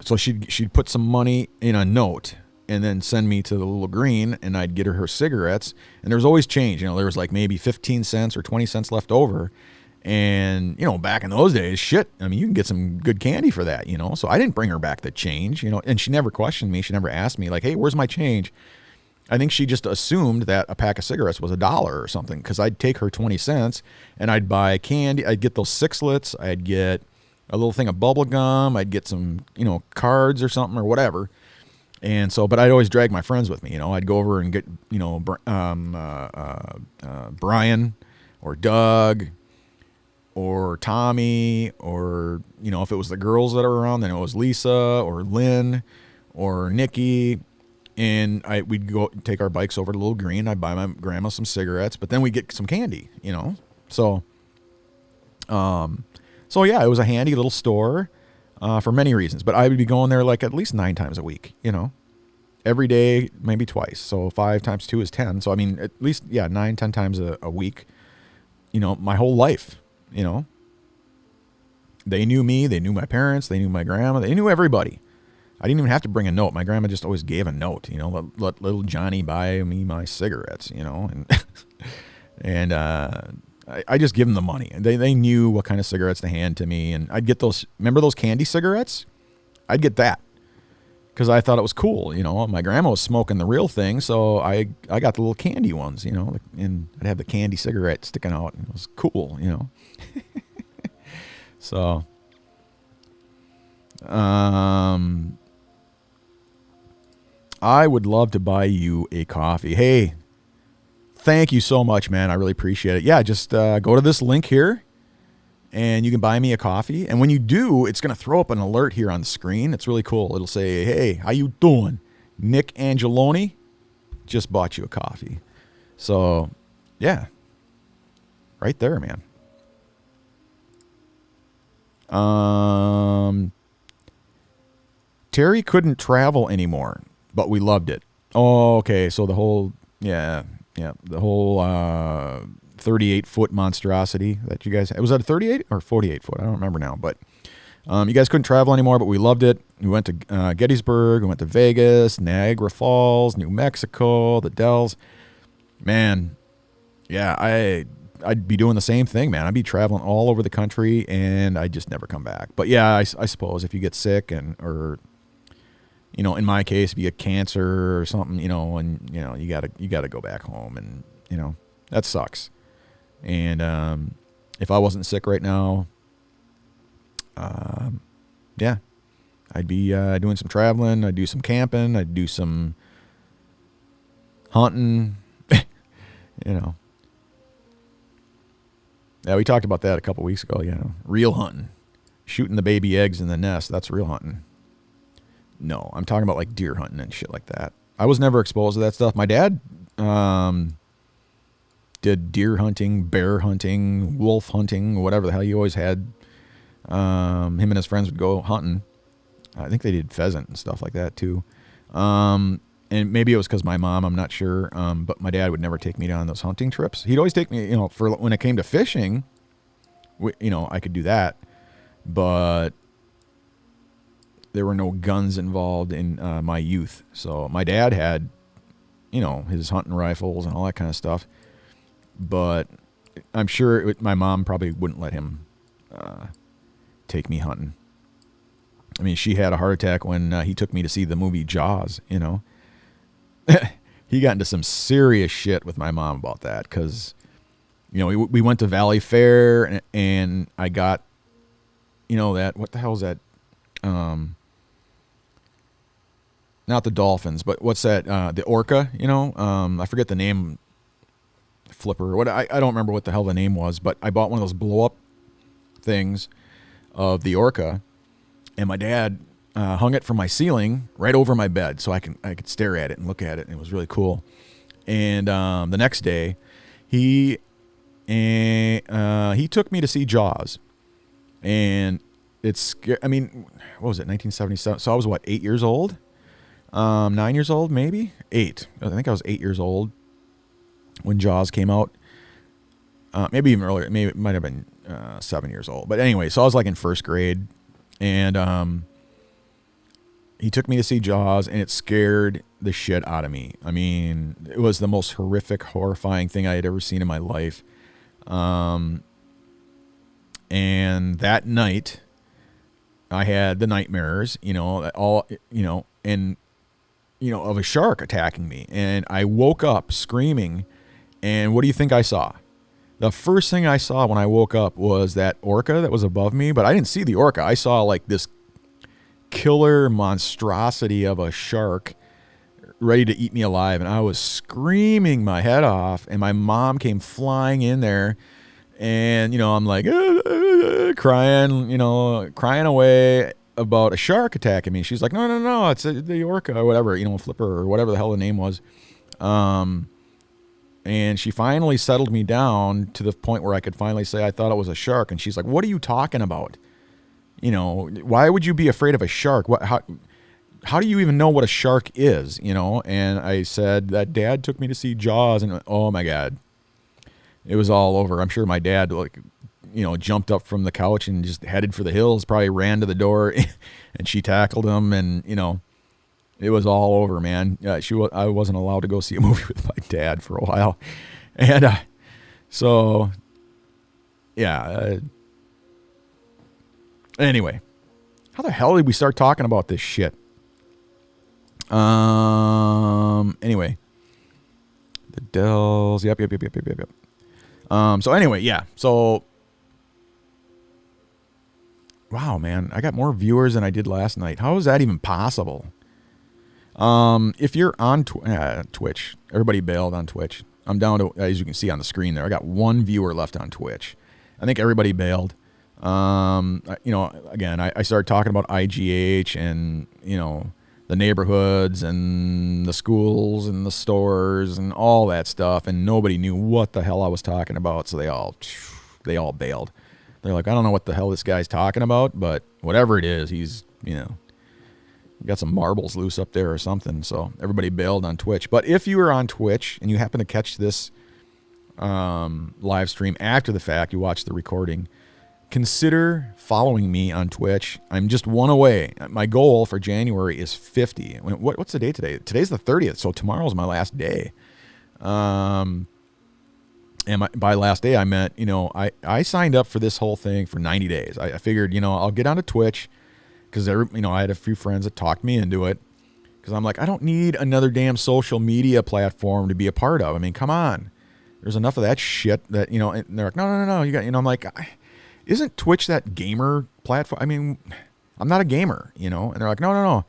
so she'd put some money in a note and then send me to the Little Green, and I'd get her cigarettes. And there was always change. You know, there was like maybe 15 cents or 20 cents left over. And, you know, back in those days, shit, I mean, you can get some good candy for that, you know. So I didn't bring her back the change, you know, and she never questioned me. She never asked me, like, hey, where's my change? I think she just assumed that a pack of cigarettes was $1 or something, because I'd take her 20 cents and I'd buy candy. I'd get those sixlets. I'd get a little thing of bubble gum. I'd get some, you know, cards or something or whatever. And so, but I'd always drag my friends with me, you know. I'd go over and get, you know, Brian or Doug or Tommy, or, you know, if it was the girls that are around, then it was Lisa or Lynn or Nikki. And we'd go take our bikes over to Little Green. I'd buy my grandma some cigarettes, but then we'd get some candy, you know? So yeah, it was a handy little store for many reasons, but I would be going there like at least 9 times a week, you know, every day, maybe twice. So 5 times 2 is 10. So, I mean, at least, yeah, 9, 10 times a week, you know, my whole life, you know. They knew me. They knew my parents. They knew my grandma. They knew everybody. I didn't even have to bring a note. My grandma just always gave a note, you know, let little Johnny buy me my cigarettes, you know, and I just give them the money. They knew what kind of cigarettes to hand to me, and I'd get those. Remember those candy cigarettes? I'd get that because I thought it was cool, you know. My grandma was smoking the real thing, so I got the little candy ones, you know, and I'd have the candy cigarette sticking out, and it was cool, you know. So, I would love to buy you a coffee. Hey, thank you so much, man. I really appreciate it. Yeah, just go to this link here, and you can buy me a coffee. And when you do, it's going to throw up an alert here on the screen. It's really cool. It'll say, hey, how you doing? Nick Angeloni just bought you a coffee. So, yeah, right there, man. Terry couldn't travel anymore, but we loved it. Oh, okay. So the whole, the whole 38-foot monstrosity that you guys, was that a 38 or 48 foot? I don't remember now, but you guys couldn't travel anymore, but we loved it. We went to Gettysburg, we went to Vegas, Niagara Falls, New Mexico, the Dells. Man, yeah, I'd be doing the same thing, man. I'd be traveling all over the country, and I'd just never come back. But yeah, I suppose if you get sick or you know, in my case, if you get cancer or something, you know, and you know, you gotta go back home, and you know, that sucks. And if I wasn't sick right now, yeah, I'd be doing some traveling. I'd do some camping. I'd do some hunting. You know. Yeah, we talked about that a couple weeks ago. You know, real hunting, shooting the baby eggs in the nest. That's real hunting. No, I'm talking about like deer hunting and shit like that. I was never exposed to that stuff. My dad did deer hunting, bear hunting, wolf hunting, whatever the hell. He always had. Him and his friends would go hunting. I think they did pheasant and stuff like that too. And maybe it was because my mom, I'm not sure. But my dad would never take me down those hunting trips. He'd always take me, you know, for when it came to fishing, you know, I could do that. But there were no guns involved in my youth. So my dad had, you know, his hunting rifles and all that kind of stuff. But I'm sure my mom probably wouldn't let him take me hunting. I mean, she had a heart attack when he took me to see the movie Jaws, you know. He got into some serious shit with my mom about that because, you know, we went to Valley Fair and I got, you know, that, what the hell is that? Not the dolphins, but what's that? The orca, you know? I forget the name, flipper. What I don't remember what the hell the name was, but I bought one of those blow up things of the orca, and my dad hung it from my ceiling right over my bed so I could stare at it and look at it, and it was really cool. And the next day, he took me to see Jaws, and I mean, what was it, 1977? So I was, what, 8 years old? 9 years old, maybe? 8. I think I was 8 years old when Jaws came out. Maybe even earlier. Maybe it might have been 7 years old. But anyway, so I was like in first grade, and he took me to see Jaws, and it scared the shit out of me. I mean, it was the most horrific, horrifying thing I had ever seen in my life. And that night, I had the nightmares, of a shark attacking me. And I woke up screaming, and what do you think I saw? The first thing I saw when I woke up was that orca that was above me, but I didn't see the orca. I saw like this killer monstrosity of a shark ready to eat me alive, and I was screaming my head off, and my mom came flying in there, and I'm like crying away about a shark attacking me. She's like, no, it's the orca or whatever, Flipper or whatever the hell the name was. And she finally settled me down to the point where I could finally say I thought it was a shark. And she's like, what are you talking about? Why would you be afraid of a shark? How do you even know what a shark is? And I said that Dad took me to see Jaws, and oh my God, it was all over. I'm sure my dad jumped up from the couch and just headed for the hills, probably ran to the door and she tackled him, and it was all over, man. I wasn't allowed to go see a movie with my dad for a while. And so yeah, anyway, how the hell did we start talking about this shit? Anyway, the Dells. Yep. So anyway, yeah. So, wow, man, I got more viewers than I did last night. How is that even possible? If you're on Twitch, everybody bailed on Twitch. I'm down to, as you can see on the screen there, I got one viewer left on Twitch. I think everybody bailed. Again, I started talking about IGH and, the neighborhoods and the schools and the stores and all that stuff, and nobody knew what the hell I was talking about, so they all bailed. They're like, I don't know what the hell this guy's talking about, but whatever it is, he's, got some marbles loose up there or something, so everybody bailed on Twitch. But if you are on Twitch and you happen to catch this live stream after the fact, you watch the recording, consider following me on Twitch. I'm just one away. My goal for January is 50. What's the date today? Today's the 30th, so tomorrow's my last day. And by last day, I meant, I signed up for this whole thing for 90 days. I figured, I'll get onto Twitch because, I had a few friends that talked me into it, because I'm like, I don't need another damn social media platform to be a part of. I mean, come on. There's enough of that shit that, and they're like, no, you got, I'm like, isn't Twitch that gamer platform? I mean, I'm not a gamer, and they're like, no.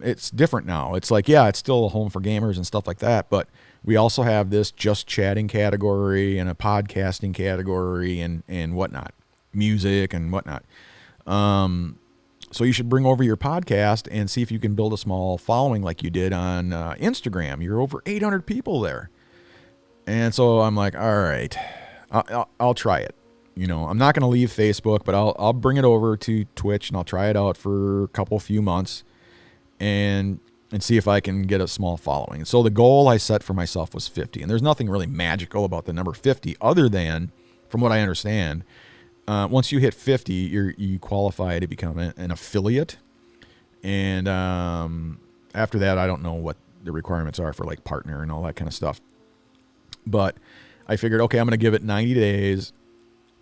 It's different now. It's like, yeah, it's still a home for gamers and stuff like that, but we also have this just chatting category and a podcasting category and whatnot, music and whatnot. So you should bring over your podcast and see if you can build a small following like you did on Instagram. You're over 800 people there. And so I'm like, all right, I'll try it. I'm not going to leave Facebook, but I'll bring it over to Twitch and I'll try it out for a few months and see if I can get a small following. So the goal I set for myself was 50, and there's nothing really magical about the number 50 other than, from what I understand, once you hit 50, you qualify to become an affiliate. And after that, I don't know what the requirements are for like partner and all that kind of stuff. But I figured, okay, I'm going to give it 90 days.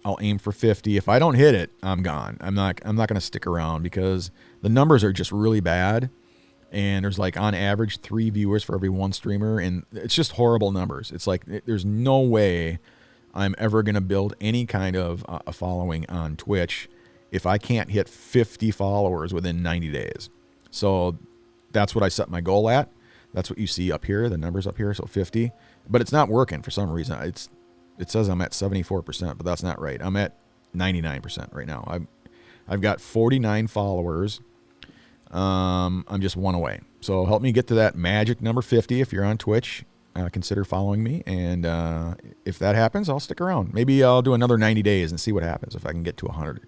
I'll aim for 50. If I don't hit it, I'm gone. I'm not going to stick around because the numbers are just really bad. And there's like on average 3 viewers for every 1 streamer. And it's just horrible numbers. It's like there's no way I'm ever going to build any kind of a following on Twitch if I can't hit 50 followers within 90 days. So that's what I set my goal at. That's what you see up here, the numbers up here, so 50. But it's not working for some reason. It says I'm at 74%, but that's not right. I'm at 99% right now. I've got 49 followers. I'm just one away. So help me get to that magic number 50 if you're on Twitch. Consider following me, and if that happens, I'll stick around. Maybe I'll do another 90 days and see what happens if I can get to 100.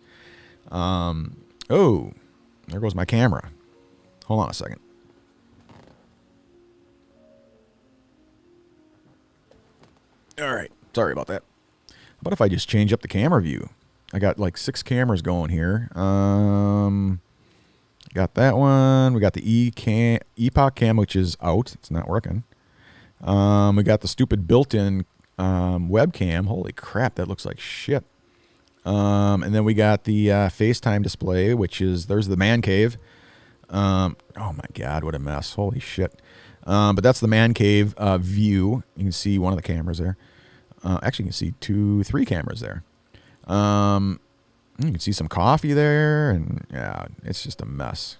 Oh, there goes my camera. Hold on a second. All right, sorry about that. What if I just change up the camera view? I got like 6 cameras going here. Got that one. We got the Epoch cam, which is out. It's not working. We got the stupid built-in webcam. Holy crap, that looks like shit. And then we got the FaceTime display, which is, there's the man cave. Oh my God, what a mess. Holy shit. But that's the man cave view. You can see one of the cameras there. Actually, you can see 3 cameras there. You can see some coffee there, and yeah, it's just a mess.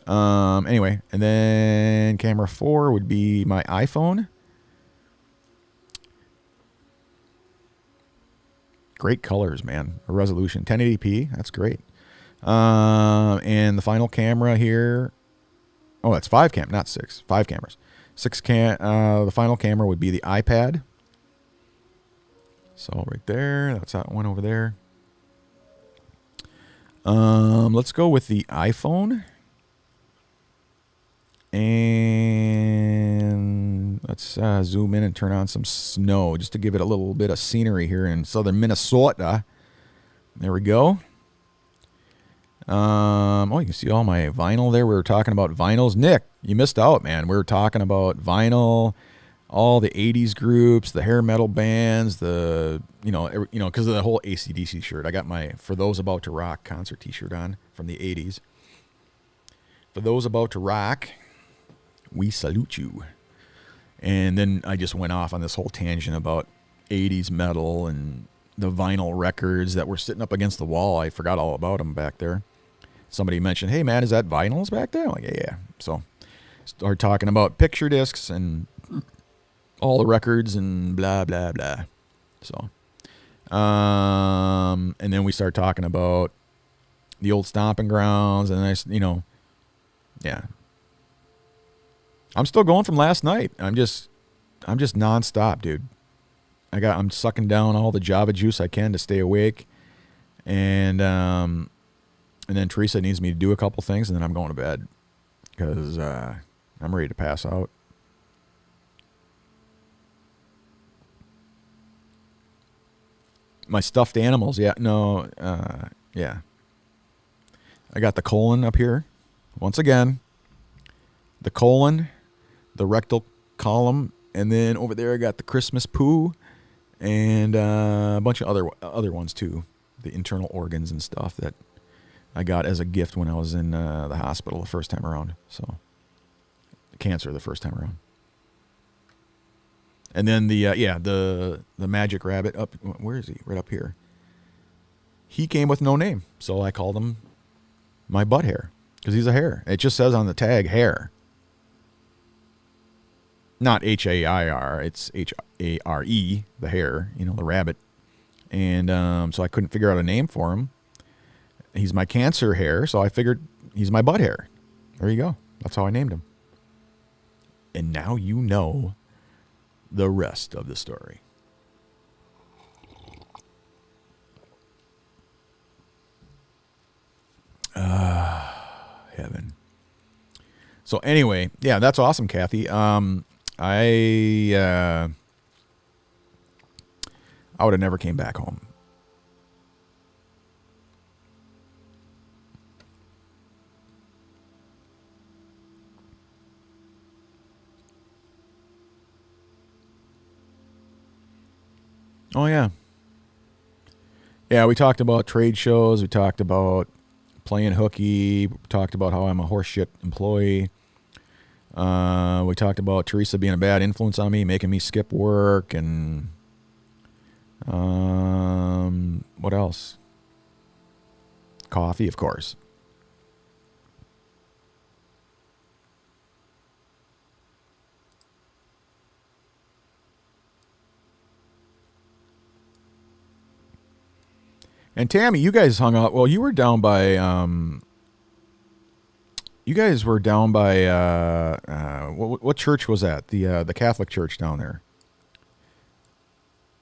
Anyway, and then camera 4 would be my iPhone. Great colors, man. A resolution, 1080p. That's great. And the final camera here. Oh, that's 5 cam, not 6. 5 cameras. 6 the final camera would be the iPad. So right there, that's that one over there. Let's go with the iPhone. And let's zoom in and turn on some snow just to give it a little bit of scenery here in southern Minnesota. There we go. Oh, you can see all my vinyl there. We were talking about vinyls. Nick, you missed out, man. We were talking about vinyl, all the 80s groups, the hair metal bands, the, because of the whole AC/DC shirt. I got my For Those About to Rock concert t-shirt on from the 80s. For those about to rock, we salute you. And then I just went off on this whole tangent about 80s metal and the vinyl records that were sitting up against the wall. I forgot all about them back there. Somebody mentioned, hey, man, is that vinyls back there? I'm like, yeah. So start talking about picture discs and all the records and blah, blah, blah. So, and then we start talking about the old stomping grounds, and yeah. I'm still going from last night. I'm just nonstop, dude. I'm sucking down all the Java juice I can to stay awake, and then Teresa needs me to do a couple things, and then I'm going to bed because I'm ready to pass out. My stuffed animals, yeah, no, yeah. I got the colon up here, once again. The colon, the rectal column, and then over there I got the Christmas poo, and a bunch of other ones too, the internal organs and stuff that I got as a gift when I was in the hospital the first time around. So, cancer the first time around. And then the magic rabbit up, where is he? Right up here. He came with no name, so I called him my butt hair because he's a hare. It just says on the tag hare. Not H-A-I-R, it's H-A-R-E, the hare, the rabbit. And so I couldn't figure out a name for him. He's my cancer hare, so I figured he's my butt hair. There you go. That's how I named him. And now you know the rest of the story. Heaven. So anyway, yeah, that's awesome, Kathy. I would have never came back home. Oh, yeah. Yeah, we talked about trade shows. We talked about playing hooky. We talked about how I'm a horseshit employee. We talked about Teresa being a bad influence on me, making me skip work, and what else? Coffee, of course. And Tammy, you guys hung out. Well, you were down by. You guys were down by. What church was that? The Catholic church down there.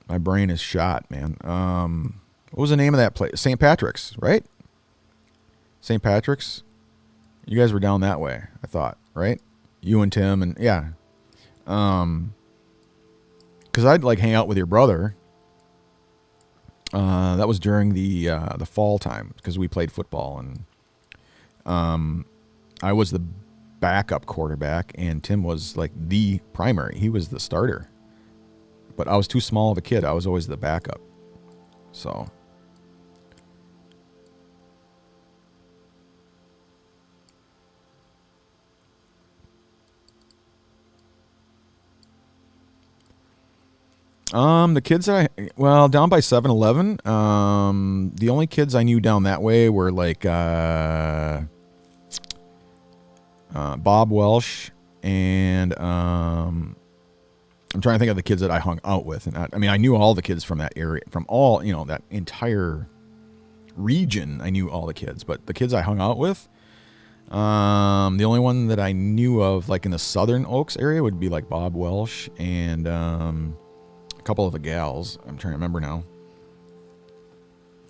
My brain is shot, man. What was the name of that place? St. Patrick's, right? St. Patrick's. You guys were down that way, I thought, right? You and Tim and yeah. Because I'd like hang out with your brother. That was during the fall time because we played football and I was the backup quarterback and Tim was like the primary. He was the starter. But I was too small of a kid. I was always the backup. So. The kids that down by 7-Eleven, the only kids I knew down that way were like, Bob Welsh and, I'm trying to think of the kids that I hung out with. And I knew all the kids from that area, from all, that entire region. I knew all the kids, but the kids I hung out with, the only one that I knew of like in the Southern Oaks area would be like Bob Welsh and, a couple of the gals. I'm trying to remember now.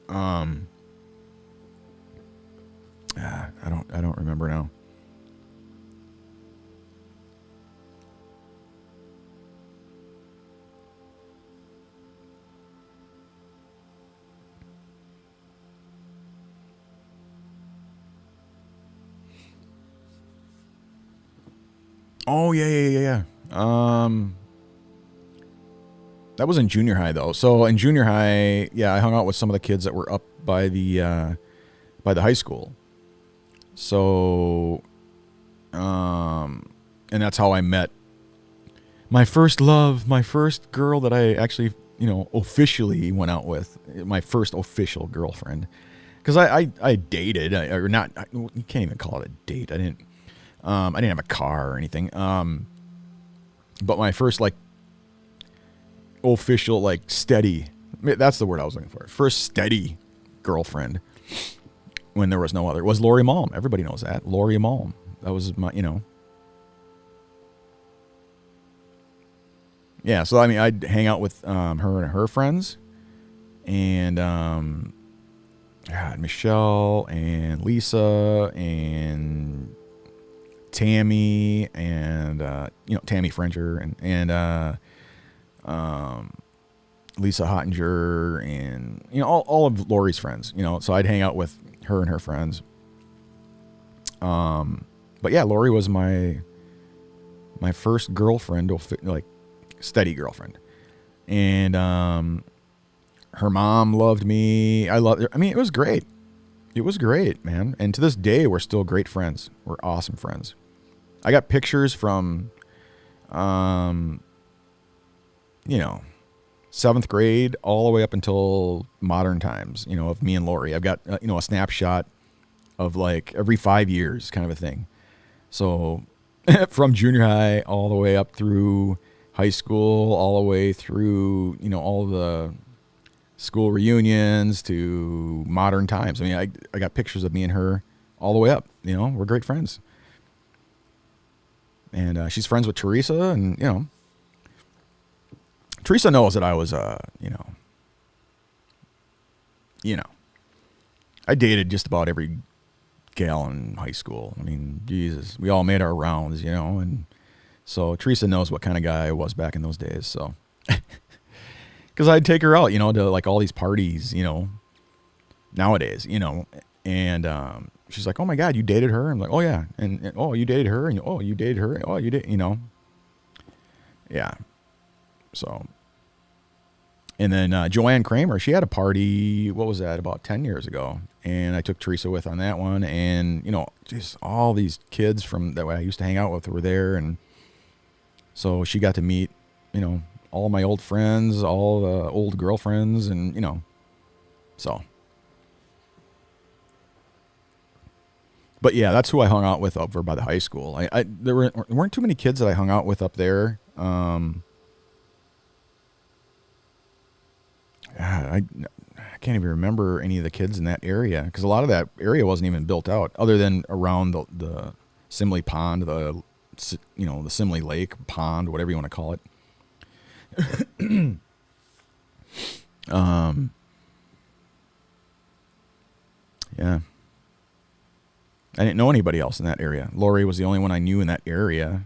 I don't remember now. Oh yeah. That was in junior high though. So in junior high, yeah, I hung out with some of the kids that were up by the high school. So, and that's how I met my first love, my first girl that I actually, officially went out with, my first official girlfriend. Because I dated, or not, you can't even call it a date. I didn't have a car or anything. But my first like official, like steady, that's the word I was looking for. First steady girlfriend when there was no other was Lori Malm. Everybody knows that. Lori Malm. That was my, Yeah, so I'd hang out with her and her friends. And Michelle and Lisa and Tammy and Tammy Frencher and Lisa Hottinger and all of Lori's friends, so I'd hang out with her and her friends. But yeah, Lori was my first girlfriend, like steady girlfriend. And her mom loved me. I loved her. It was great. It was great, man. And to this day, we're still great friends. We're awesome friends. I got pictures from, 7th grade all the way up until modern times, of me and Lori. I've got, a snapshot of like every 5 years kind of a thing. So from junior high all the way up through high school, all the way through, all the school reunions to modern times. I got pictures of me and her all the way up, we're great friends. And she's friends with Teresa and, Teresa knows that I was, I dated just about every gal in high school. Jesus, we all made our rounds, and so Teresa knows what kind of guy I was back in those days. So, because I'd take her out, to like all these parties, nowadays, and she's like, "Oh my God, you dated her?" I'm like, "Oh yeah," and "Oh, you dated her," and "Oh, you dated her," "Oh, you did," yeah. So. And then Joanne Kramer, she had a party, what was that, about 10 years ago. And I took Teresa with on that one. And, just all these kids from that I used to hang out with were there. And so she got to meet, all my old friends, all the old girlfriends, and, so. But yeah, that's who I hung out with over by the high school. There weren't too many kids that I hung out with up there. I I can't even remember any of the kids in that area because a lot of that area wasn't even built out other than around the Simley Pond, the Simley Lake Pond, whatever you want to call it. Yeah. I didn't know anybody else in that area. Lori was the only one I knew in that area.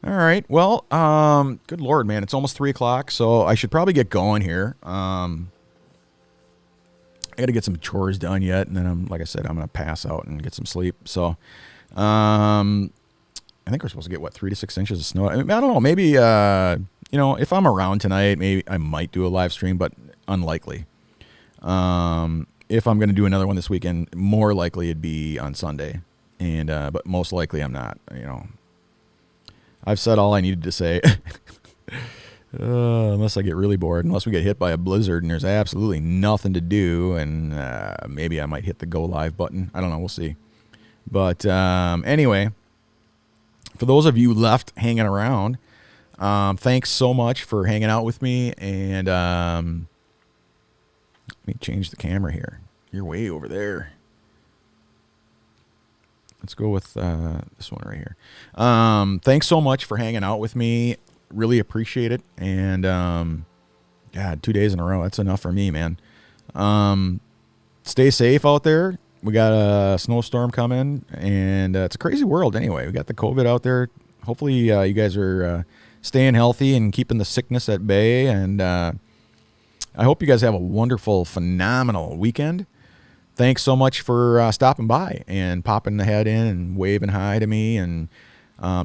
All right. Well, good Lord, man. It's almost 3 o'clock, so I should probably get going here. I got to get some chores done yet, and then like I said, I'm going to pass out and get some sleep. So, I think we're supposed to get, 3 to 6 inches of snow. I don't know. Maybe, if I'm around tonight, maybe I might do a live stream, but unlikely. If I'm going to do another one this weekend, more likely it'd be on Sunday. But most likely I'm not, I've said all I needed to say. Unless I get really bored, unless we get hit by a blizzard and there's absolutely nothing to do, and maybe I might hit the go live button. I don't know. We'll see. But anyway, for those of you left hanging around, thanks so much for hanging out with me. And let me change the camera here. You're way over there. Let's go with this one right here. Thanks so much for hanging out with me. Really appreciate it. And, God, 2 days in a row. That's enough for me, man. Stay safe out there. We got a snowstorm coming, and it's a crazy world anyway. We got the COVID out there. Hopefully you guys are staying healthy and keeping the sickness at bay. And I hope you guys have a wonderful, phenomenal weekend. Thanks so much for stopping by and popping the head in and waving hi to me. And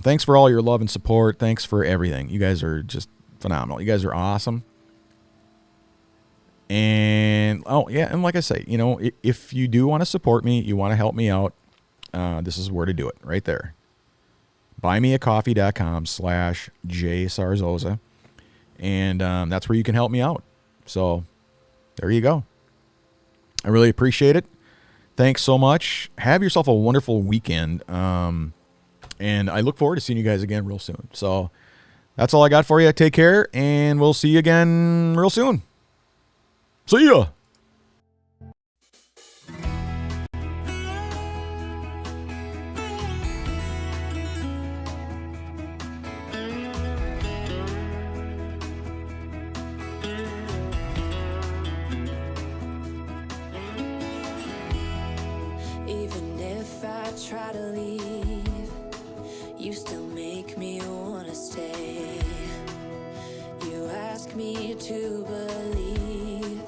thanks for all your love and support. Thanks for everything. You guys are just phenomenal. You guys are awesome. And, and like I say, if you do want to support me, you want to help me out, this is where to do it, right there. buymeacoffee.com/JSarzosa. And that's where you can help me out. So there you go. I really appreciate it. Thanks so much. Have yourself a wonderful weekend. And I look forward to seeing you guys again real soon. So that's all I got for you. Take care, and we'll see you again real soon. See ya. Even if I try to leave, you still make me wanna stay. You ask me to believe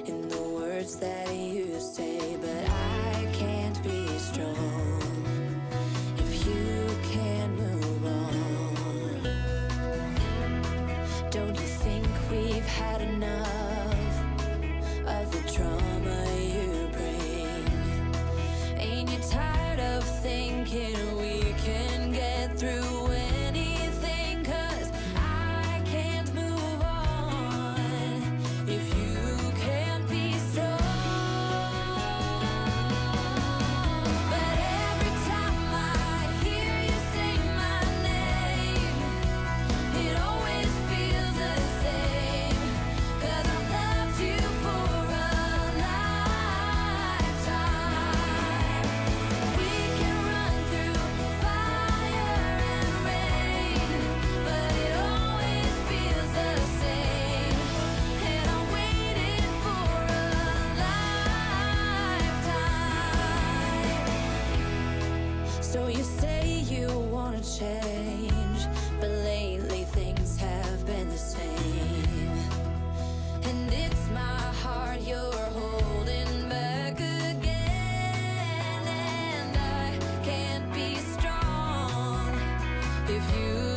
in the words that you say, but I can't be strong if you can't move on. Don't you think we've had enough of the drama you bring? Ain't you tired of thinking we can get through anything? 'Cause I can't move on if you can't be strong. But every time I hear you say my name, it always feels the same. 'Cause I loved you for a lifetime. We can run through fire and rain, but it always feels the same. And I waited for a lifetime. So you say you wanna change, but lately things have been the same. And it's my heart you're holding back again. And I can't be strong if you